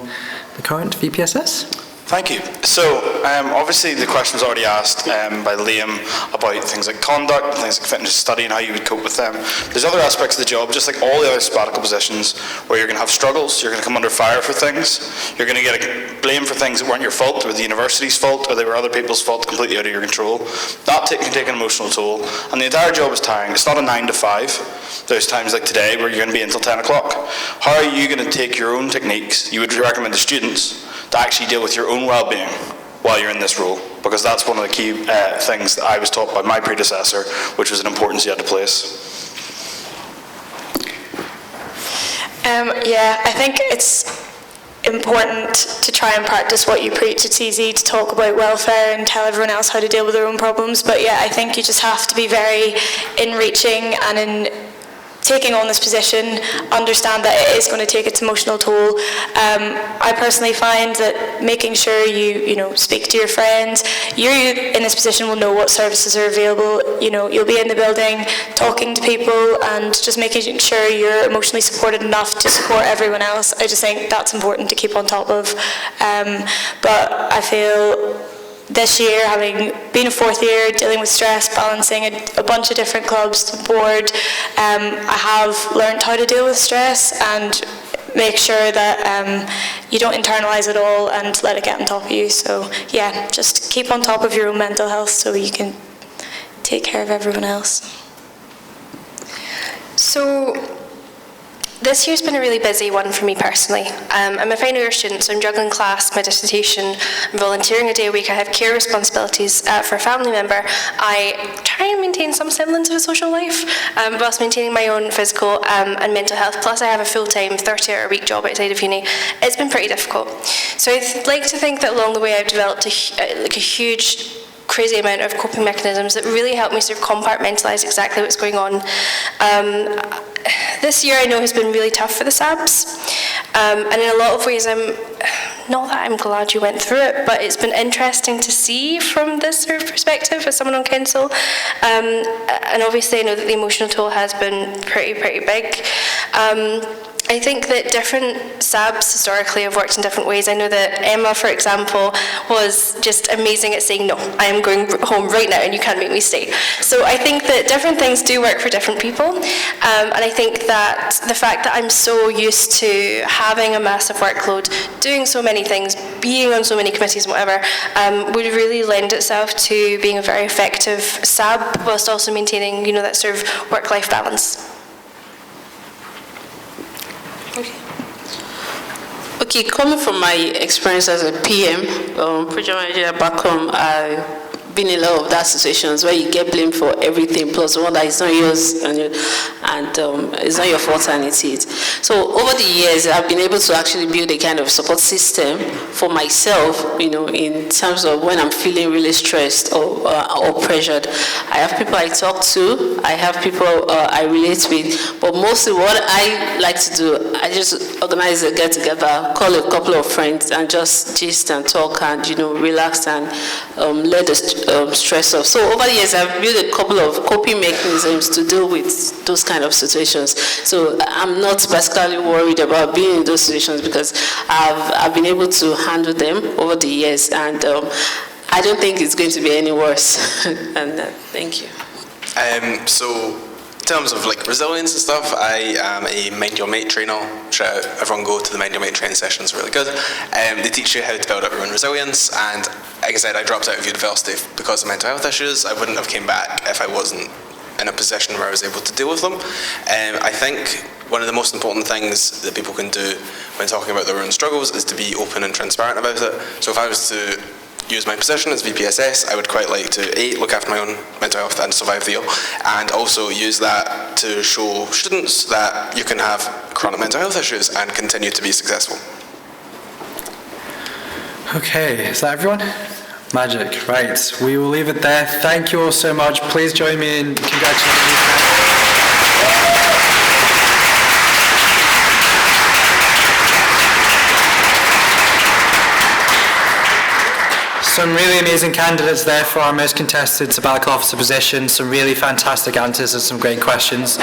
the current VPSS. Thank you. So, obviously the question was already asked by Liam about things like conduct, and things like fitness to study and how you would cope with them. There's other aspects of the job, just like all the other sabbatical positions, where you're going to have struggles, you're going to come under fire for things, you're going to get blamed for things that weren't your fault, or the university's fault, or they were other people's fault, completely out of your control. That can take an emotional toll, and the entire job is tiring. It's not a 9 to 5. There's times like today where you're going to be until 10 o'clock. How are you going to take your own techniques you would recommend to students to actually deal with your own well-being while you're in this role? Because that's one of the key things that I was taught by my predecessor, which was an importance you had to place. Yeah, I think it's important to try and practice what you preach. It's easy to talk about welfare and tell everyone else how to deal with their own problems, but yeah, I think you just have to be very in-reaching and in taking on this position, understand that it is going to take its emotional toll. I personally find that making sure you speak to your friends, you in this position will know what services are available. You'll be in the building talking to people and just making sure you're emotionally supported enough to support everyone else. I just think that's important to keep on top of. But I feel this year, having been a fourth year, dealing with stress, balancing a bunch of different clubs, the board, I have learned how to deal with stress and make sure that you don't internalise it all and let it get on top of you. So yeah, just keep on top of your own mental health so you can take care of everyone else. So this year's been a really busy one for me personally. I'm a final year student, so I'm juggling class, my dissertation, I'm volunteering a day a week, I have care responsibilities for a family member. I try and maintain some semblance of a social life, whilst maintaining my own physical and mental health, plus I have a full-time 30-hour-a-week job outside of uni. It's been pretty difficult. So I'd like to think that along the way I've developed a huge crazy amount of coping mechanisms that really help me sort of compartmentalise exactly what's going on. This year I know has been really tough for the SABs, and in a lot of ways not that I'm glad you went through it, but it's been interesting to see from this sort of perspective as someone on council, and obviously I know that the emotional toll has been pretty big. I think that different SABs historically have worked in different ways. I know that Emma, for example, was just amazing at saying, no, I am going home right now and you can't make me stay. So I think that different things do work for different people. And I think that the fact that I'm so used to having a massive workload, doing so many things, being on so many committees and whatever, would really lend itself to being a very effective SAB whilst also maintaining, that sort of work-life balance. Okay, coming from my experience as a PM, project manager back home, I been in a lot of that situations where you get blamed for everything plus one that is not yours and it's not your fault and it's it. So over the years, I've been able to actually build a kind of support system for myself, in terms of when I'm feeling really stressed or pressured. I have people I talk to, I have people I relate with, but mostly what I like to do, I just organize a get-together, call a couple of friends and just gist and talk and, relax and let the stress off. So over the years, I've built a couple of coping mechanisms to deal with those kind of situations. So I'm not particularly worried about being in those situations because I've been able to handle them over the years, and I don't think it's going to be any worse. And thank you. So in terms of resilience and stuff, I am a Mind Your Mate trainer. Shout out, everyone go to the Mind Your Mate training sessions, really good. They teach you how to build up your own resilience, and like I said, I dropped out of university because of mental health issues. I wouldn't have came back if I wasn't in a position where I was able to deal with them. I think one of the most important things that people can do when talking about their own struggles is to be open and transparent about it. So if I was to use my position as VPSS, I would quite like to look after my own mental health and survive the ill, and also use that to show students that you can have chronic mental health issues and continue to be successful. Okay, is that everyone? Magic, right. We will leave it there. Thank you all so much. Please join me in congratulating you. Some really amazing candidates there for our most contested sabbatical officer position. Some really fantastic answers and some great questions.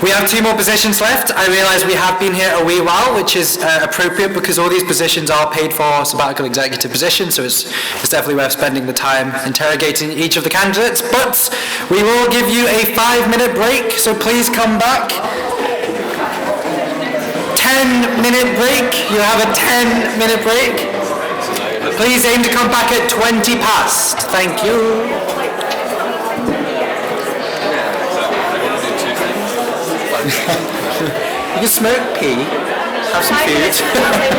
We have 2 more positions left. I realise we have been here a wee while, which is appropriate because all these positions are paid for sabbatical executive positions, so it's definitely worth spending the time interrogating each of the candidates. But we will give you a 5-minute break, so please come back. 10-minute break. You have a 10-minute break. Please aim to come back at 20 past. Thank you. You can smoke, pee, have some food.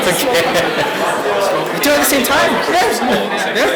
Okay. You do it at the same time? Yeah.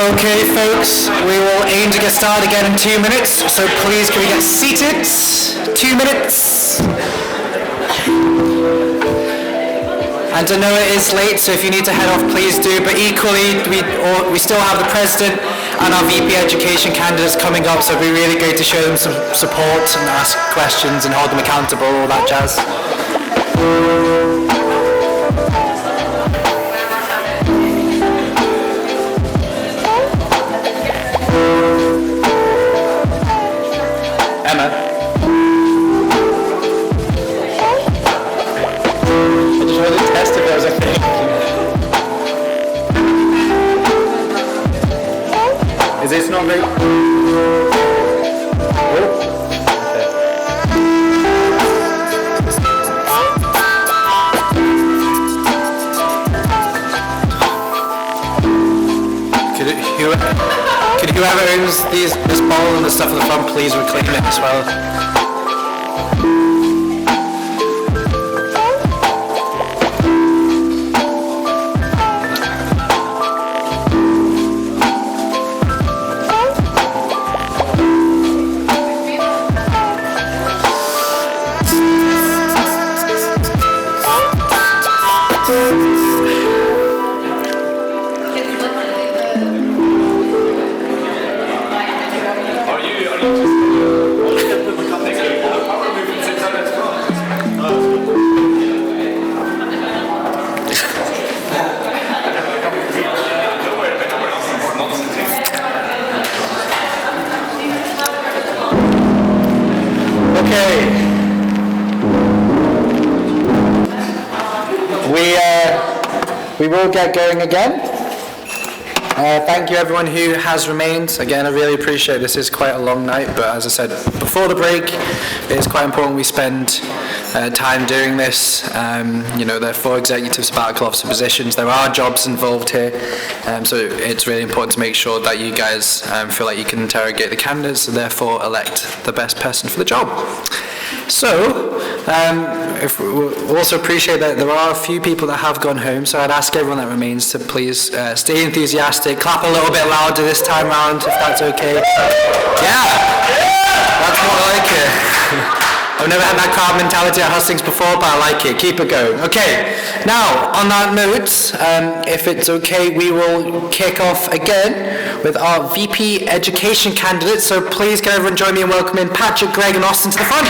Okay, folks, we will aim to get started again in 2 minutes, so please can we get seated? 2 minutes. And I know it is late, so if you need to head off, please do, but equally, we still have the President and our VP Education candidates coming up, so it'd be really great to show them some support and ask questions and hold them accountable, all that jazz. Emma. I just wanted to test if there was a thing. Is this not very... Could whoever owns this bowl and the stuff at the front please reclaim it as well? We will get going again. Thank you everyone who has remained. Again, I really appreciate this is quite a long night, but as I said before the break, it is quite important we spend time doing this. There are 4 executive sabbatical officer positions. There are jobs involved here, so it's really important to make sure that you guys feel like you can interrogate the candidates and therefore elect the best person for the job. So, we also appreciate that there are a few people that have gone home, so I'd ask everyone that remains to please stay enthusiastic, clap a little bit louder this time round, if that's okay. Yeah! That's more like it. I've never had that crowd mentality at Hustings before, but I like it. Keep it going. Okay, now, on that note, if it's okay, we will kick off again with our VP Education candidates. So please can everyone join me in welcoming Patrick, Greg and Austin to the front.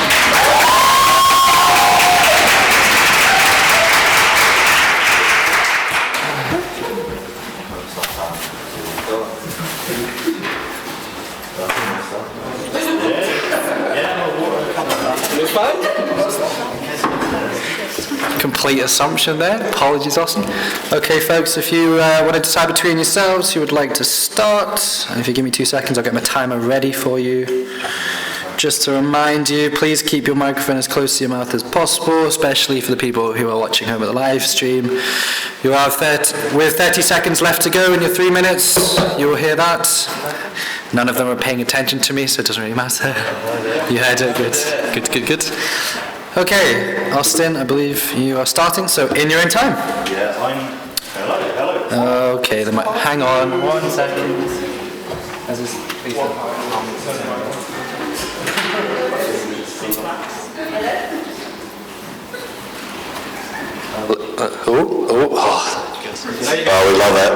Complete assumption there. Apologies, Austin. Okay, folks, if you want to decide between yourselves who would like to start, and if you give me 2 seconds, I'll get my timer ready for you. Just to remind you, please keep your microphone as close to your mouth as possible, especially for the people who are watching home at the live stream. You have with 30 seconds left to go in your 3 minutes. You will hear that. None of them are paying attention to me, so it doesn't really matter. You heard it. Good. Okay, Austin, I believe you are starting, so in your own time. Yeah, hello. Okay, hang on 1 second. Oh, we love it.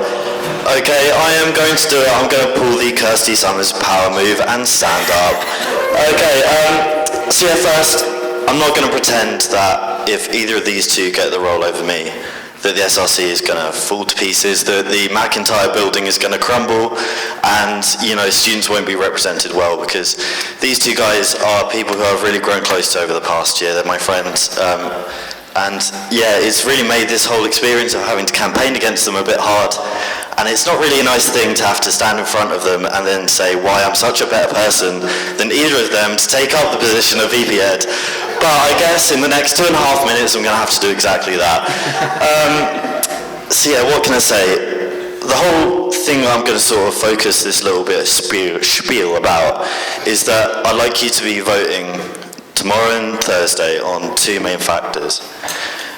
Okay, I am going to do it. I'm going to pull the Kirsty Summers power move and stand up. Okay, so yeah, first, I'm not going to pretend that if either of these two get the role over me, that the SRC is going to fall to pieces, that the McIntyre building is going to crumble, and students won't be represented well, because these two guys are people who I've really grown close to over the past year. They're my friends. And yeah, it's really made this whole experience of having to campaign against them a bit hard. And it's not really a nice thing to have to stand in front of them and then say why I'm such a better person than either of them to take up the position of VP Ed. But I guess in the next 2.5 minutes I'm going to have to do exactly that. So yeah, what can I say? The whole thing I'm going to sort of focus this little bit of spiel about is that I'd like you to be voting tomorrow and Thursday on 2 main factors.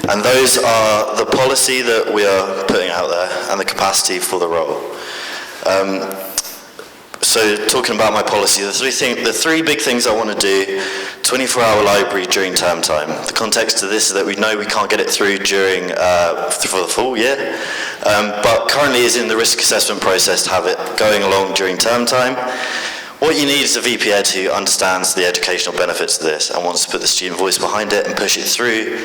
And those are the policy that we are putting out there and the capacity for the role. So talking about my policy, the three big things I want to do: 24-hour library during term time. The context to this is that we know we can't get it through for the full year, but currently is in the risk assessment process to have it going along during term time. What you need is a VP Ed who understands the educational benefits of this and wants to put the student voice behind it and push it through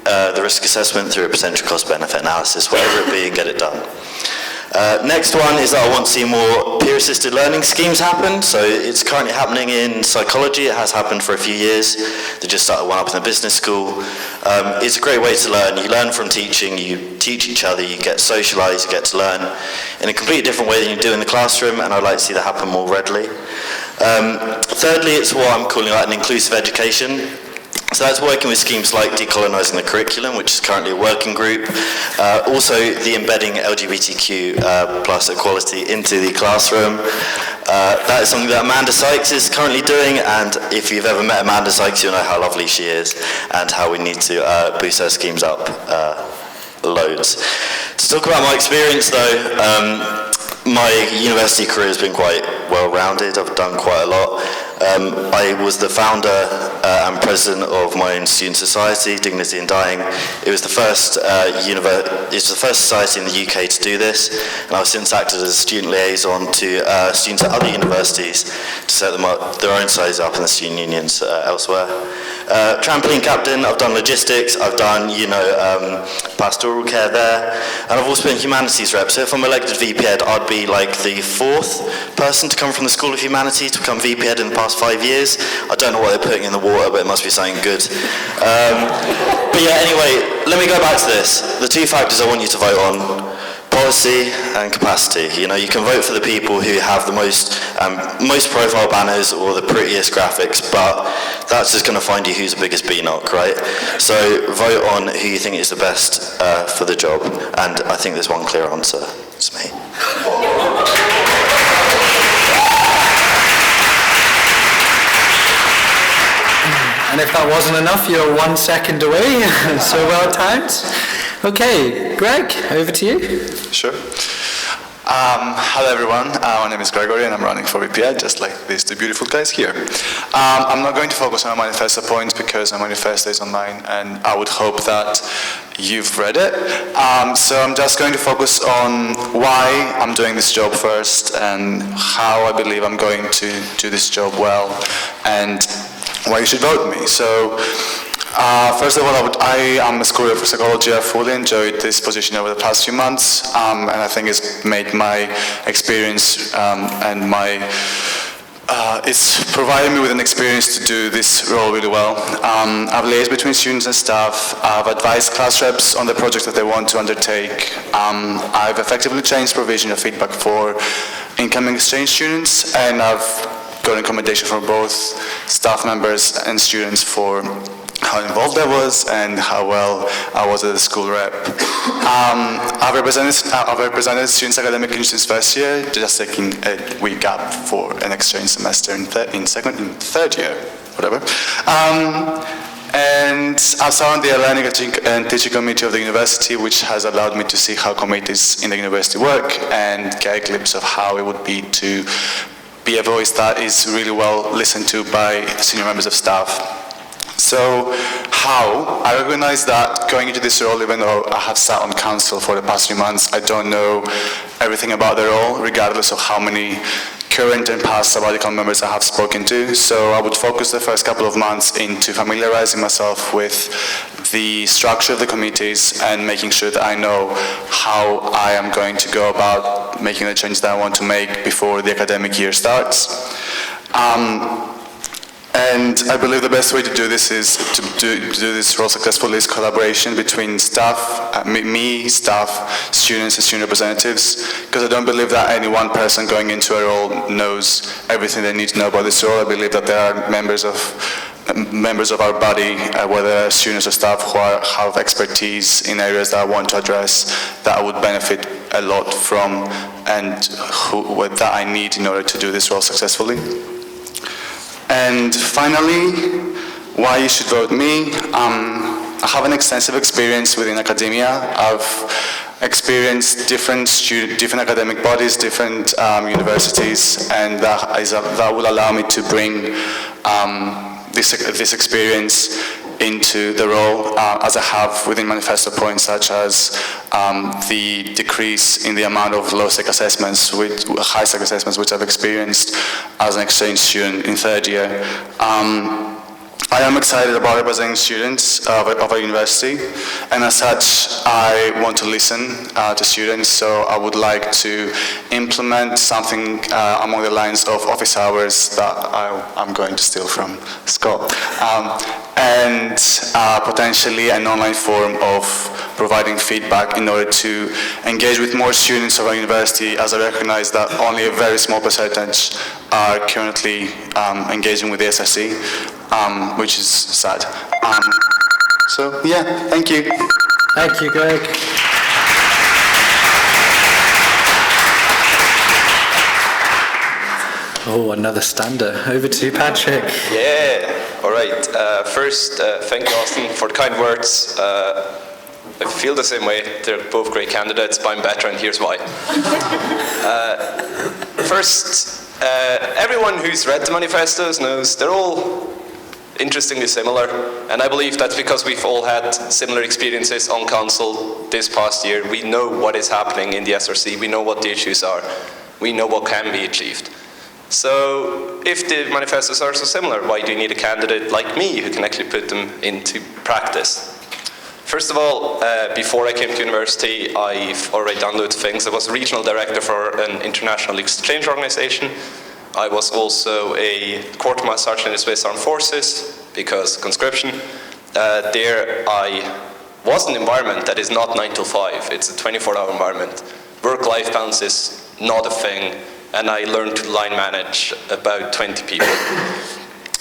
the risk assessment through a potential cost-benefit analysis, whatever it be, and get it done. Next one is that I want to see more peer-assisted learning schemes happen. So it's currently happening in psychology. It has happened for a few years. They just started one up in the business school. It's a great way to learn. You learn from teaching. You teach each other. You get socialised. You get to learn in a completely different way than you do in the classroom, and I'd like to see that happen more readily. Thirdly, it's what I'm calling an inclusive education. So that's working with schemes like decolonising the curriculum, which is currently a working group. Also, the embedding LGBTQ plus equality into the classroom. That is something that Amanda Sykes is currently doing, and if you've ever met Amanda Sykes, you'll know how lovely she is and how we need to boost her schemes up loads. To talk about my experience, though, my university career has been quite well-rounded. I've done quite a lot. I was the founder and president of my own student society, Dignity in Dying. It was the first society in the UK to do this, and I've since acted as a student liaison to students at other universities to set them up, their own size up in the student unions elsewhere. Trampoline captain, I've done logistics, I've done, pastoral care there, and I've also been humanities rep. So if I'm elected VP Ed, I'd be like the fourth person to come from the School of Humanities to become VP Ed in the past 5 years. I don't know what they're putting in the water, but it must be something good. But yeah, anyway, let me go back to this. The two factors I want you to vote on: policy and capacity. You can vote for the people who have the most profile banners or the prettiest graphics, but that's just going to find you who's the biggest B-knock, right? So vote on who you think is the best for the job, and I think there's one clear answer. It's me. And if that wasn't enough, you're 1 second away, so well timed. Okay, Greg, over to you. Sure. Hello everyone, my name is Gregory and I'm running for VP Ed, just like these two beautiful guys here. I'm not going to focus on my manifesto points because my manifesto is online and I would hope that you've read it. So I'm just going to focus on why I'm doing this job first and how I believe I'm going to do this job well and why you should vote me. So first of all, I am a scholar for psychology. I fully enjoyed this position over the past few months, and I think it's made my experience and it's provided me with an experience to do this role really well. I've liaised between students and staff. I've advised class reps on the projects that they want to undertake. I've effectively changed provision of feedback for incoming exchange students, and I've got accommodation for both staff members and students for how involved I was and how well I was as a school rep. I've represented students' academic interests first year, just taking a week gap for an exchange semester in third year, whatever. And I've served on the learning and teaching committee of the university, which has allowed me to see how committees in the university work and get a glimpse of how it would be to be a voice that is really well listened to by senior members of staff. So how? I recognize that going into this role, even though I have sat on council for the past few months, I don't know everything about the role, regardless of how many current and past sabbatical members I have spoken to. So I would focus the first couple of months into familiarizing myself with the structure of the committees and making sure that I know how I am going to go about making the change that I want to make before the academic year starts. And I believe the best way to do this is to do this role successfully is collaboration between staff, me, staff, students, and student representatives, because I don't believe that any one person going into a role knows everything they need to know about this role. I believe that there are members of our body, whether students or staff, who have expertise in areas that I want to address that I would benefit a lot from and that I need in order to do this role successfully. And finally, why you should vote me. I have an extensive experience within academia. I've experience different academic bodies, different universities, and that will allow me to bring this experience into the role, as I have within manifesto points such as the decrease in the amount of low-stake assessments, high-stake assessments, which I've experienced as an exchange student in third year. I am excited about representing students of a university, and as such, I want to listen to students, so I would like to implement something along the lines of office hours that I'm going to steal from Scott, and potentially an online form of providing feedback in order to engage with more students of our university, as I recognize that only a very small percentage are currently engaging with the SRC. Which is sad. So yeah, thank you. Thank you, Greg. Oh, another stander. Over to you, Patrick. Yeah, all right. First, thank you, Austin, for the kind words. I feel the same way. They're both great candidates, but I'm better, and here's why. First, everyone who's read the manifestos knows they're all interestingly similar, and I believe that's because we've all had similar experiences on council this past year. We know what is happening in the SRC, we know what the issues are, we know what can be achieved. So if the manifestos are so similar, why do you need a candidate like me who can actually put them into practice? First of all, before I came to university, I've already done loads of things. I was regional director for an international exchange organization. I was also a quartermaster sergeant in the Swiss Armed Forces, because conscription. There I was in an environment that is not 9 to 5, it's a 24-hour environment. Work-life balance is not a thing, and I learned to line manage about 20 people,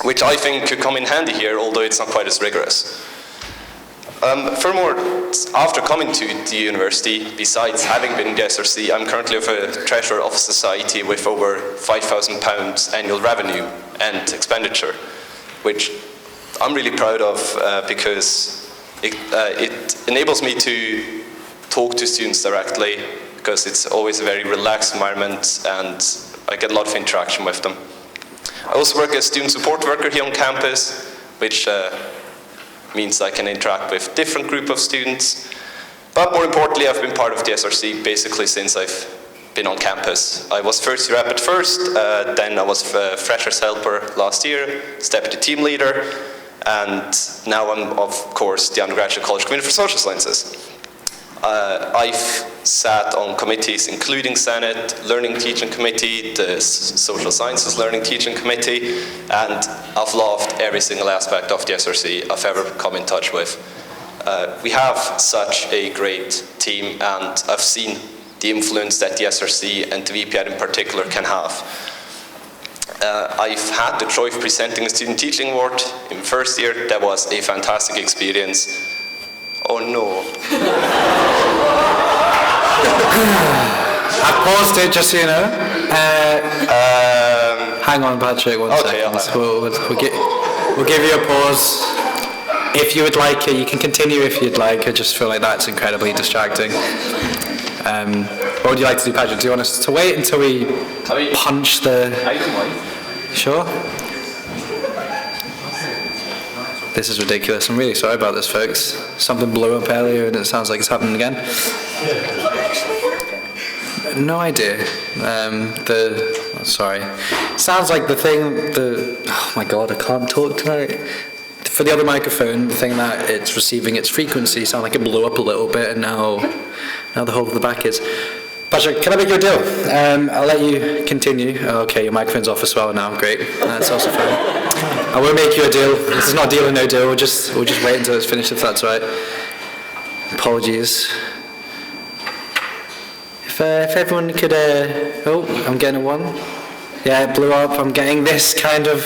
which I think could come in handy here, although it's not quite as rigorous. Furthermore, after coming to the university, besides having been in the SRC, I'm currently a treasurer of a society with over £5,000 annual revenue and expenditure, which I'm really proud of because it enables me to talk to students directly, because it's always a very relaxed environment and I get a lot of interaction with them. I also work as student support worker here on campus, which means I can interact with different group of students. But more importantly, I've been part of the SRC basically since I've been on campus. I was first year rep at first, then I was freshers helper last year, deputy team leader, and now I'm, of course, the undergraduate college committee for social sciences. I've sat on committees including Senate, Learning Teaching Committee, the Social Sciences Learning Teaching Committee, and I've loved every single aspect of the SRC I've ever come in touch with. We have such a great team, and I've seen the influence that the SRC and the VPN in particular can have. I've had the joy of presenting a Student Teaching Award in first year. That was a fantastic experience. Oh no. I've paused it, just so you know. Hang on, Patrick, one second. We'll give you a pause. If you would like it, you can continue if you'd like. I just feel like that's incredibly distracting. What would you like to do, Patrick? Do you want us to wait until we punch the... Sure? This is ridiculous. I'm really sorry about this, folks. Something blew up earlier and it sounds like it's happening again. No idea. Sorry. Sounds like the thing, oh my god, I can't talk tonight. For the other microphone, the thing that it's receiving its frequency sounds like it blew up a little bit, and now the whole of the back is. Patrick, can I make you a deal? I'll let you continue. Okay, your microphone's off as well now. Great. That's also fine. I will make you a deal. This is not deal or no deal. We'll just wait until it's finished, if that's right. Apologies. If everyone could... oh, I'm getting a 1. Yeah, it blew up. I'm getting this kind of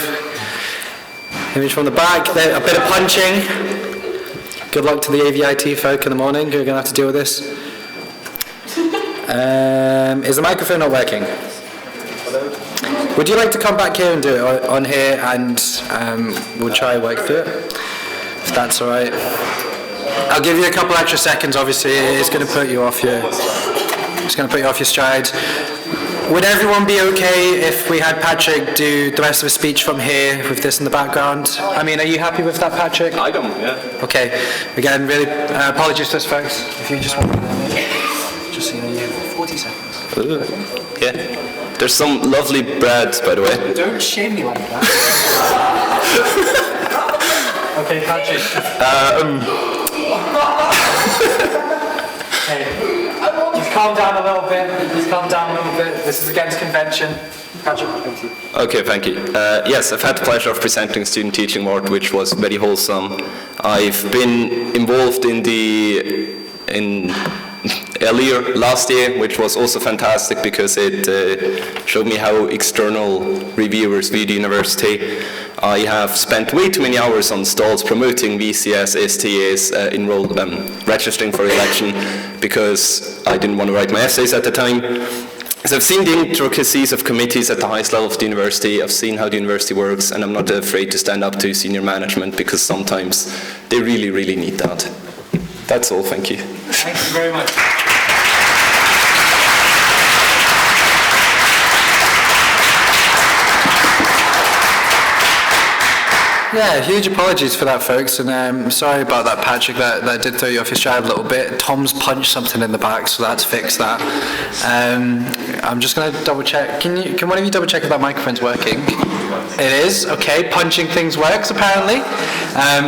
image from the back. A bit of punching. Good luck to the AVIT folk in the morning who are going to have to deal with this. Is the microphone not working? Would you like to come back here and do it on here, and we'll try and work through it, if that's all right. I'll give you a couple extra seconds. Obviously, it's going to put you off your. It's going to put you off your stride. Would everyone be okay if we had Patrick do the rest of his speech from here with this in the background? I mean, are you happy with that, Patrick? I don't, yeah. Okay. Again, really apologies to us, folks. If you just want to just so you know, you have 40 seconds. Yeah. There's some lovely bread, by the way. Don't shame me like that. Okay, Patrick. Hey, just calm down a little bit. This is against convention. Patrick, thank you. Okay, thank you. Yes, I've had the pleasure of presenting Student Teaching Award, which was very wholesome. I've been involved in earlier last year, which was also fantastic because it showed me how external reviewers view the university. I have spent way too many hours on stalls promoting VCS, STAs, registering for election because I didn't want to write my essays at the time. So I've seen the intricacies of committees at the highest level of the university, I've seen how the university works, and I'm not afraid to stand up to senior management because sometimes they really, really need that. That's all, thank you. Thank you very much. Yeah, huge apologies for that, folks, and sorry about that, Patrick. That did throw you off your stride a little bit. Tom's punched something in the back, so that's fixed that. I'm just going to double check. Can one of you double check if that microphone's working? It is. Okay, punching things works apparently.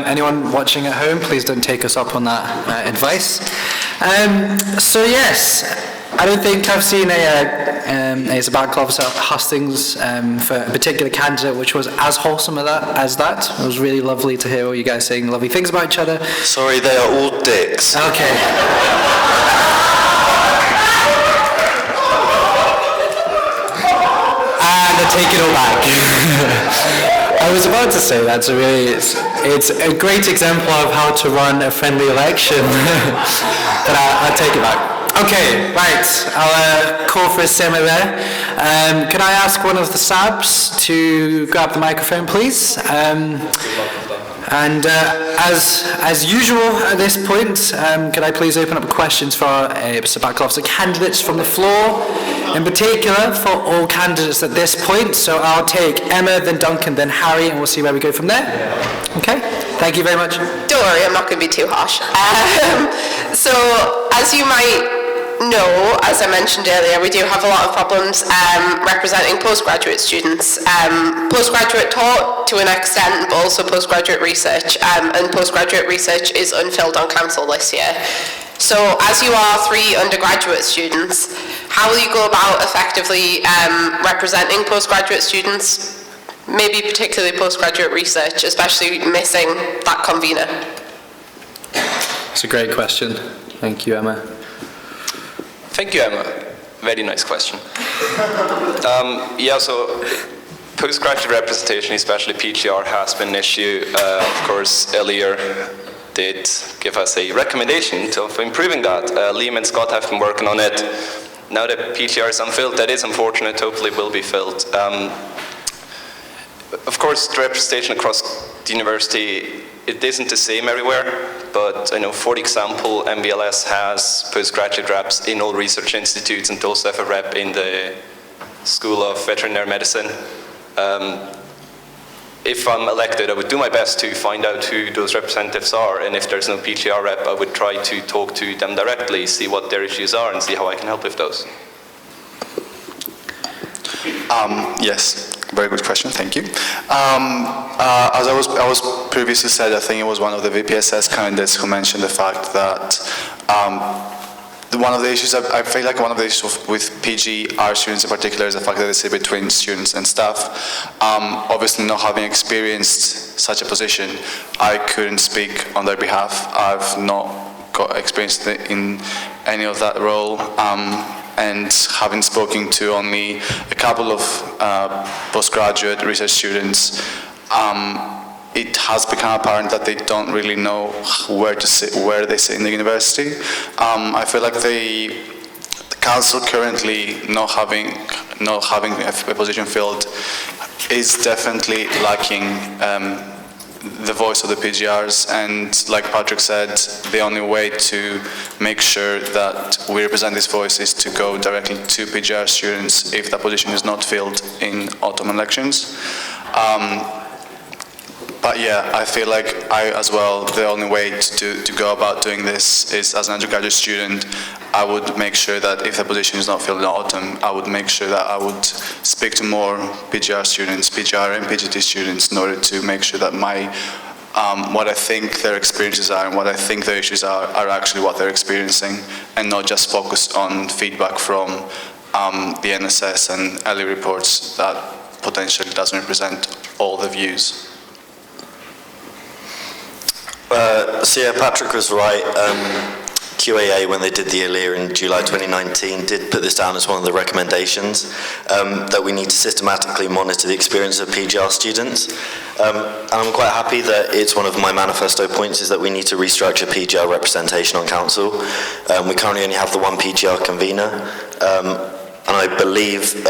Anyone watching at home, please don't take us up on that advice. So yes. I don't think I've seen a sabbatical officer hustings for a particular candidate which was as wholesome as that. It was really lovely to hear all you guys saying lovely things about each other. Sorry, they are all dicks. Okay. And I take it all back. I was about to say that's it's a great example of how to run a friendly election, but I'll take it back. Okay, right, I'll call for a simmer there. Can I ask one of the Sabs to grab the microphone, please? And as usual at this point, can I please open up questions for sabbatical officer candidates from the floor, in particular for all candidates at this point. So I'll take Emma, then Duncan, then Harry, and we'll see where we go from there. Okay, thank you very much. Don't worry, I'm not going to be too harsh. So, as you might know, as I mentioned earlier, we do have a lot of problems representing postgraduate students. Postgraduate taught to an extent, but also postgraduate research, and postgraduate research is unfilled on council this year. So as you are 3 undergraduate students, how will you go about effectively representing postgraduate students, maybe particularly postgraduate research, especially missing that convener? That's a great question. Thank you, Emma. Thank you, Emma. Very nice question. So postgraduate representation, especially PGR, has been an issue. Of course, earlier did give us a recommendation of improving that. Liam and Scott have been working on it. Now that PGR is unfilled, that is unfortunate, hopefully will be filled. Of course, the representation across the university, it isn't the same everywhere, but I know, for example, MBLS has postgraduate reps in all research institutes and also have a rep in the School of Veterinary Medicine. If I'm elected, I would do my best to find out who those representatives are, and if there's no PGR rep, I would try to talk to them directly, see what their issues are, and see how I can help with those. Yes. Very good question, thank you. As I was previously said, I think it was one of the VPSS candidates who mentioned the fact that one of the issues, I feel like one of the issues with PGR students in particular is the fact that they sit between students and staff. Obviously, not having experienced such a position, I couldn't speak on their behalf. I've not got experience in any of that role. And having spoken to only a couple of postgraduate research students, it has become apparent that they don't really know where they sit in the university. I feel like the council currently not having a position filled is definitely lacking the voice of the PGRs, and like Patrick said, the only way to make sure that we represent this voice is to go directly to PGR students if that position is not filled in autumn elections. But yeah, I feel like as well, the only way to go about doing this is, as an undergraduate student, I would make sure that if the position is not filled in autumn, I would make sure that I would speak to more PGR students, PGR and PGT students, in order to make sure that what I think their experiences are and what I think their issues are actually what they're experiencing, and not just focus on feedback from the NSS and early reports that potentially doesn't represent all the views. So yeah, Patrick was right. QAA, when they did the ELIA in July 2019, did put this down as one of the recommendations, that we need to systematically monitor the experience of PGR students. And I'm quite happy that it's one of my manifesto points is that we need to restructure PGR representation on council. We currently only have the one PGR convener. And I believe,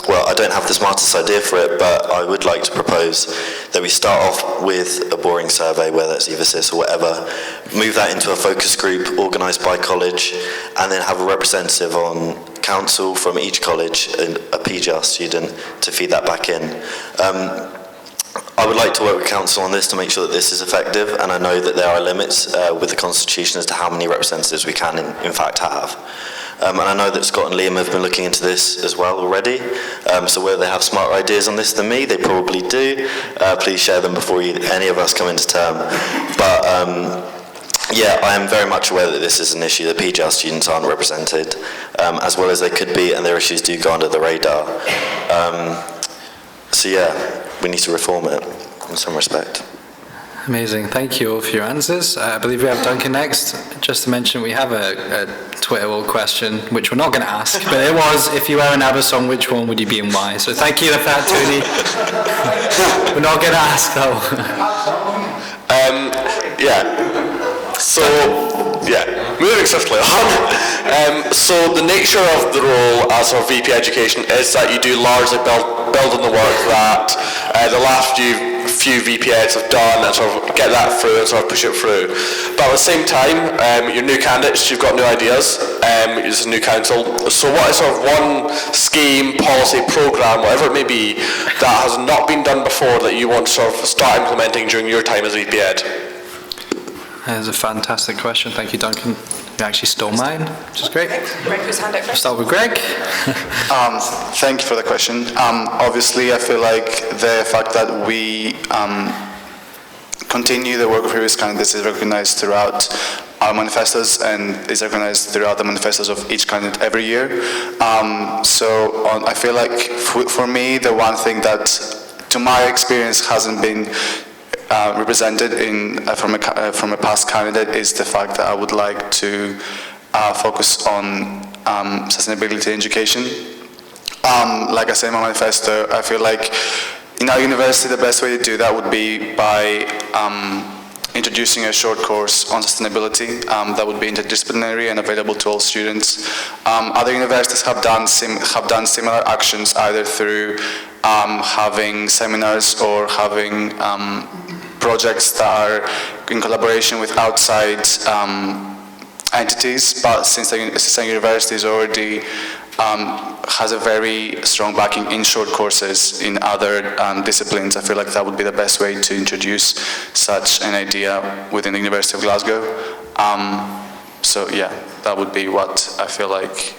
well, I don't have the smartest idea for it, but I would like to propose that we start off with a boring survey, whether it's EVSIS or whatever, move that into a focus group organised by college, and then have a representative on council from each college and a PGR student to feed that back in. I would like to work with council on this to make sure that this is effective, and I know that there are limits with the constitution as to how many representatives we can in fact have. And I know that Scott and Liam have been looking into this as well already, so whether they have smarter ideas on this than me, they probably do. Please share them before any of us come into term. But yeah, I am very much aware that this is an issue, that PGR students aren't represented, as well as they could be, and their issues do go under the radar. So yeah, we need to reform it in some respect. Amazing. Thank you all for your answers. I believe we have Duncan next. Just to mention, we have a Twitter wall question, which we're not going to ask, but it was, if you were an ABBA song, which one would you be and why? So thank you for that, Tony. We're not going to ask, though. Moving swiftly on. So the nature of the role as our VP Education is that you do largely build on the work that the last few VP Eds have done and sort of get that through and sort of push it through. But at the same time, you're new candidates, you've got new ideas, it's a new council. So what is sort of one scheme, policy, programme, whatever it may be, that has not been done before that you want to sort of start implementing during your time as VP Ed? That's a fantastic question. Thank you, Duncan. You actually stole mine, which is great. Greg, whose hand out first? Start with Greg. Thank you for the question. Obviously, I feel like the fact that we continue the work of previous candidates is recognized throughout our manifestos and is recognized throughout the manifestos of each candidate every year. I feel like for me, the one thing that, to my experience, hasn't been represented from a past candidate is the fact that I would like to focus on sustainability education. Like I said in my manifesto, I feel like in our university the best way to do that would be by introducing a short course on sustainability that would be interdisciplinary and available to all students. Other universities have done similar actions, either through having seminars or having projects that are in collaboration with outside entities, but since the university is already has a very strong backing in short courses in other disciplines, I feel like that would be the best way to introduce such an idea within the University of Glasgow. So yeah, that would be what I feel like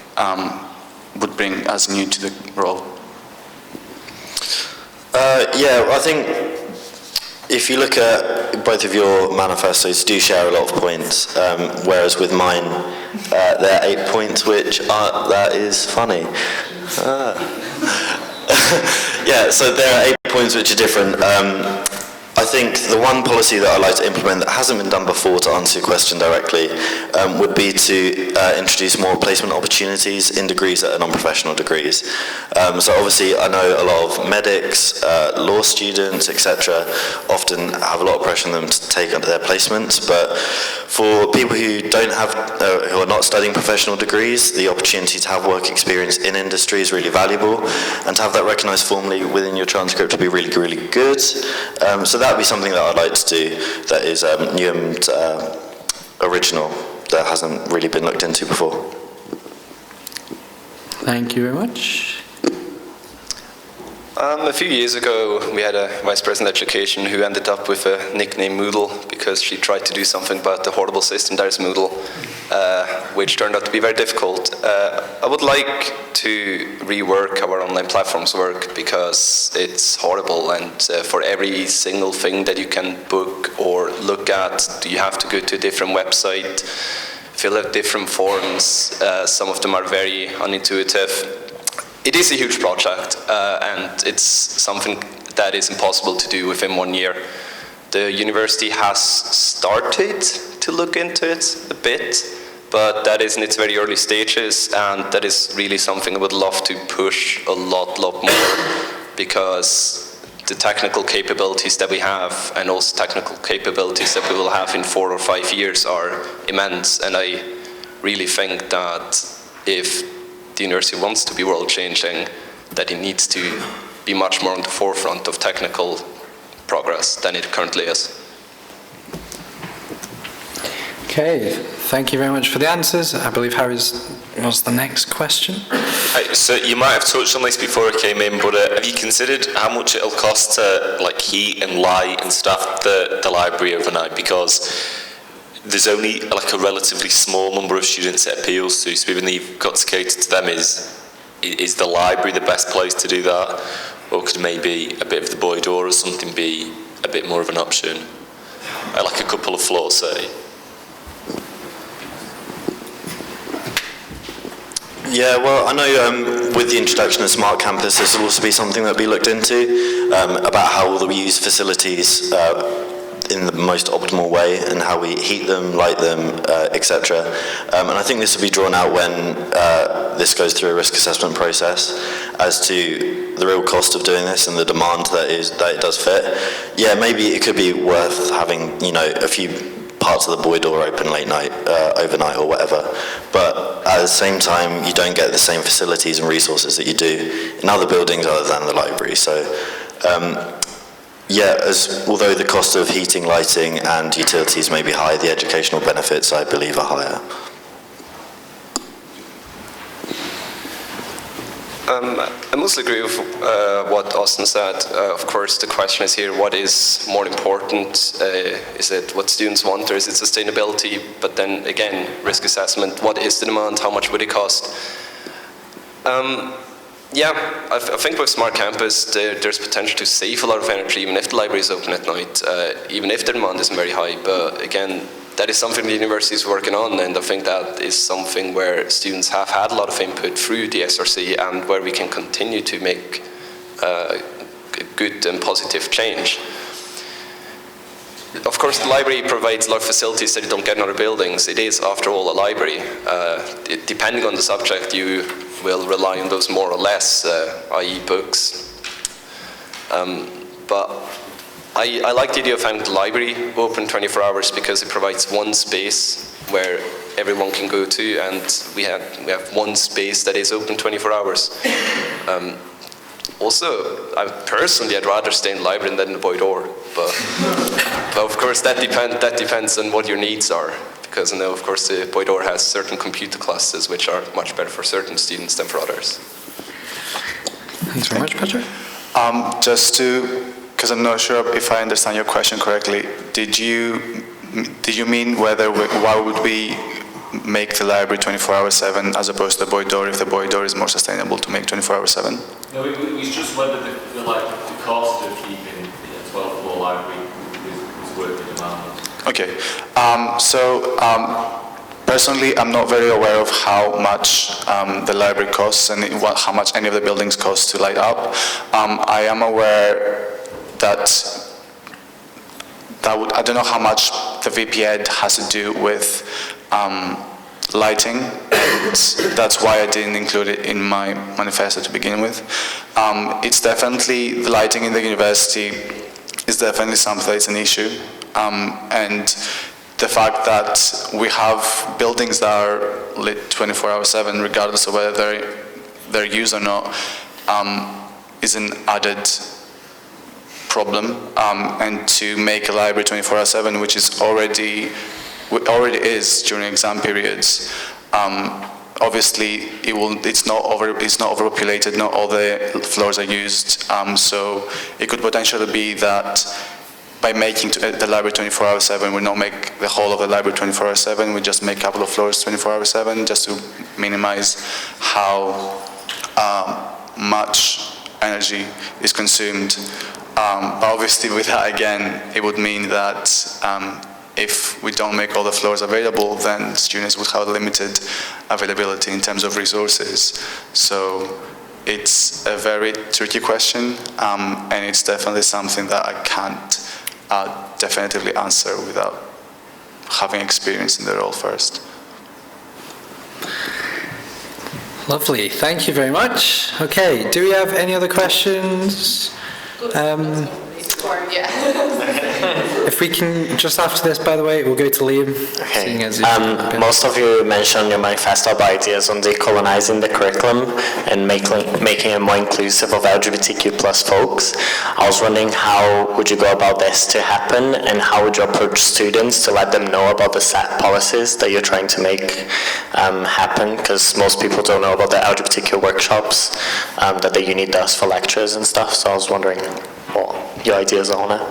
would bring us new to the role. I think if you look at both of your manifestos, do share a lot of points, whereas with mine, there are 8 points, which that is funny. So there are 8 points which are different. I think the one policy that I'd like to implement that hasn't been done before, to answer your question directly, would be to introduce more placement opportunities in degrees that are non-professional degrees. So obviously I know a lot of medics, law students, etc. often have a lot of pressure on them to take under their placements, but for people who don't have, who are not studying professional degrees, the opportunity to have work experience in industry is really valuable, and to have that recognised formally within your transcript would be really, really good. So that would be something that I'd like to do that is new and original, that hasn't really been looked into before. Thank you very much. A few years ago, we had a Vice President of Education who ended up with a nickname Moodle because she tried to do something about the horrible system that is Moodle, which turned out to be very difficult. I would like to rework how our online platforms work because it's horrible, and for every single thing that you can book or look at, you have to go to a different website, fill out different forms. Some of them are very unintuitive. It is a huge project, and it's something that is impossible to do within 1 year. The university has started to look into it a bit, but that is in its very early stages, and that is really something I would love to push a lot more, because the technical capabilities that we have, and also technical capabilities that we will have in 4 or 5 years, are immense, and I really think that if the university wants to be world-changing, that it needs to be much more on the forefront of technical progress than it currently is. Okay, thank you very much for the answers. I believe Harry's was the next question. So you might have touched on this before I came in, but have you considered how much it'll cost to like heat and light and staff the library overnight? Because there's only like a relatively small number of students it appeals to, so even though you've got to cater to them, is the library the best place to do that? Or could maybe a bit of the boy door or something be a bit more of an option? Like a couple of floors, say. Yeah, well, I know with the introduction of Smart Campus, this will also be something that will be looked into, about how we use facilities in the most optimal way, and how we heat them, light them, etc. And I think this will be drawn out when this goes through a risk assessment process as to the real cost of doing this and the demand that it does fit. Yeah, maybe it could be worth having, you know, a few parts of the boy door open late night, overnight or whatever. But at the same time, you don't get the same facilities and resources that you do in other buildings other than the library. So, yeah, although the cost of heating, lighting and utilities may be high, the educational benefits, I believe, are higher. I mostly agree with what Austin said. Of course, the question is here, what is more important? Is it what students want, or is it sustainability? But then again, risk assessment, what is the demand, how much would it cost? Yeah, I think with Smart Campus, there's potential to save a lot of energy, even if the library is open at night, even if the demand isn't very high. But again, that is something the university is working on, and I think that is something where students have had a lot of input through the SRC, and where we can continue to make good and positive change. Of course, the library provides a lot of facilities that you don't get in other buildings. It is, after all, a library. Depending on the subject, you will rely on those more or less, i.e. books. But I like the idea of having the library open 24 hours because it provides one space where everyone can go to, and we have one space that is open 24 hours. Also, I'd rather stay in the library than in the boy door, but of course that depends on what your needs are, because I know, of course, the boy door has certain computer classes which are much better for certain students than for others. Thanks very much, Patrick. Just to, because I'm not sure if I understand your question correctly, did you mean why would we make the library 24/7 as opposed to the boy door, if the boy door is more sustainable to make 24/7? No, it was just whether the cost of keeping a 12-floor library was worth the demand. Okay, personally, I'm not very aware of how much the library costs and how much any of the buildings cost to light up. I am aware that I don't know how much the VP Ed has to do with lighting, and that's why I didn't include it in my manifesto to begin with. It's definitely, the lighting in the university is definitely something that's an issue, and the fact that we have buildings that are lit 24/7 regardless of whether they're used or not is an added problem, and to make a library 24/7, which is already is during exam periods. Obviously, it's not overpopulated. Not all the floors are used, so it could potentially be that by making the library 24/7, we not make the whole of the library 24/7. We just make a couple of floors 24/7, just to minimize how much energy is consumed. But obviously, with that again, it would mean that if we don't make all the floors available, then students would have limited availability in terms of resources. So it's a very tricky question, and it's definitely something that I can't definitively answer without having experience in the role first. Lovely, thank you very much. Okay, do we have any other questions? If we can, just after this, by the way, we'll go to Liam. Okay. Most of you mentioned your manifesto about ideas on decolonizing the curriculum and making it more inclusive of LGBTQ plus folks. I was wondering, how would you go about this to happen, and how would you approach students to let them know about the SAT policies that you're trying to make happen? Because most people don't know about the LGBTQ workshops that the uni does for lectures and stuff, so I was wondering what your ideas are on it.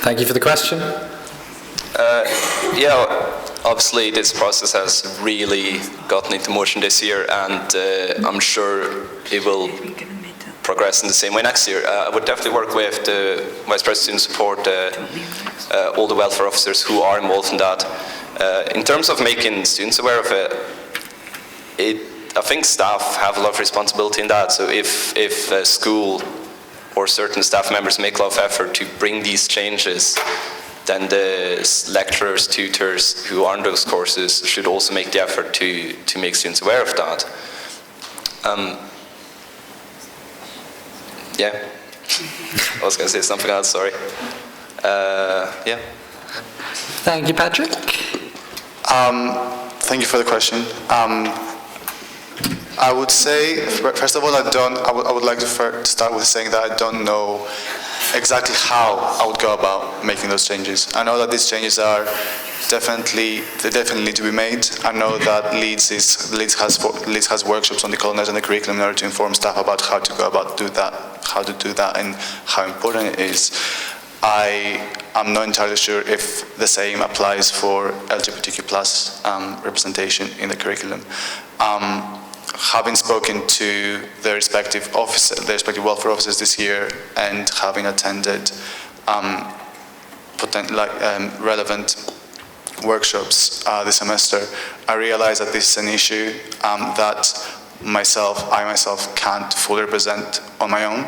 Thank you for the question. Yeah, obviously this process has really gotten into motion this year, and I'm sure it will progress in the same way next year. I would definitely work with the Vice President Student Support, all the welfare officers who are involved in that. In terms of making students aware of it, I think staff have a lot of responsibility in that. So if a school or certain staff members make a lot of effort to bring these changes, then the lecturers, tutors who are on those courses should also make the effort to make students aware of that. Yeah, I was going to say something else, sorry. Yeah. Thank you, Patrick. Thank you for the question. I would say, first of all, I would like to start with saying that I don't know exactly how I would go about making those changes. I know that these changes are definitely need to be made. I know that Leeds has workshops on decolonizing the curriculum in order to inform staff about how to go about how to do that, and how important it is. I'm not entirely sure if the same applies for LGBTQ plus representation in the curriculum. Having spoken to the respective welfare officers this year, and having attended relevant workshops this semester, I realized that this is an issue that I myself can't fully represent on my own.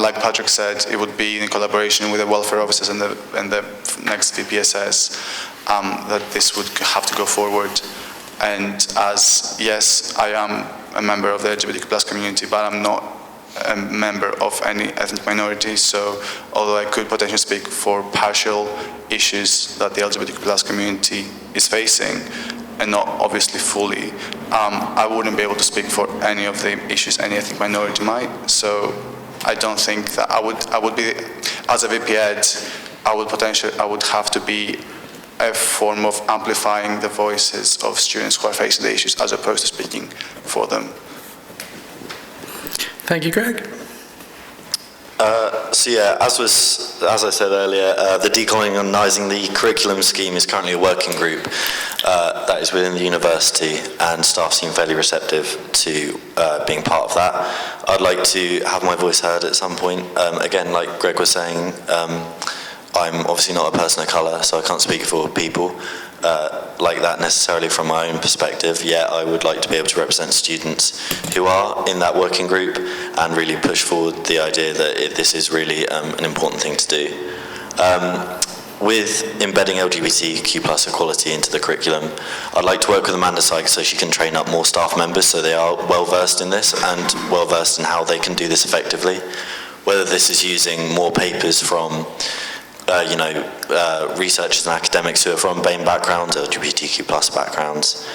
Like Patrick said, it would be in collaboration with the welfare officers and the next VPSS that this would have to go forward. And yes, I am a member of the LGBTQ plus community, but I'm not a member of any ethnic minority. So although I could potentially speak for partial issues that the LGBTQ plus community is facing, and not obviously fully, I wouldn't be able to speak for any of the issues any ethnic minority might. So I don't think that I would be, as a VP Ed, I would have to be a form of amplifying the voices of students who are facing the issues, as opposed to speaking for them. Thank you, Greg. So yeah, as I said earlier, the decolonizing the curriculum scheme is currently a working group that is within the university, and staff seem fairly receptive to being part of that. I'd like to have my voice heard at some point. Again, like Greg was saying, I'm obviously not a person of colour, so I can't speak for people like that necessarily from my own perspective, yet I would like to be able to represent students who are in that working group and really push forward the idea that this is really an important thing to do. With embedding LGBTQ plus equality into the curriculum, I'd like to work with Amanda Sykes so she can train up more staff members so they are well versed in this and well versed in how they can do this effectively. Whether this is using more papers from researchers and academics who are from BAME backgrounds, LGBTQ plus backgrounds,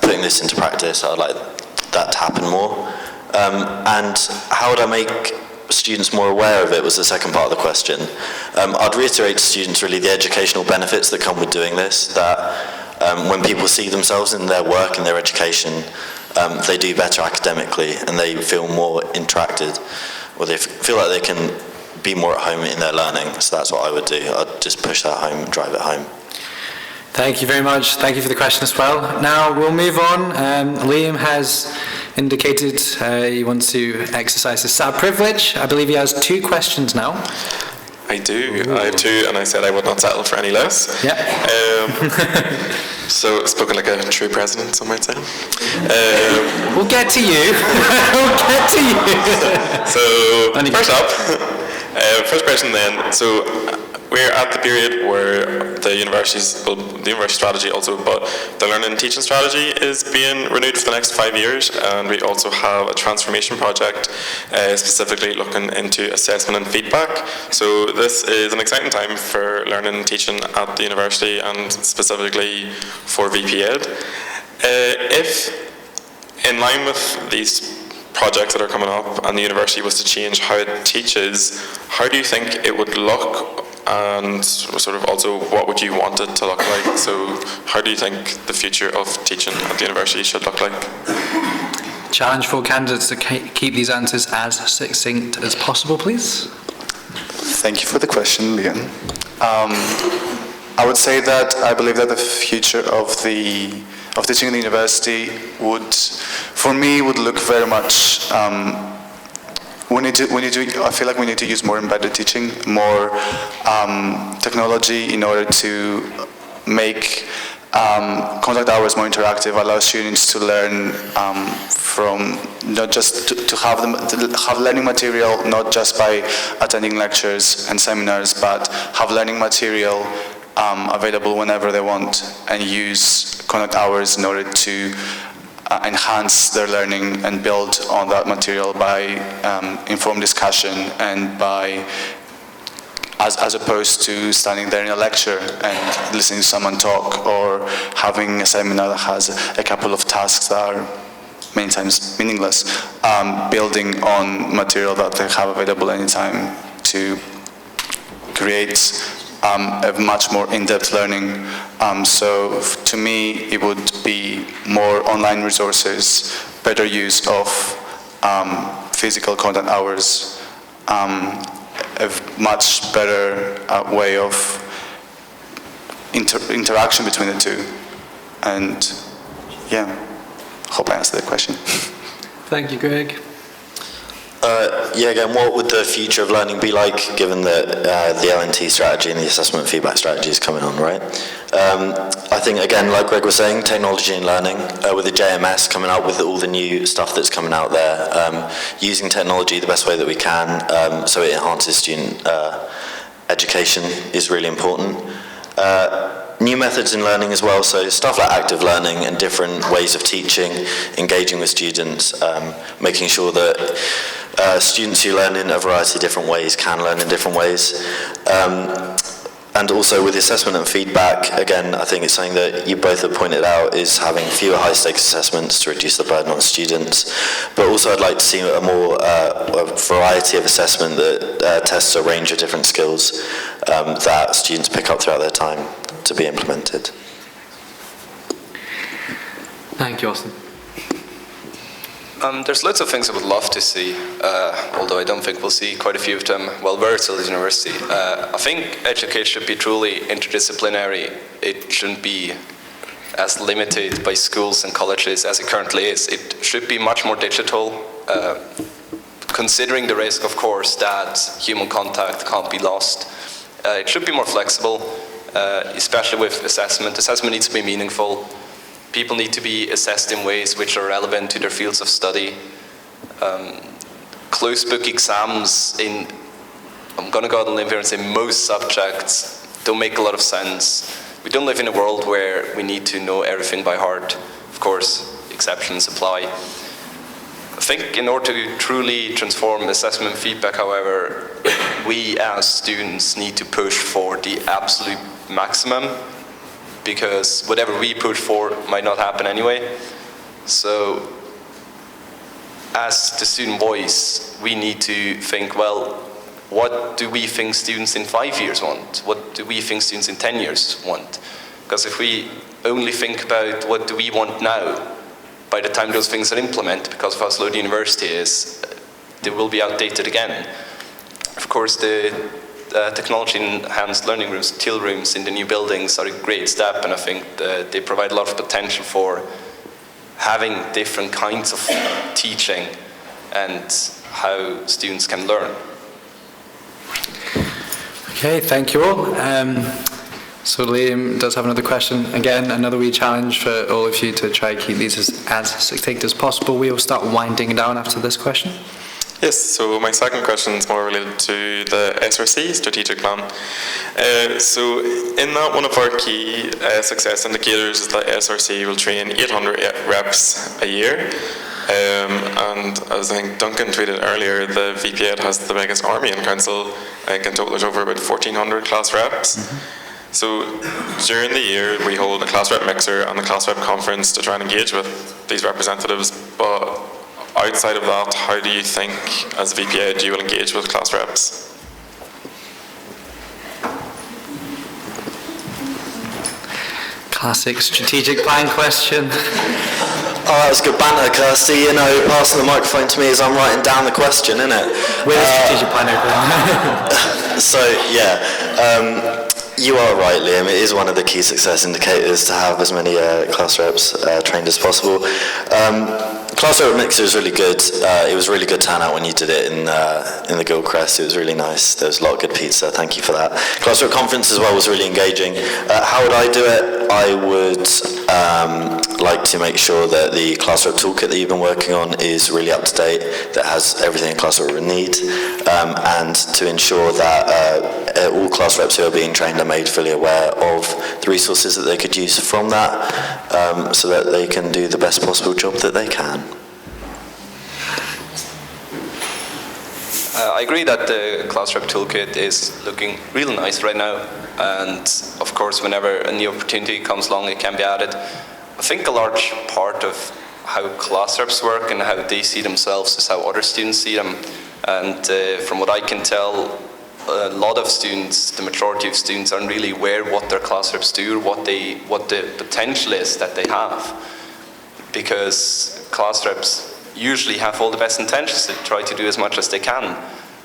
putting this into practice, I'd like that to happen more. And how would I make students more aware of it was the second part of the question. I'd reiterate to students really the educational benefits that come with doing this, that when people see themselves in their work and their education, they do better academically and they feel more interacted, or they feel like they can be more at home in their learning. So that's what I would do. I'd just push that home and drive it home. Thank you very much. Thank you for the question as well. Now we'll move on. Liam has indicated he wants to exercise his SAB privilege. I believe he has 2 questions now. I do. I have 2, and I said I would not settle for any less. Yeah. So, spoken like a true president, some might say. We'll get to you. We'll get to you. So, first up, first question then. So, we're at the period where the university strategy also, but the learning and teaching strategy is being renewed for the next 5 years, and we also have a transformation project specifically looking into assessment and feedback. So this is an exciting time for learning and teaching at the university, and specifically for VP Ed. If, in line with these projects that are coming up, and the university was to change how it teaches, how do you think it would look? And sort of also, what would you want it to look like? So how do you think the future of teaching at the university should look like? Challenge for candidates to keep these answers as succinct as possible, please. Thank you for the question, Liam. I would say that I believe that the future of teaching in the university would look very much. I feel like we need to use more embedded teaching, more technology in order to make contact hours more interactive, allow students to learn from not just to have learning material not just by attending lectures and seminars, but have learning material available whenever they want, and use contact hours in order to enhance their learning and build on that material by informed discussion and by, as opposed to standing there in a lecture and listening to someone talk, or having a seminar that has a couple of tasks that are many times meaningless, building on material that they have available anytime to create a much more in-depth learning. So to me, it would be more online resources, better use of physical content hours, a much better way of interaction between the two. And yeah, hope I answered the question. Thank you, Greg. Again, what would the future of learning be like, given that the LNT strategy and the assessment feedback strategy is coming on, right? I think, again, like Greg was saying, technology and learning, with the JMS coming out with all the new stuff that's coming out there, using technology the best way that we can so it enhances student education is really important. New methods in learning as well, so stuff like active learning and different ways of teaching, engaging with students, making sure that students who learn in a variety of different ways can learn in different ways. And also with assessment and feedback, again, I think it's something that you both have pointed out, is having fewer high-stakes assessments to reduce the burden on students. But also I'd like to see a more a variety of assessment that tests a range of different skills that students pick up throughout their time to be implemented. Thank you, Austin. There's lots of things I would love to see, although I don't think we'll see quite a few of them while we're still at university. I think education should be truly interdisciplinary. It shouldn't be as limited by schools and colleges as it currently is. It should be much more digital, considering the risk, of course, that human contact can't be lost. It should be more flexible, especially with assessment. Assessment needs to be meaningful. People need to be assessed in ways which are relevant to their fields of study. Closed book exams I'm going to go out on a limb here and say most subjects don't make a lot of sense. We don't live in a world where we need to know everything by heart. Of course, exceptions apply. I think in order to truly transform assessment feedback, however, we as students need to push for the absolute maximum, because whatever we push for might not happen anyway. So as the student voice, we need to think, well, what do we think students in 5 years want? What do we think students in 10 years want? Because if we only think about what do we want now, by the time those things are implemented, because of how slow the university is, they will be outdated again. Of course, the technology-enhanced learning rooms, TIL rooms in the new buildings are a great step, and I think they provide a lot of potential for having different kinds of teaching and how students can learn. Okay, thank you all. So Liam does have another question. Again, another wee challenge for all of you to try to keep these as succinct as possible. We will start winding down after this question. Yes, so my second question is more related to the SRC strategic plan. So in that, one of our key success indicators is that SRC will train 800 reps a year. And as I think Duncan tweeted earlier, the VP8 has the biggest army in council. I think in total there's over about 1,400 class reps. So during the year we hold a class rep mixer and a class rep conference to try and engage with these representatives, but outside of that, how do you think as VPA you will engage with class reps? Classic strategic plan question. Oh, that was good banter, Kirsty. You know, passing the microphone to me as I'm writing down the question, isn't it? With a strategic plan open. So, yeah. You are right, Liam. It is one of the key success indicators to have as many class reps trained as possible. Class rep mixer is really good. It was really good turnout when you did it in the Gilcrest. It was really nice. There was a lot of good pizza. Thank you for that. Class rep conference as well was really engaging. How would I do it? I would like to make sure that the class rep toolkit that you've been working on is really up to date, that has everything a class rep would need, and to ensure that all class reps who are being trained are made fully aware of the resources that they could use from that, so that they can do the best possible job that they can. I agree that the class rep toolkit is looking real nice right now, and of course whenever a new opportunity comes along it can be added. I think a large part of how class reps work and how they see themselves is how other students see them, and from what I can tell, a lot of students, the majority of students, aren't really aware what their class reps do, or what the potential is that they have, because class reps usually have all the best intentions to try to do as much as they can,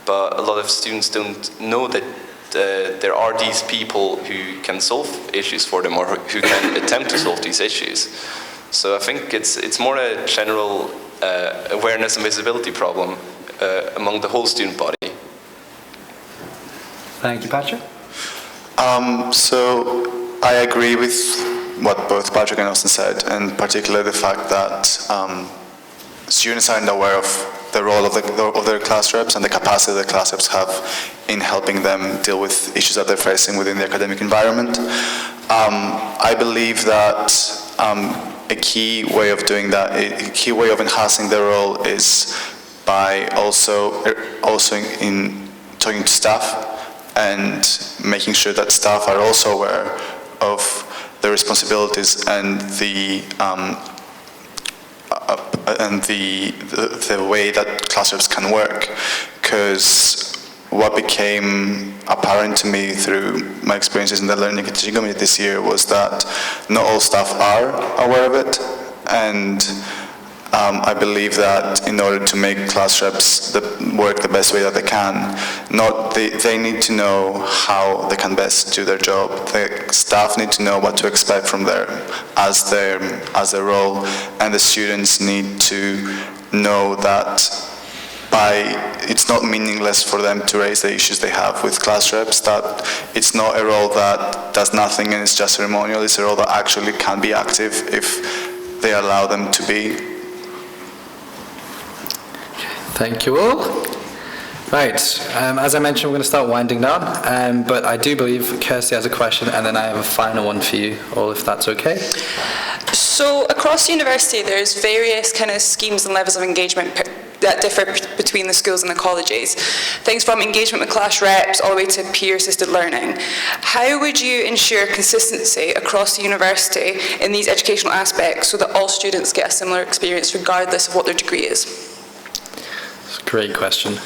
but a lot of students don't know that there are these people who can solve issues for them, or who can attempt to solve these issues. So I think it's more a general awareness and visibility problem among the whole student body. Thank you, Patrick. So I agree with what both Patrick and Austin said, and particularly the fact that students aren't aware of the role of their class reps and the capacity that class reps have in helping them deal with issues that they're facing within the academic environment. I believe that a key way of doing that, a key way of enhancing their role is by also in talking to staff and making sure that staff are also aware of the responsibilities and the way that class reps can work. Because what became apparent to me through my experiences in the Learning and Teaching Committee this year was that not all staff are aware of it, and I believe that in order to make class reps work the best way that they can, they need to know how they can best do their job. The staff need to know what to expect from their role, and the students need to know that it's not meaningless for them to raise the issues they have with class reps, that it's not a role that does nothing and it's just ceremonial. It's a role that actually can be active if they allow them to be. Thank you all. Right, as I mentioned, we're going to start winding down, but I do believe Kirsty has a question, and then I have a final one for you all, if that's okay. So across the university, there's various kind of schemes and levels of engagement that differ between the schools and the colleges. Things from engagement with class reps all the way to peer-assisted learning. How would you ensure consistency across the university in these educational aspects so that all students get a similar experience regardless of what their degree is? Great question.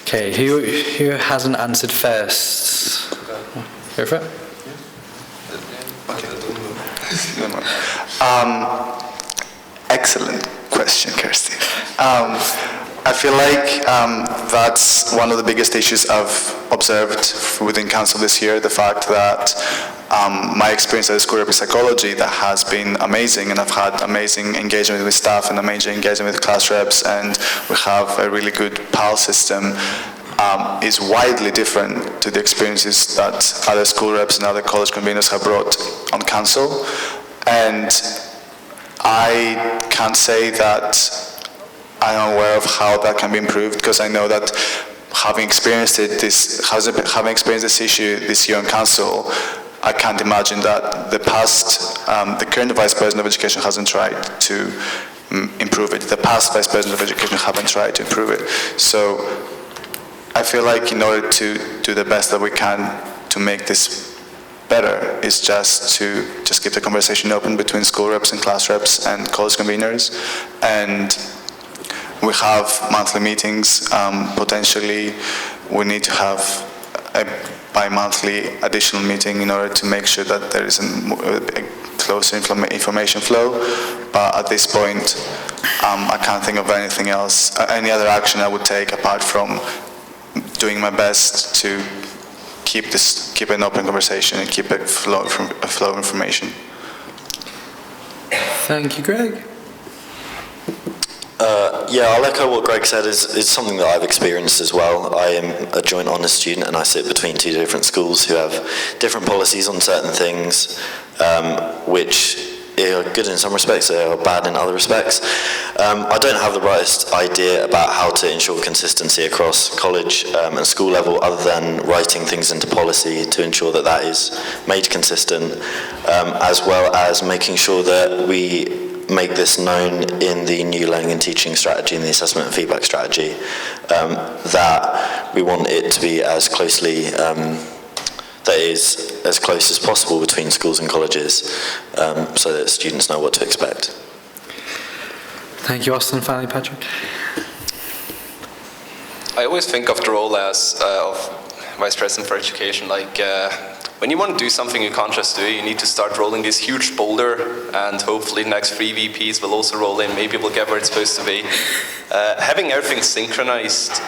Okay, who hasn't answered first? Go for it. Excellent question, Kirsty. I feel like that's one of the biggest issues I've observed within council this year, the fact that my experience at the School of Psychology that has been amazing, and I've had amazing engagement with staff and amazing engagement with class reps, and we have a really good PAL system, is widely different to the experiences that other school reps and other college conveners have brought on council. And I can't say that I'm aware of how that can be improved, because I know that having experienced this issue this year on council, I can't imagine that the current Vice President of Education hasn't tried to improve it. The past Vice President of Education haven't tried to improve it. So I feel like in order to do the best that we can to make this better is just to keep the conversation open between school reps and class reps and college conveners. And we have monthly meetings. Potentially, we need to have a bi-monthly additional meeting in order to make sure that there is a closer information flow. But at this point, I can't think of anything else, any other action I would take apart from doing my best to keep an open conversation and keep a flow of information. Thank you, Greg. Yeah, I'll echo what Greg said. Is something that I've experienced as well. I am a joint honours student and I sit between two different schools who have different policies on certain things, which are good in some respects, they are bad in other respects. I don't have the brightest idea about how to ensure consistency across college and school level other than writing things into policy to ensure that that is made consistent, as well as making sure that we make this known in the new learning and teaching strategy and the assessment and feedback strategy, that we want it to be as closely, that is as close as possible between schools and colleges, so that students know what to expect. Thank you, Austin. Finally, Patrick. I always think of the role as of Vice President for Education, like when you want to do something you can't just do, you need to start rolling this huge boulder, and hopefully the next 3 VPs will also roll in. Maybe we'll get where it's supposed to be. Having everything synchronized,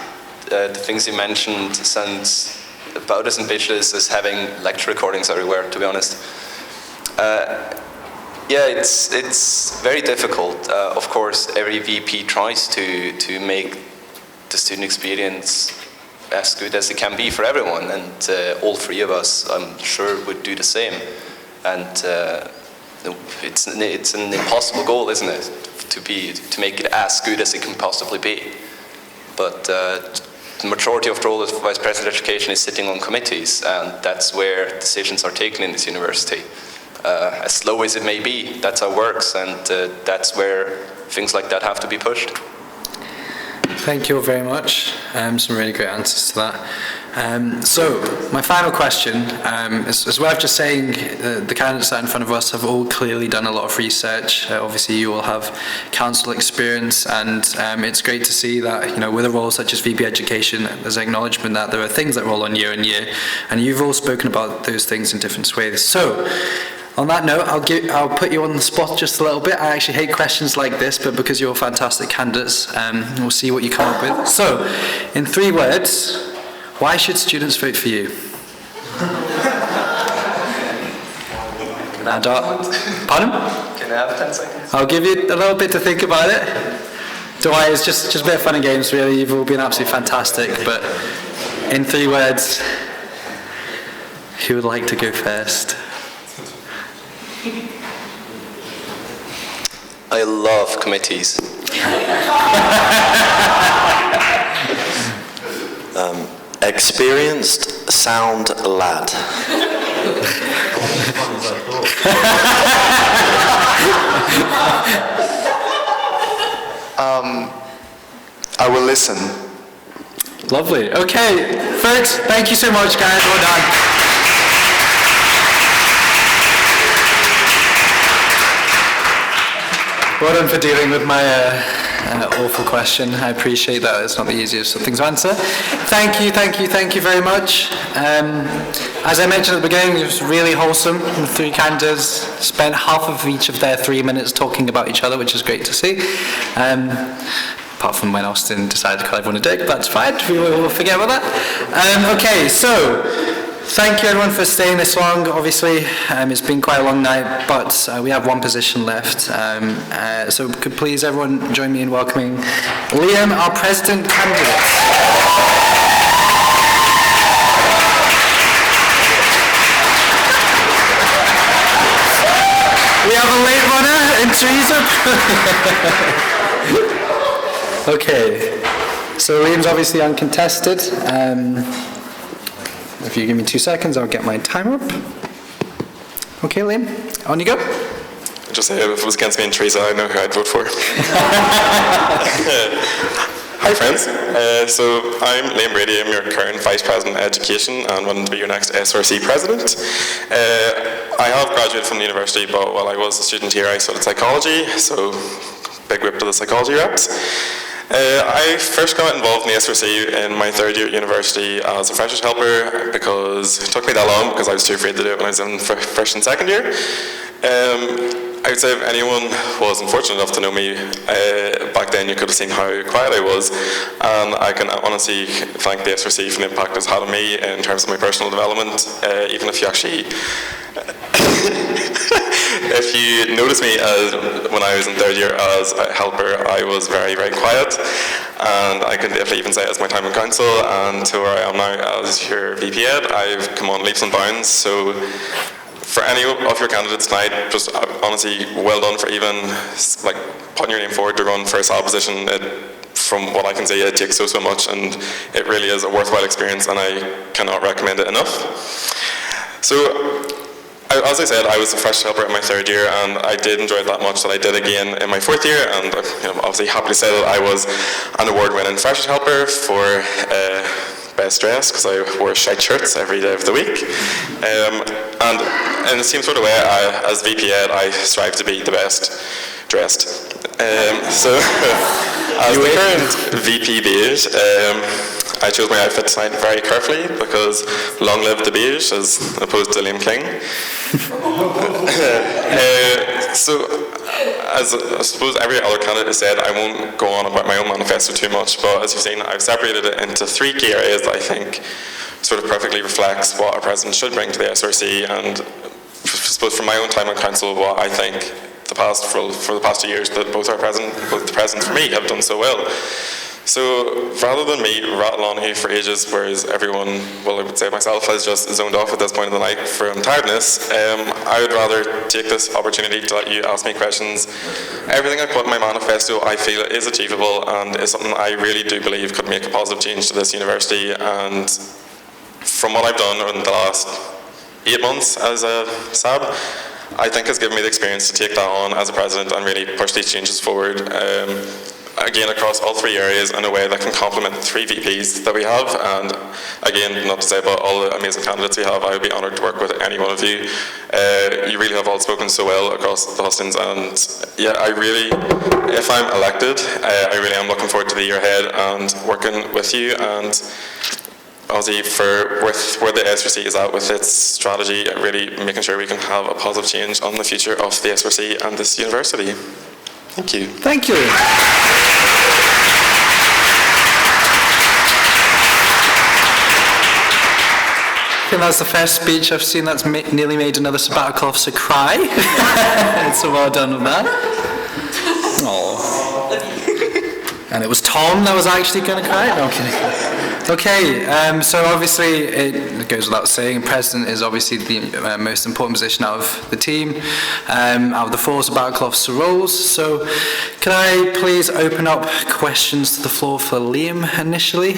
the things you mentioned, sounds about as ambitious as having lecture recordings everywhere, to be honest. Yeah, it's very difficult. Of course, every VP tries to make the student experience as good as it can be for everyone, and all 3 of us, I'm sure, would do the same. And it's an impossible goal, isn't it, to make it as good as it can possibly be. But the majority of the role of Vice President of Education is sitting on committees, and that's where decisions are taken in this university. As slow as it may be, that's how it works, and that's where things like that have to be pushed. Thank you all very much. Some really great answers to that. So, my final question is worth just saying the candidates that are in front of us have all clearly done a lot of research. Obviously, you all have council experience, and it's great to see that, with a role such as VP Education, there's acknowledgement that there are things that roll on year on year, and you've all spoken about those things in different ways. So, on that note, I'll put you on the spot just a little bit. I actually hate questions like this, but because you're fantastic candidates, we'll see what you come up with. So, in 3 words, why should students vote for you? Pardon? Can I have 10 seconds? I'll give you a little bit to think about it. Dwight, it's just a bit of fun and games, really. You've all been absolutely fantastic, but in 3 words, who would like to go first? I love committees. Experienced sound lad. I will listen. Lovely. Okay, folks, thank you so much, guys. Well done. Well done for dealing with my Awful question. I appreciate that. It's not the easiest of things to answer. Thank you very much. As I mentioned at the beginning, it was really wholesome. The three candidates spent half of each of their 3 minutes talking about each other, which is great to see. Apart from when Austin decided to call everyone a dick, that's fine. We'll forget about that. Okay, so thank you everyone for staying this long. Obviously, it's been quite a long night, but we have one position left. So could please everyone join me in welcoming Liam, our president candidate. We have a late runner in Teresa. Okay, so Liam's obviously uncontested. If you give me 2 seconds, I'll get my timer up. Okay, Liam, on you go. Just say if it was against me and Teresa, I know who I'd vote for. Hi friends, so I'm Liam Brady, I'm your current Vice President of Education and wanting to be your next SRC President. I have graduated from the university, but while I was a student here I studied psychology, so big whip to the psychology reps. I first got involved in the SRC in my third year at university as a freshers helper because it took me that long because I was too afraid to do it when I was in first and second year. I would say if anyone was unfortunate enough to know me back then, you could have seen how quiet I was, and I can honestly thank the SRC for the impact it's had on me in terms of my personal development, even if you actually if you notice me when I was in third year as a helper, I was very, very quiet, and I can definitely even say as my time in council and to where I am now as your VP Ed, I've come on leaps and bounds. So for any of your candidates tonight, just honestly, well done for even like putting your name forward to run for a SAB position. From what I can say, it takes so much, and it really is a worthwhile experience, and I cannot recommend it enough. So, as I said, I was a fresh helper in my third year, and I did enjoy it that much that I did again in my fourth year, and I'm obviously happy to say that I was an award-winning freshers helper for best dress, because I wore shite shirts every day of the week. And in the same sort of way, as VP Ed, I strive to be the best dressed. So, as the current VP Beige, I chose my outfit tonight very carefully because long live the beige as opposed to Liam King. So, as I suppose every other candidate has said, I won't go on about my own manifesto too much, but as you've seen, I've separated it into 3 key areas that I think sort of perfectly reflects what a president should bring to the SRC, and I suppose from my own time on council, what I think for the past 2 years that both the presidents for me have done so well. So rather than me rattle on here for ages, whereas everyone, well I would say myself, has just zoned off at this point of the night from tiredness, I would rather take this opportunity to let you ask me questions. Everything I put in my manifesto I feel is achievable and is something I really do believe could make a positive change to this university, and from what I've done in the last 8 months as a SAB, I think has given me the experience to take that on as a president and really push these changes forward. Again, across all 3 areas in a way that can complement the 3 VPs that we have, and again, not to say about all the amazing candidates we have, I would be honoured to work with any one of you. You really have all spoken so well across the hustings, and yeah, I really, if I'm elected, I really am looking forward to the year ahead and working with you, and obviously with where the SRC is at with its strategy, really making sure we can have a positive change on the future of the SRC and this university. Thank you. Thank you. I think that's the first speech I've seen that's nearly made another sabbatical officer cry. So well done with that. Aww. And it was Tom that was actually going to cry? No, I'm kidding. Okay, so obviously it goes without saying, President is obviously the most important position out of the team, out of the 4 sabbatical officer roles. So can I please open up questions to the floor for Liam initially?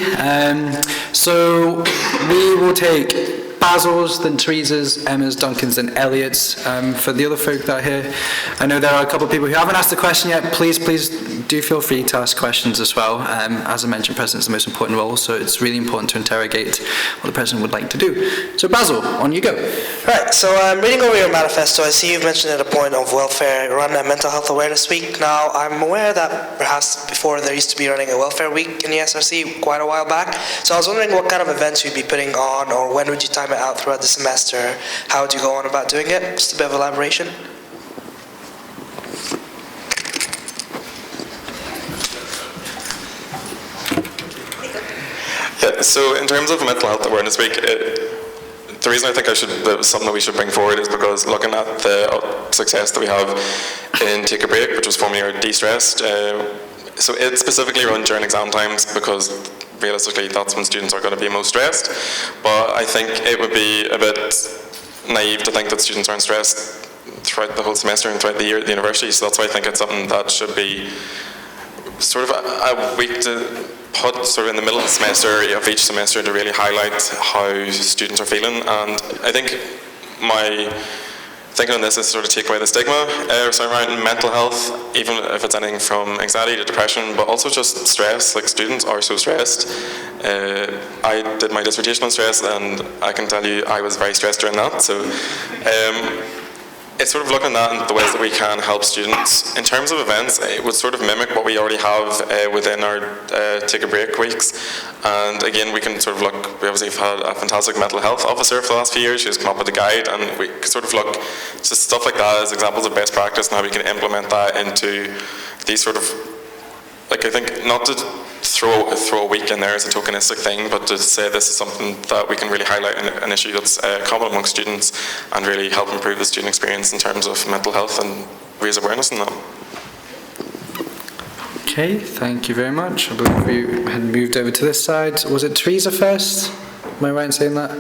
So we will take Basil's, then Teresa's, Emma's, Duncan's, and Elliot's. For the other folk that are here, I know there are a couple of people who haven't asked a question yet. Please do feel free to ask questions as well. As I mentioned, President's the most important role, so it's really important to interrogate what the President would like to do. So Basil, on you go. Right, so reading over your manifesto, I see you've mentioned at a point of welfare run a mental health awareness week. Now, I'm aware that perhaps before there used to be running a welfare week in the SRC quite a while back. So I was wondering what kind of events you'd be putting on, or when would you time it out throughout the semester? How would you go on about doing it? Just a bit of elaboration. Yeah, so in terms of Mental Health Awareness Week, the reason I think that was something that we should bring forward is because looking at the success that we have in Take a Break, which was formerly our De-Stressed, so it specifically run during exam times because realistically that's when students are going to be most stressed. But I think it would be a bit naive to think that students aren't stressed throughout the whole semester and throughout the year at the university, so that's why I think it's something that should be sort of a week to put sort of in the middle of the semester of each semester to really highlight how students are feeling. And I think my thinking on this is sort of take away the stigma around mental health, even if it's anything from anxiety to depression, but also just stress. Like, students are so stressed. I did my dissertation on stress, and I can tell you I was very stressed during that. So it's sort of looking at the ways that we can help students. In terms of events, it would sort of mimic what we already have within our Take a Break weeks. And again, we can sort of look, we obviously have had a fantastic mental health officer for the last few years who's come up with a guide, and we can sort of look, just stuff like that as examples of best practice and how we can implement that into these sort of, like, I think not to throw a week in there as a tokenistic thing, but to say this is something that we can really highlight an issue that's common amongst students and really help improve the student experience in terms of mental health and raise awareness in that. Okay, thank you very much. I believe we had moved over to this side. Was it Teresa first? Am I right in saying that?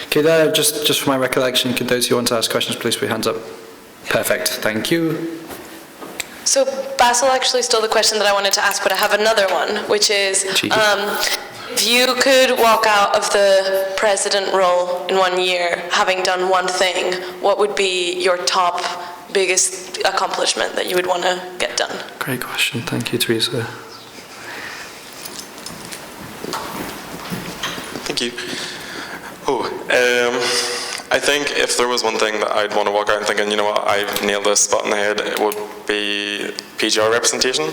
Okay, there, just for my recollection, could those who want to ask questions please put your hands up? Perfect, thank you. So Basil actually stole the question that I wanted to ask, but I have another one, which is, if you could walk out of the president role in 1 year, having done one thing, what would be your top biggest accomplishment that you would want to get done? Great question, thank you, Teresa. Thank you. I think if there was one thing that I'd want to walk out and thinking, you know what, I've nailed this spot in the head, it would be PGR representation.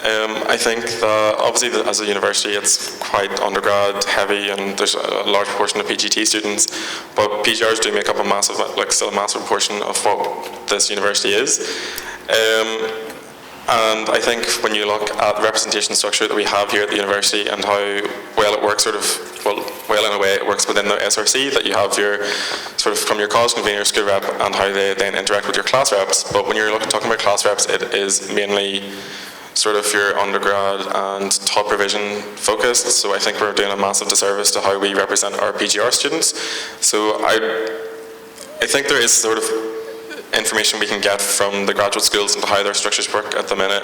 I think that obviously as a university it's quite undergrad heavy and there's a large proportion of PGT students, but PGRs do make up a massive, still a massive portion of what this university is. And I think when you look at the representation structure that we have here at the university and how well it works, well in a way it works within the SRC, that you have your sort of from your college convener, school rep, and how they then interact with your class reps. But when you're talking about class reps, it is mainly sort of your undergrad and top provision focused. So I think we're doing a massive disservice to how we represent our PGR students. So I think there is sort of information we can get from the graduate schools into how their structures work at the minute,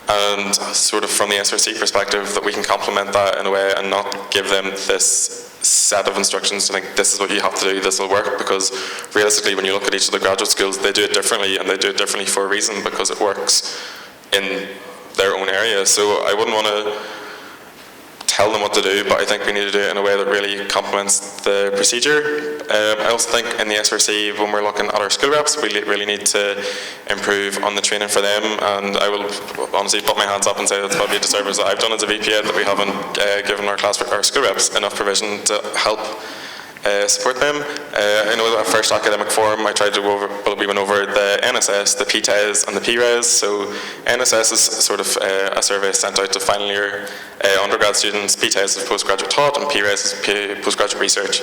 and sort of from the SRC perspective that we can complement that in a way and not give them this set of instructions to think this is what you have to do, this will work, because realistically when you look at each of the graduate schools they do it differently, and they do it differently for a reason, because it works in their own area. So I wouldn't want to tell them what to do, but I think we need to do it in a way that really complements the procedure. I also think in the SRC, when we're looking at our school reps, we really need to improve on the training for them, and I will honestly put my hands up and say that's probably a disservice that I've done as a VPA, that we haven't given our school reps enough provision to help support them. I know that first academic forum I tried to go over, we went over the NSS, the PTES and the PRES. So NSS is sort of a survey sent out to final year undergrad students, PTES is postgraduate taught, and PRES is postgraduate research.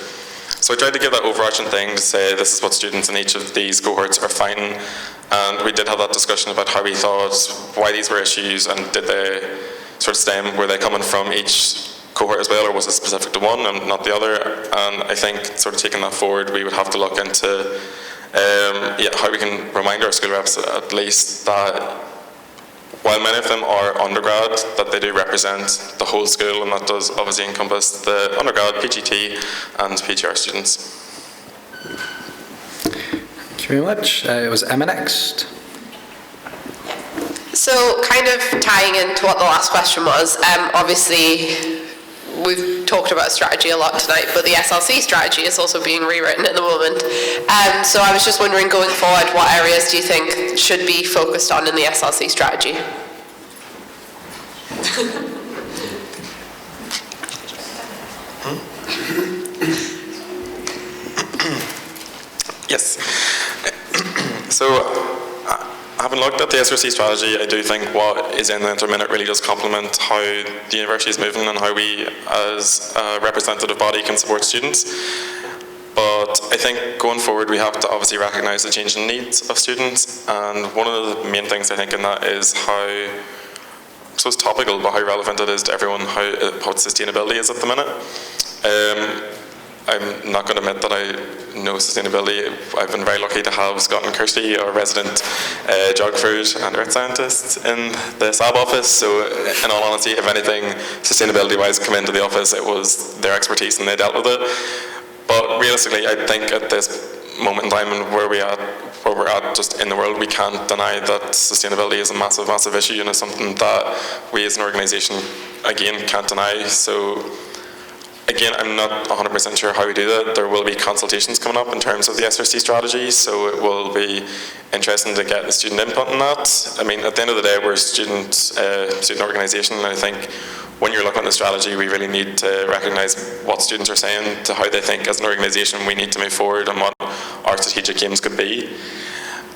So I tried to give that overarching thing to say this is what students in each of these cohorts are finding, and we did have that discussion about how we thought, why these were issues, and did they sort of stem, were they coming from each cohort as well, or was it specific to one and not the other? And I think sort of taking that forward, we would have to look into how we can remind our school reps at least that while many of them are undergrad, that they do represent the whole school, and that does obviously encompass the undergrad, PGT and PGR students. you very much. It was Emma next. So kind of tying into what the last question was, obviously we've talked about strategy a lot tonight, but the SRC strategy is also being rewritten at the moment. So I was just wondering, going forward, what areas do you think should be focused on in the SRC strategy? Yes. So, having looked at the SRC strategy, I do think what is in the interminute really does complement how the university is moving and how we, as a representative body, can support students. But I think going forward, we have to obviously recognise the changing needs of students. And one of the main things I think in that is how, so it's topical, but how relevant it is to everyone, what sustainability is at the minute. I'm not going to admit that I know sustainability. I've been very lucky to have Scott and Kirsty, our resident geographers and earth scientists in the SAB office. So in all honesty, if anything, sustainability-wise come into the office, it was their expertise and they dealt with it. But realistically, I think at this moment in time and where we're at just in the world, we can't deny that sustainability is a massive, massive issue, and it's something that we as an organisation, again, can't deny. So again, I'm not 100% sure how we do that. There will be consultations coming up in terms of the SRC strategy, so it will be interesting to get the student input on that. I mean, at the end of the day, we're a student organisation, and I think when you're looking at the strategy, we really need to recognise what students are saying, to how they think as an organisation we need to move forward and what our strategic aims could be.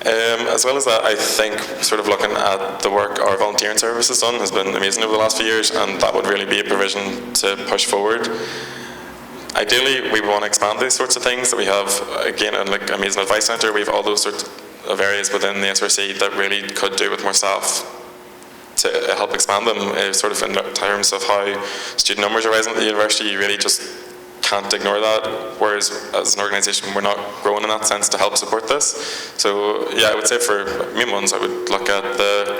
As well as that, I think sort of looking at the work our volunteering service has done has been amazing over the last few years, and that would really be a provision to push forward. Ideally, we want to expand these sorts of things that we have, again, in like Amazing Advice Centre, we have all those sorts of areas within the SRC that really could do with more staff to help expand them, sort of in terms of how student numbers are rising at the university. You really just can't ignore that, whereas as an organisation we're not growing in that sense to help support this. So yeah, I would say for main ones I would look at the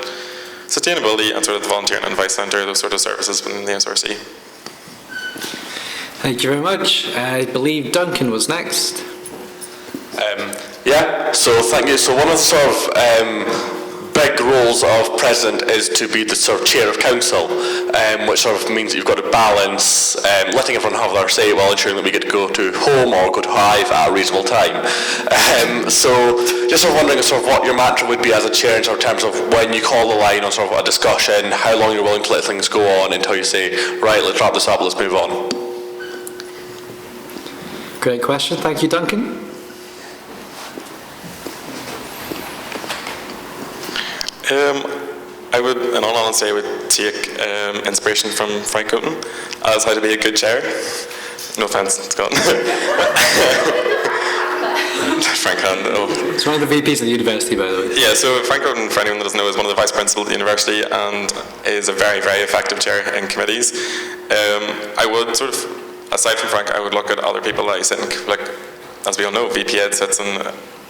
sustainability and sort of the volunteering and advice centre, those sort of services within the SRC. Thank you very much. I believe Duncan was next. Yeah, so thank you. So one of the sort of big roles of president is to be the sort of chair of council, which sort of means that you've got to balance letting everyone have their say while ensuring that we get to go to home or go to Hive at a reasonable time. So just sort of wondering sort of what your mantra would be as a chair in sort of terms of when you call the line on sort of a discussion, how long you're willing to let things go on until you say, right, let's wrap this up, let's move on. Great question. Thank you, Duncan. I would, in all honesty, I would take inspiration from Frank Coton as how to be a good chair. No offence, Scott. Frank Handel. It's one of the VPs of the university, by the way. Yeah, so Frank Coton, for anyone that doesn't know, is one of the vice principals at the university and is a very, very effective chair in committees. I would sort of, aside from Frank, I would look at other people that I sit in, like, as we all know, VP Ed sits in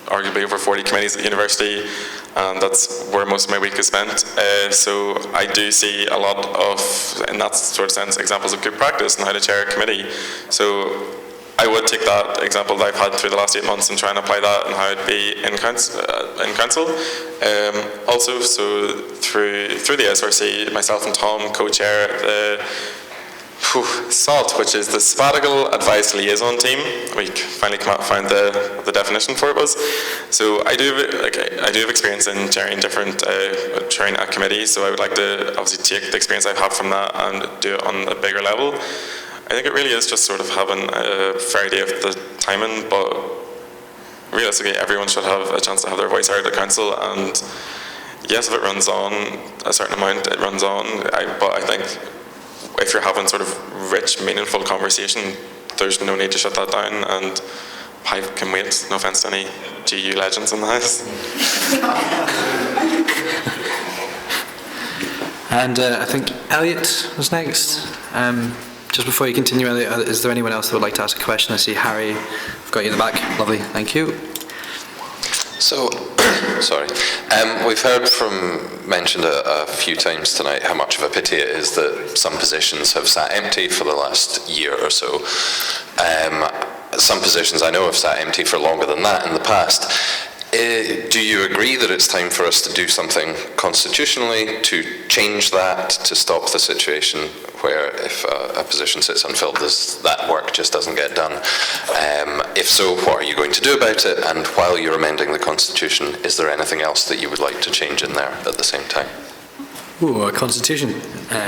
arguably over 40 committees at the university, and that's where most of my week is spent. So I do see a lot of, in that sort of sense, examples of good practice and how to chair a committee. So I would take that example that I've had through the last 8 months and try and apply that and how it'd be in council. Also, so through the SRC, myself and Tom co-chair the SALT, which is the Sabbatical Advice Liaison Team. We finally found the definition for it was. So I do have experience in chairing different chairing a committee. So I would like to obviously take the experience I've had from that and do it on a bigger level. I think it really is just sort of having a fair idea of the timing, but realistically everyone should have a chance to have their voice heard at council. And yes, if it runs on a certain amount, it runs on. But I think if you're having sort of rich, meaningful conversation, there's no need to shut that down, and Hive can wait. No offence to any GU legends in the house. And I think Elliot was next. Just before you continue, Elliot, is there anyone else that would like to ask a question? I see Harry. I've got you in the back. Lovely, thank you. So, sorry, we've heard mentioned a few times tonight how much of a pity it is that some positions have sat empty for the last year or so. Some positions I know have sat empty for longer than that in the past. Do you agree that it's time for us to do something constitutionally to change that, to stop the situation where if a position sits unfilled, that work just doesn't get done? If so, what are you going to do about it? And while you're amending the Constitution, is there anything else that you would like to change in there at the same time? Ooh, a constitution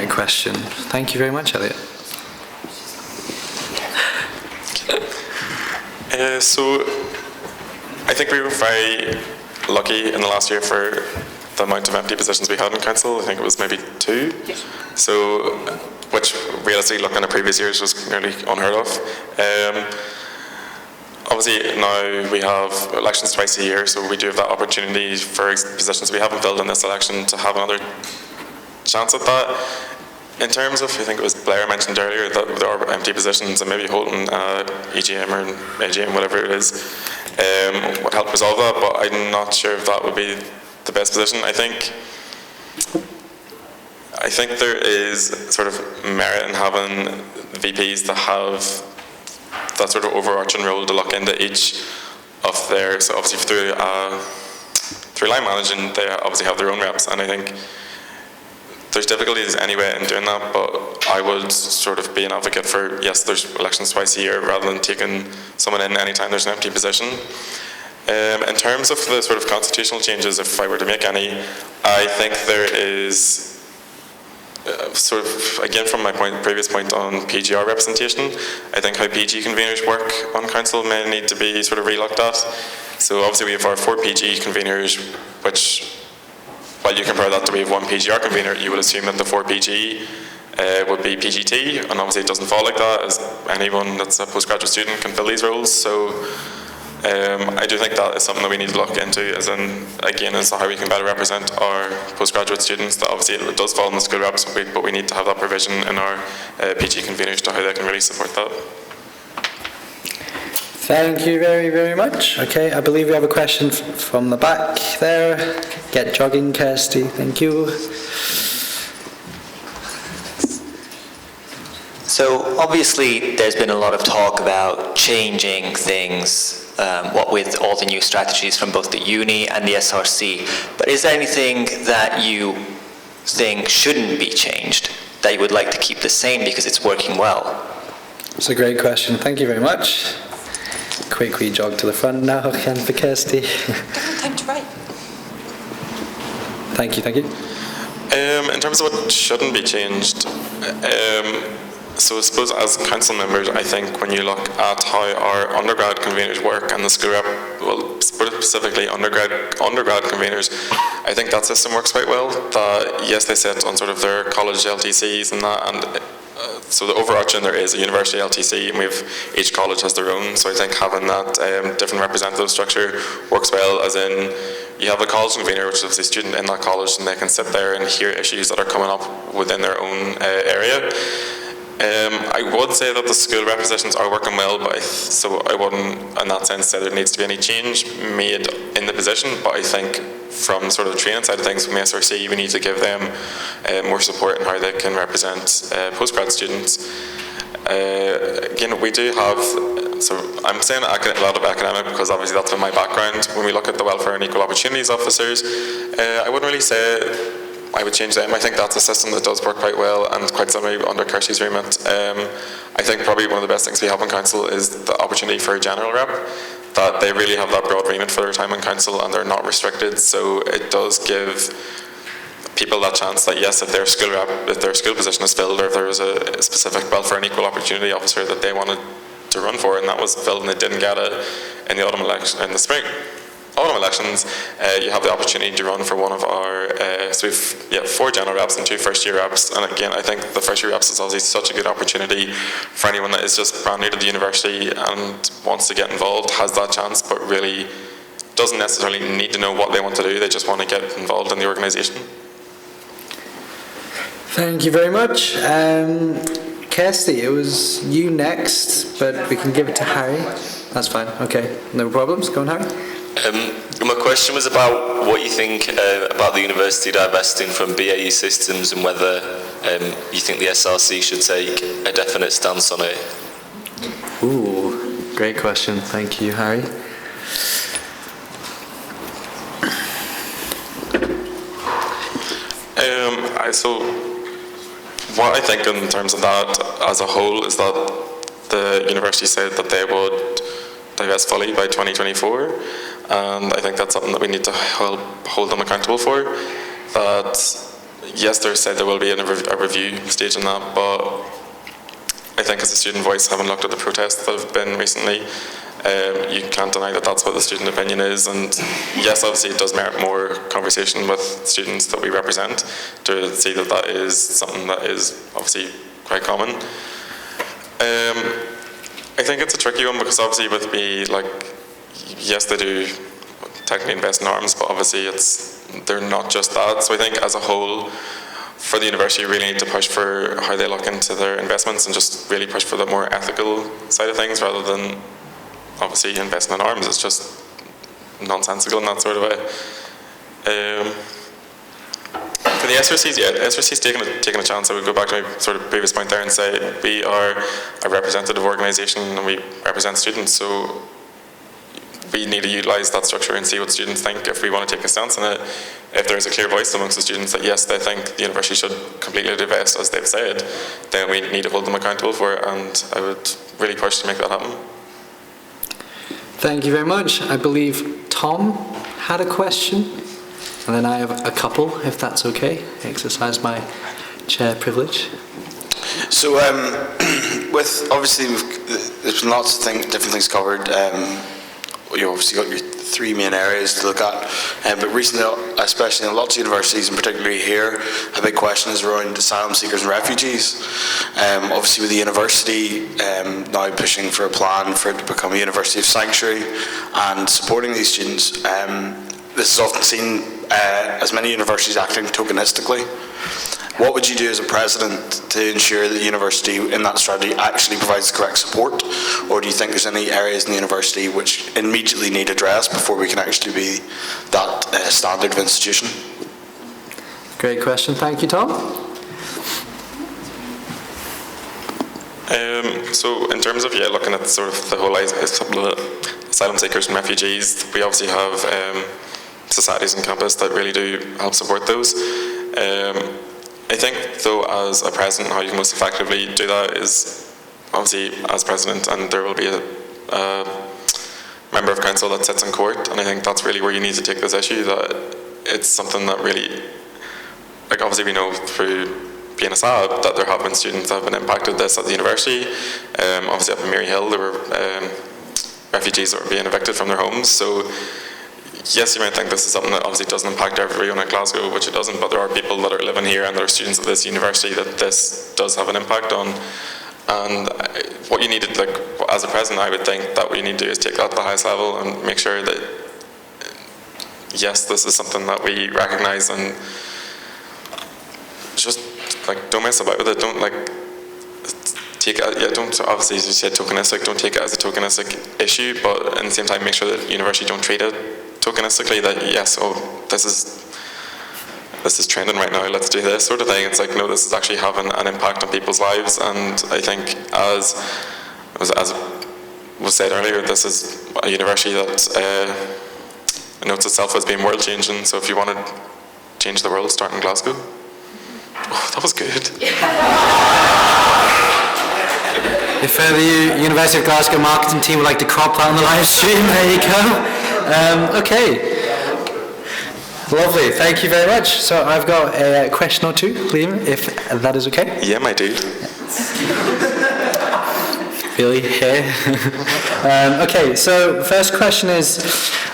question. Thank you very much, Elliot. So I think we were very lucky in the last year for the amount of empty positions we had in council. I think it was maybe 2. So, which realistically, looking at previous years, was nearly unheard of. Obviously, now we have elections twice a year, so we do have that opportunity for positions we haven't filled in this election to have another chance at that. In terms of, I think it was Blair mentioned earlier that there are empty positions, and maybe holding EGM or AGM, whatever it is, would help resolve that, but I'm not sure if that would be the best position. I think there is sort of merit in having VPs that have that sort of overarching role to look into each of their, so obviously through line managing, they obviously have their own reps, and I think there's difficulties anyway in doing that, but I would sort of be an advocate for, yes, there's elections twice a year rather than taking someone in anytime there's an empty position. In terms of the sort of constitutional changes, if I were to make any, I think there is sort of, again from my previous point on PGR representation, I think how PG conveners work on council may need to be sort of re-looked at. So obviously we have our 4 PG conveners, which, while you compare that to we have 1 PGR convener, you would assume that the 4 PG would be PGT, and obviously it doesn't fall like that, as anyone that's a postgraduate student can fill these roles. So I do think that is something that we need to look into, as in, again, as to how we can better represent our postgraduate students. That obviously it does fall in the school reps, but we need to have that provision in our PG conveners to how they can really support that. Thank you very, very much. Okay, I believe we have a question from the back there. Get jogging, Kirsty. Thank you. So obviously there's been a lot of talk about changing things, what with all the new strategies from both the uni and the SRC. But is there anything that you think shouldn't be changed, that you would like to keep the same because it's working well? It's a great question. Thank you very much. Quick wee jog to the front now, again for Kirsty. Time to write. Thank you, thank you. In terms of what shouldn't be changed, so I suppose as council members, I think when you look at how our undergrad conveners work and the school rep, well, specifically undergrad conveners, I think that system works quite well. That yes, they sit on sort of their college LTCs and that, and so the overarching there is a university LTC, and each college has their own. So I think having that different representative structure works well, as in you have a college convener, which is a student in that college, and they can sit there and hear issues that are coming up within their own area. I would say that the school representations are working well, but so I wouldn't, in that sense, say there needs to be any change made in the position. But I think from sort of the training side of things, from SRC, we need to give them more support in how they can represent postgrad students. Again, we do have, so I'm saying a lot of academic because obviously that's been my background. When we look at the welfare and equal opportunities officers, I wouldn't really say I would change them. I think that's a system that does work quite well and quite similarly under Kirsty's remit. I think probably one of the best things we have in council is the opportunity for a general rep, that they really have that broad remit for their time in council and they're not restricted. So it does give people that chance that yes, if their school rep, if their school position is filled, or if there was a specific welfare and equal opportunity officer that they wanted to run for and that was filled and they didn't get it in the autumn election, in the spring autumn elections, you have the opportunity to run for one of our, so we've 4 general reps and 2 first year reps, and again I think the first year reps is obviously such a good opportunity for anyone that is just brand new to the university and wants to get involved, has that chance, but really doesn't necessarily need to know what they want to do, they just want to get involved in the organisation. Thank you very much. Kirsty, it was you next, but we can give it to Harry. That's fine, okay, no problems, go on Harry. My question was about what you think about the university divesting from BAE systems and whether you think the SRC should take a definite stance on it. Ooh, great question. Thank you, Harry. So what I think in terms of that as a whole is that the university said that they would divest fully by 2024, and I think that's something that we need to hold them accountable for. That yes, they said there will be a review stage in that, but I think as a student voice, having looked at the protests that have been recently, you can't deny that that's what the student opinion is, and yes, obviously it does merit more conversation with students that we represent to see that that is something that is obviously quite common. I think it's a tricky one because obviously with me, like, yes, they do technically invest in arms, but obviously they're not just that. So I think as a whole, for the university, you really need to push for how they look into their investments and just really push for the more ethical side of things rather than obviously investing in arms. It's just nonsensical in that sort of way. For the SRCs, yeah, SRC's taking a chance. I would go back to my sort of previous point there and say we are a representative organisation and we represent students, so we need to utilise that structure and see what students think if we want to take a stance on it. If there's a clear voice amongst the students that yes, they think the university should completely divest as they've said, then we need to hold them accountable for it, and I would really push to make that happen. Thank you very much. I believe Tom had a question, and then I have a couple, if that's okay. I exercise my chair privilege. So, with obviously there's been lots of different things covered. You obviously got your three main areas to look at, but recently, especially in lots of universities, and particularly here, a big question is around asylum seekers and refugees. Obviously, with the university now pushing for a plan for it to become a university of sanctuary and supporting these students, this is often seen as many universities acting tokenistically. What would you do as a president to ensure that the university in that strategy actually provides the correct support? Or do you think there's any areas in the university which immediately need addressed before we can actually be that standard of institution? Great question. Thank you, Tom. So in terms of looking at sort of the whole asylum seekers and refugees, we obviously have societies on campus that really do help support those. I think, though, as a president, how you can most effectively do that is obviously as president, and there will be a member of council that sits in court, and I think that's really where you need to take this issue, that it's something that really, like obviously we know through being a SAB that there have been students that have been impacted this at the university. Obviously up in Mary Hill there were refugees that were being evicted from their homes, so yes, you might think this is something that obviously doesn't impact everyone in Glasgow, which it doesn't, but there are people that are living here and there are students at this university that this does have an impact on. And what you need to, like, as a president, I would think that what you need to do is take that to the highest level and make sure that, yes, this is something that we recognise, and just, like, don't mess about with it. Don't, like, take it, don't, obviously, as you said, tokenistic, don't take it as a tokenistic issue, but at the same time, make sure that university don't treat it tokenistically, that yes, oh, this is trending right now, let's do this sort of thing. It's like, no, this is actually having an impact on people's lives, and I think as was said earlier, this is a university that notes itself as being world changing, so if you want to change the world, start in Glasgow. Oh, that was good. If the University of Glasgow marketing team would like to crop that on the live stream, there you go. Okay. Lovely, thank you very much. So I've got a question or two, Liam, if that is okay. Yeah, my dude. Really? Here? Okay, so first question is,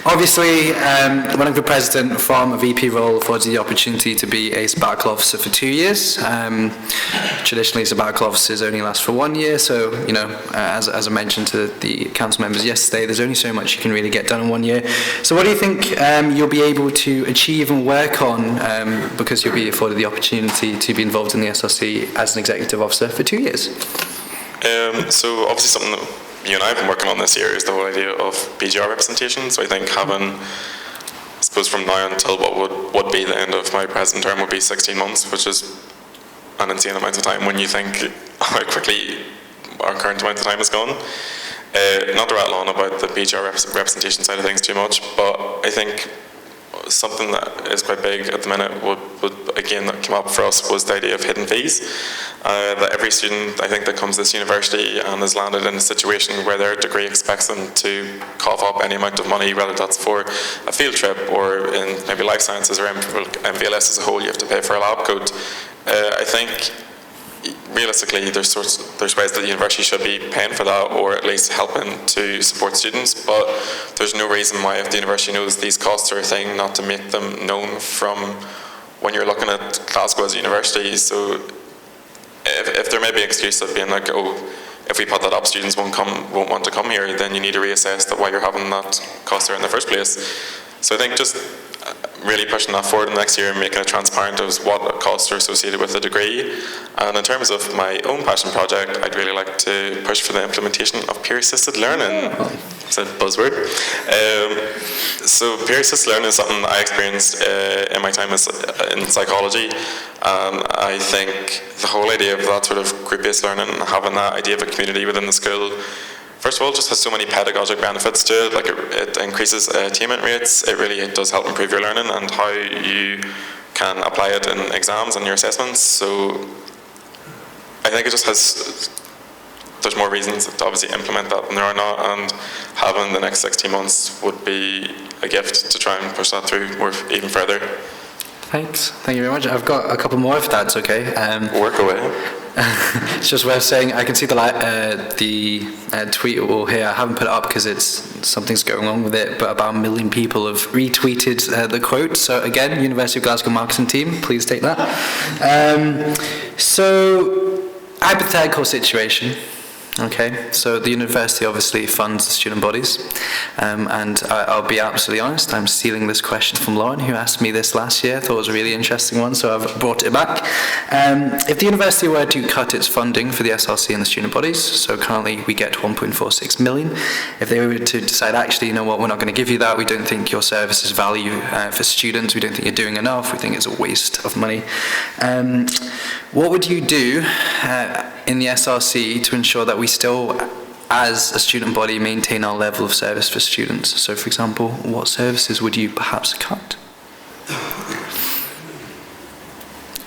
obviously, running for president from a VP role affords you the opportunity to be a sabbatical officer for 2 years. Traditionally, sabbatical officers only last for 1 year, so, you know, as I mentioned to the council members yesterday, there's only so much you can really get done in 1 year. So what do you think you'll be able to achieve and work on because you'll be afforded the opportunity to be involved in the SRC as an executive officer for 2 years? So obviously something that you and I have been working on this year is the whole idea of BGR representation. So I think having, I suppose from now until what would be the end of my present term would be 16 months, which is an insane amount of time when you think how quickly our current amount of time has gone. Not to rattle on about the BGR representation side of things too much, but I think something that is quite big at the minute would again, that came up for us was the idea of hidden fees. That every student, I think, that comes to this university and has landed in a situation where their degree expects them to cough up any amount of money, whether that's for a field trip or in maybe life sciences or MVLS as a whole, you have to pay for a lab coat. I think realistically, there's ways that the university should be paying for that, or at least helping to support students. But there's no reason why, if the university knows these costs are a thing, not to make them known from when you're looking at Glasgow as a university. So, if there may be an excuse of being like, oh, if we put that up, students won't want to come here, then you need to reassess that why you're having that cost there in the first place. So I think just really pushing that forward next year and making it transparent as what costs are associated with the degree. And in terms of my own passion project, I'd really like to push for the implementation of peer-assisted learning. It's a buzzword. So peer-assisted learning is something I experienced in my time in psychology. I think the whole idea of that sort of group-based learning and having that idea of a community within the school, first of all, it just has so many pedagogic benefits to it. Like it increases attainment rates. It does help improve your learning and how you can apply it in exams and your assessments. So I think it just there's more reasons to obviously implement that than there are not, and having the next 16 months would be a gift to try and push that through even further. Thanks. Thank you very much. I've got a couple more if that's okay. Work away. It's just worth saying, I can see the tweet wall here. I haven't put it up because something's going on with it, but about 1 million people have retweeted the quote. So again, University of Glasgow marketing team, please take that. So, hypothetical situation. Okay, so the university obviously funds the student bodies, and I'll be absolutely honest, I'm stealing this question from Lauren, who asked me this last year. I thought it was a really interesting one, so I've brought it back. If the university were to cut its funding for the SRC and the student bodies, so currently we get 1.46 million, if they were to decide, actually, you know what, we're not going to give you that, we don't think your service is value for students, we don't think you're doing enough, we think it's a waste of money, what would you do in the SRC to ensure that we still, as a student body, maintain our level of service for students? So, for example, what services would you perhaps cut?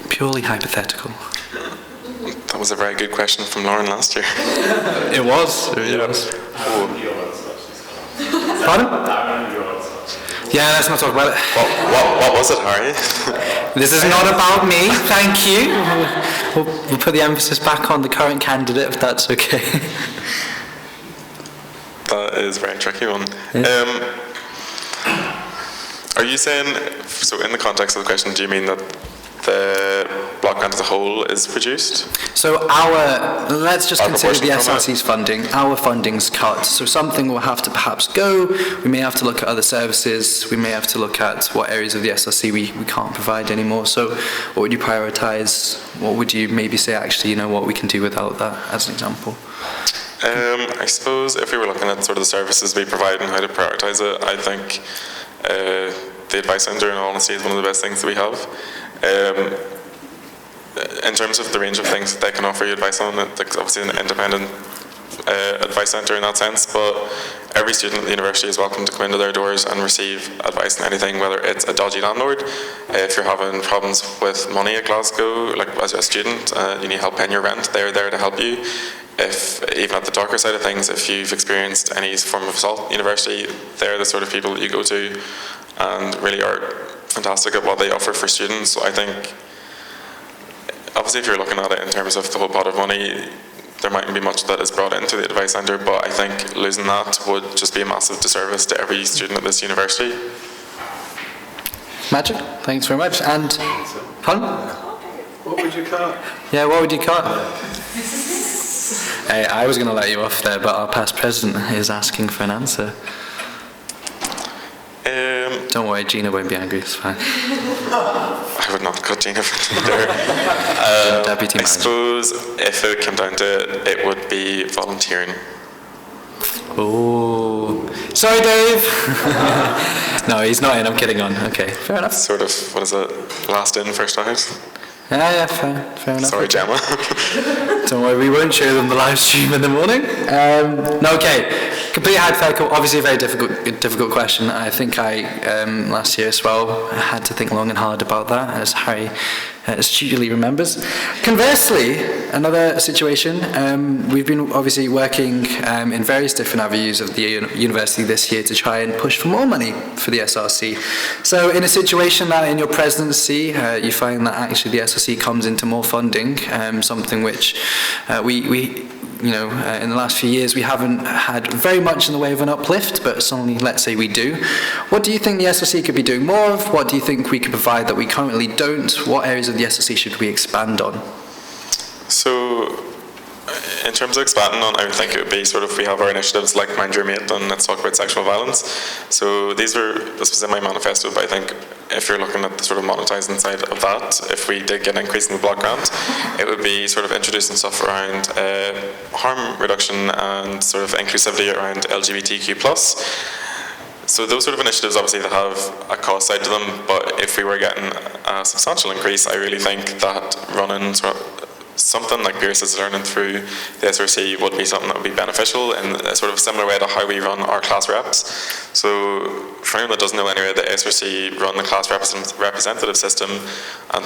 Purely hypothetical. That was a very good question from Lauren last year. It was. It really was. Pardon? Yeah, let's not talk about it. What was it, Harry? This is not about me, thank you. We'll put the emphasis back on the current candidate, if that's okay. That is a very tricky one. Yeah. Are you saying, so in the context of the question, do you mean that the block grant as a whole is reduced? So let's just consider the SRC's funding. Our funding's cut, so something will have to perhaps go. We may have to look at other services. We may have to look at what areas of the SRC we can't provide anymore. So what would you prioritise? What would you maybe say, actually, you know what, we can do without that, as an example? I suppose if we were looking at sort of the services we provide and how to prioritise it, I think the advice centre, in all honesty, is one of the best things that we have. In terms of the range of things that they can offer you advice on, it's obviously an independent advice centre in that sense, but every student at the university is welcome to come into their doors and receive advice on anything, whether it's a dodgy landlord, if you're having problems with money at Glasgow, like as a student, you need help paying your rent, they're there to help you. If, even at the darker side of things, if you've experienced any form of assault at university, they're the sort of people that you go to and really are fantastic at what they offer for students. So I think, obviously, if you're looking at it in terms of the whole pot of money, there mightn't be much that is brought into the advice centre, but I think losing that would just be a massive disservice to every student at this university. Magic, thanks very much. And, pardon? What would you cut? Yeah, what would you cut? Hey, I was going to let you off there, but our past president is asking for an answer. Don't worry, Gina won't be angry, it's fine. I would not cut Gina for either. Deputy I suppose if it came down to it, it would be volunteering. Oh, sorry, Dave. No, he's not in. I'm kidding on. Okay, fair enough. Sort of, what is it? Last in, first out. Yeah, fair enough. Sorry, Gemma. Don't worry, we won't show them the live stream in the morning. No, okay. completely hypothetical, obviously a very difficult question. I think I, last year as well, had to think long and hard about that, as Harry astutely remembers. Conversely, another situation, we've been obviously working in various different avenues of the university this year to try and push for more money for the SRC. So in a situation that in your presidency, you find that actually the SRC comes into more funding, something which we in the last few years we haven't had very much in the way of an uplift, but suddenly let's say we do. What do you think the SRC could be doing more of? What do you think we could provide that we currently don't? What areas of the SRC should we expand on? So, in terms of expanding on, I would think it would be sort of, we have our initiatives like Mind Your Mate and Let's Talk About Sexual Violence. So this was in my manifesto, but I think if you're looking at the sort of monetizing side of that, if we did get an increase in the block grant, it would be sort of introducing stuff around harm reduction and sort of inclusivity around LGBTQ+. So those sort of initiatives obviously they have a cost side to them, but if we were getting a substantial increase, I really think that running sort of something like peer-assisted learning through the SRC would be something that would be beneficial in a sort of similar way to how we run our class reps. So for anyone that doesn't know anyway, the SRC run the class representative system, and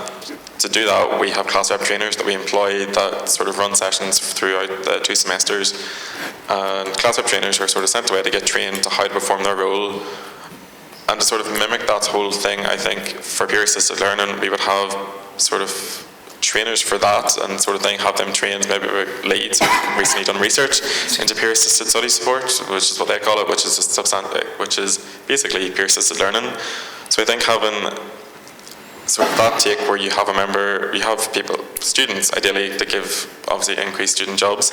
to do that we have class rep trainers that we employ that sort of run sessions throughout the 2 semesters, and class rep trainers are sort of sent away to get trained to how to perform their role. And to sort of mimic that whole thing, I think for peer-assisted learning we would have sort of trainers for that and sort of thing, have them trained maybe about leads who've recently done research into peer-assisted study support, which is what they call it, which is basically peer-assisted learning. So I think having sort of that take where you have a member, you have people, students ideally, to give obviously increased student jobs.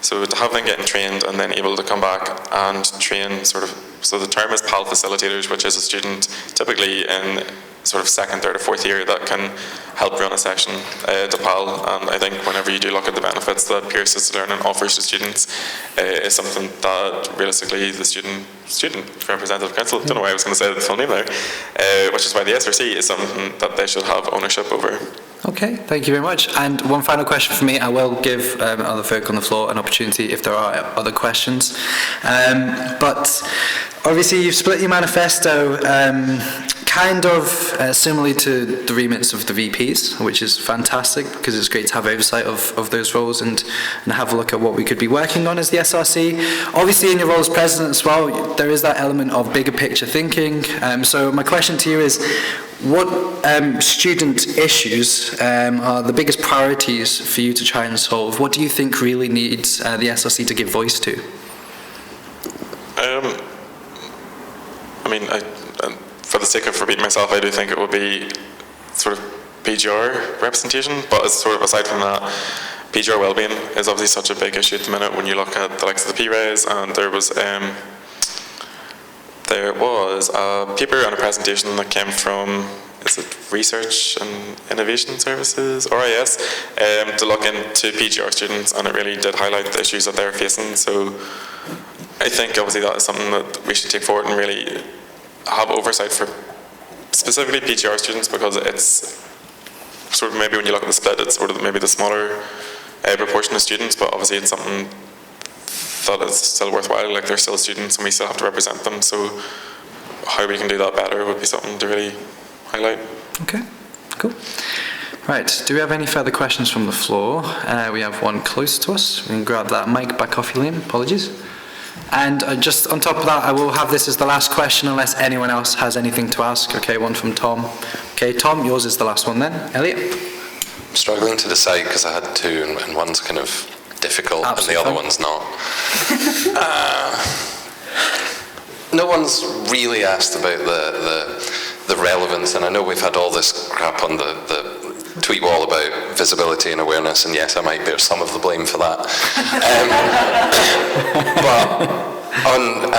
So to have them getting trained and then able to come back and train sort of, so the term is PAL facilitators, which is a student typically in sort of 2nd, 3rd or 4th year that can help run a session to PAL. And I think whenever you do look at the benefits that peer-assisted learning offers to students is something that realistically the student representative council, don't know why I was going to say the full name there, which is why the SRC is something that they should have ownership over. Okay, thank you very much. And one final question for me. I will give other folk on the floor an opportunity if there are other questions. But obviously you've split your manifesto kind of similarly to the remits of the VPs, which is fantastic because it's great to have oversight of those roles and have a look at what we could be working on as the SRC. Obviously in your role as president as well, there is that element of bigger picture thinking. So my question to you is, what student issues are the biggest priorities for you to try and solve? What do you think really needs the SRC to give voice to? For the sake of repeating myself, I do think it would be sort of PGR representation, but as sort of aside from that, PGR wellbeing is obviously such a big issue at the minute when you look at the likes of the P-Res, and there was a paper and a presentation that came from, is it Research and Innovation Services, RIS, to look into PGR students, and it really did highlight the issues that they're facing. So I think obviously that is something that we should take forward and really have oversight for specifically PGR students, because it's sort of, maybe when you look at the split, it's sort of maybe the smaller proportion of students, but obviously it's something that is still worthwhile. Like, they're still students and we still have to represent them, so how we can do that better would be something to really highlight. Okay, cool. Right, do we have any further questions from the floor? We have one close to us. We can grab that mic back off your lane, apologies. And just on top of that, I will have this as the last question unless anyone else has anything to ask. Okay, one from Tom. Okay, Tom, yours is the last one then. Elliot? I'm struggling to decide because I had two, and one's kind of difficult. Absolutely. And the other one's not. No one's really asked about the relevance, and I know we've had all this crap on the tweet wall about visibility and awareness, and yes, I might bear some of the blame for that. But on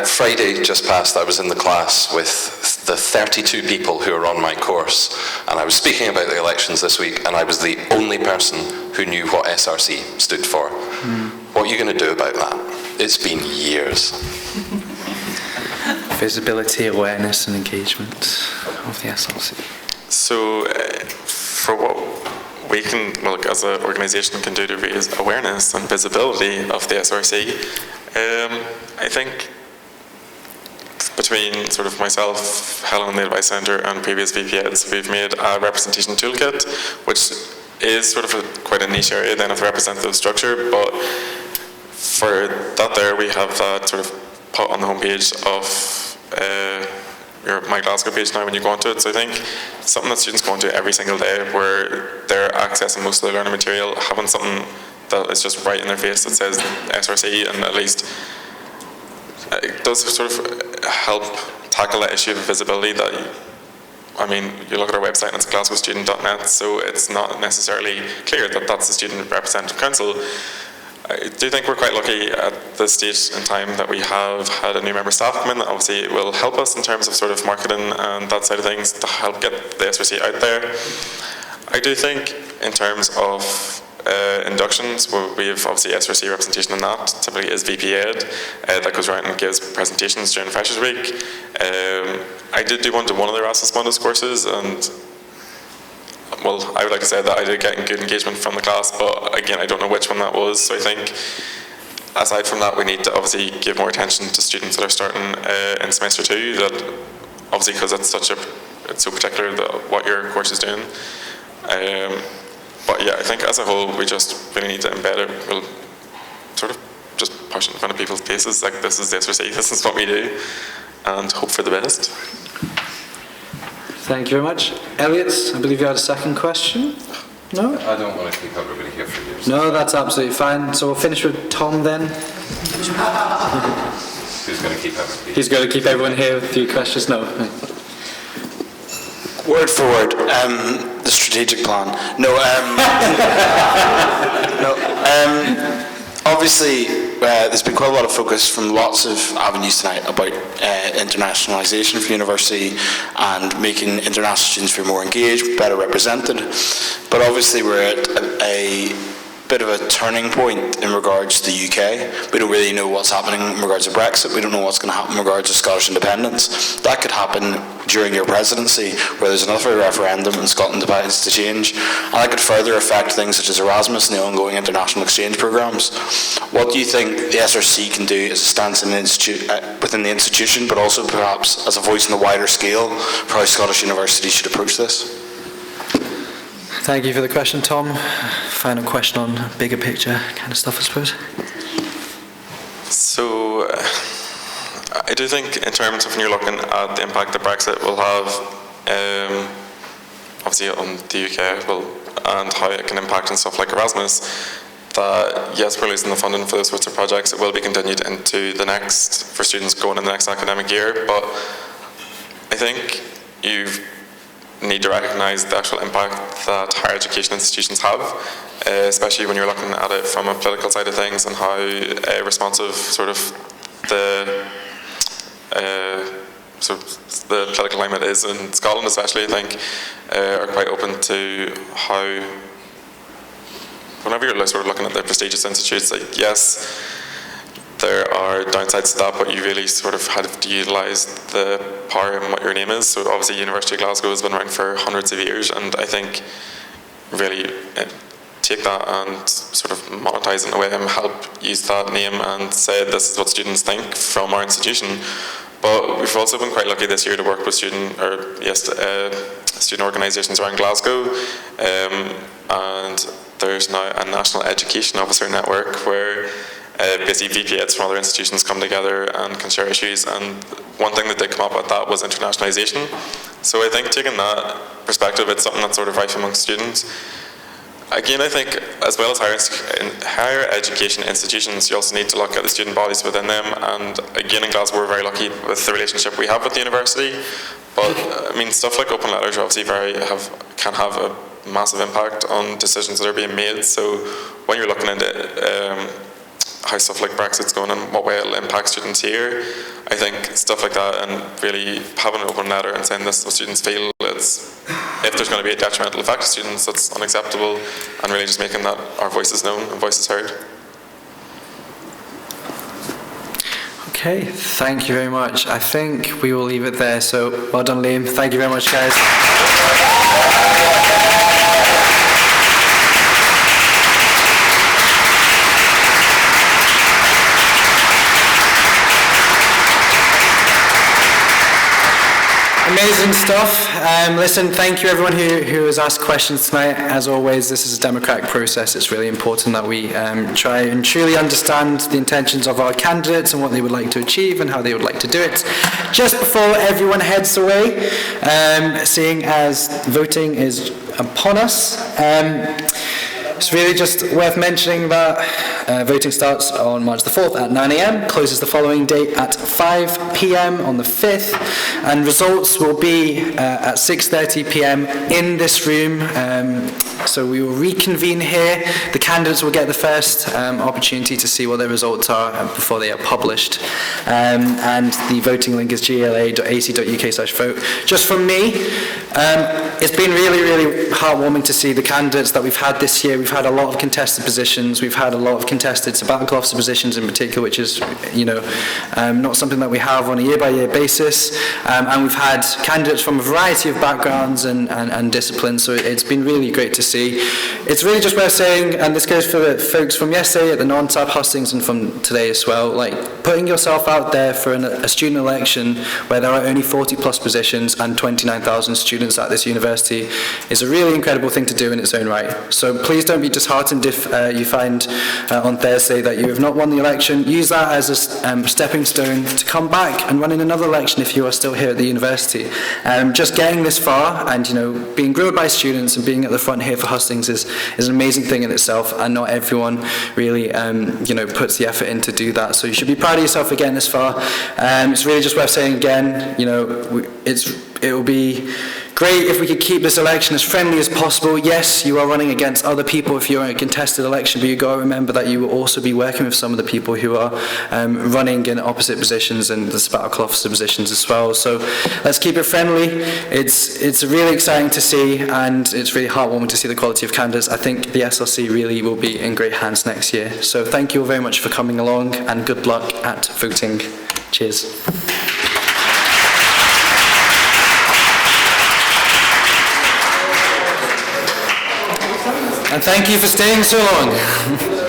Friday just past, I was in the class with the 32 people who are on my course, and I was speaking about the elections this week, and I was the only person who knew what SRC stood for. What are you going to do about that? It's been years. Visibility, awareness and engagement of the SRC. So for what we can, well, as an organisation, can do to raise awareness and visibility of the SRC, I think between sort of myself, Helen, the Advice Centre, and previous VPEDs, we've made a representation toolkit, which is sort of quite a niche area then of representative structure, but for that there we have that sort of put on the homepage of your My Glasgow page now when you go onto it. So I think something that students go onto every single day where they're accessing most of their learning material, having something that is just right in their face that says SRC, and at least it does sort of help tackle that issue of visibility that you look at our website and it's glasgowstudent.net, so it's not necessarily clear that that's the Student Representative Council. I do think we're quite lucky at this stage in time that we have had a new member staff come in that obviously will help us in terms of sort of marketing and that side of things to help get the SRC out there. I do think in terms of inductions, we have obviously SRC representation in that, typically is VP Ed, that goes around and gives presentations during Freshers Week. I did do one of the Erasmus Mundus courses, and well, I would like to say that I did get good engagement from the class, but again, I don't know which one that was, so I think aside from that, we need to obviously give more attention to students that are starting in semester 2, that obviously because it's so particular what your course is doing. But yeah, I think as a whole, we just really need to embed it. We'll sort of just push it in front of people's faces, like this is the SRC, this is what we do, and hope for the best. Thank you very much. Elliot, I believe you had a second question? No? I don't want to keep everybody here for years. No, that's absolutely fine. So we'll finish with Tom then. Who's going to keep everybody? He's going to keep everyone here with a few questions? No. Word for word, the strategic plan. Obviously, there's been quite a lot of focus from lots of avenues tonight about internationalisation for university and making international students feel more engaged, better represented. But obviously, we're at a bit of a turning point in regards to the UK. We don't really know what's happening in regards to Brexit. We don't know what's going to happen in regards to Scottish independence. That could happen during your presidency, where there's another referendum and Scotland decides to change. And that could further affect things such as Erasmus and the ongoing international exchange programmes. What do you think the SRC can do as a stance in within the institution, but also perhaps as a voice on the wider scale for how Scottish universities should approach this? Thank you for the question, Tom. Final question on bigger picture kind of stuff, I suppose. So, I do think in terms of when you're looking at the impact that Brexit will have, obviously on the UK, and how it can impact on stuff like Erasmus, that yes, we're losing the funding for those sorts of projects. It will be continued into the next, for students going in the next academic year, but I think you've need to recognise the actual impact that higher education institutions have, especially when you're looking at it from a political side of things and how responsive sort of the political climate is in Scotland, especially. I think are quite open to how, whenever you're sort of looking at the prestigious institutes, like yes, there are downsides to that, but you really sort of have to utilise the power in what your name is. So obviously University of Glasgow has been around for hundreds of years, and I think really take that and sort of monetise it in a way and help use that name and say this is what students think from our institution. But we've also been quite lucky this year to work with student organisations around Glasgow, and there's now a National Education Officer Network where basically VPEDs from other institutions come together and can share issues, and one thing that did come up at that was internationalisation. So I think taking that perspective, it's something that's sort of rife amongst students. Again, I think as well as higher education institutions, you also need to look at the student bodies within them, and again in Glasgow we're very lucky with the relationship we have with the university, but I mean stuff like open letters obviously can have a massive impact on decisions that are being made. So when you're looking into how stuff like Brexit's going and what way it'll impact students here, I think stuff like that and really having an open letter and saying this is what students feel, if there's going to be a detrimental effect to students, that's unacceptable, and really just making that our voices known and voices heard. Okay, thank you very much. I think we will leave it there. So well done, Liam. Thank you very much, guys. Amazing stuff. Listen, thank you everyone who has asked questions tonight. As always, this is a democratic process. It's really important that we try and truly understand the intentions of our candidates and what they would like to achieve and how they would like to do it. Just before everyone heads away, seeing as voting is upon us, it's really just worth mentioning that voting starts on March the 4th at 9 a.m, closes the following day at 5 p.m. on the 5th, and results will be at 6:30 p.m. in this room. So we will reconvene here. The candidates will get the first opportunity to see what their results are before they are published. And the voting link is gla.ac.uk/vote. Just from me, it's been really, really heartwarming to see the candidates that we've had this year. We've had a lot of contested positions. We've had a lot of contested sabbatical officer positions in particular, which is, not something that we have on a year-by-year basis. And we've had candidates from a variety of backgrounds and disciplines. So it's been really great to see. It's really just worth saying, and this goes for the folks from yesterday at the non-sab hustings and from today as well, like putting yourself out there for a student election where there are only 40 plus positions and 29,000 students at this university is a really incredible thing to do in its own right. So please don't be disheartened if you find on Thursday that you have not won the election. Use that as a stepping stone to come back and run in another election if you are still here at the university. Just getting this far and being grilled by students and being at the front here for hustings is an amazing thing in itself, and not everyone really puts the effort in to do that. So you should be proud of yourself for getting this far. It's really just worth saying again, it will be great if we could keep this election as friendly as possible. Yes, you are running against other people if you're in a contested election, but you've got to remember that you will also be working with some of the people who are running in opposite positions and the sabbatical officer positions as well. So let's keep it friendly. It's really exciting to see, and it's really heartwarming to see the quality of candidates. I think the SRC really will be in great hands next year. So thank you all very much for coming along, and good luck at voting. Cheers. And thank you for staying so long.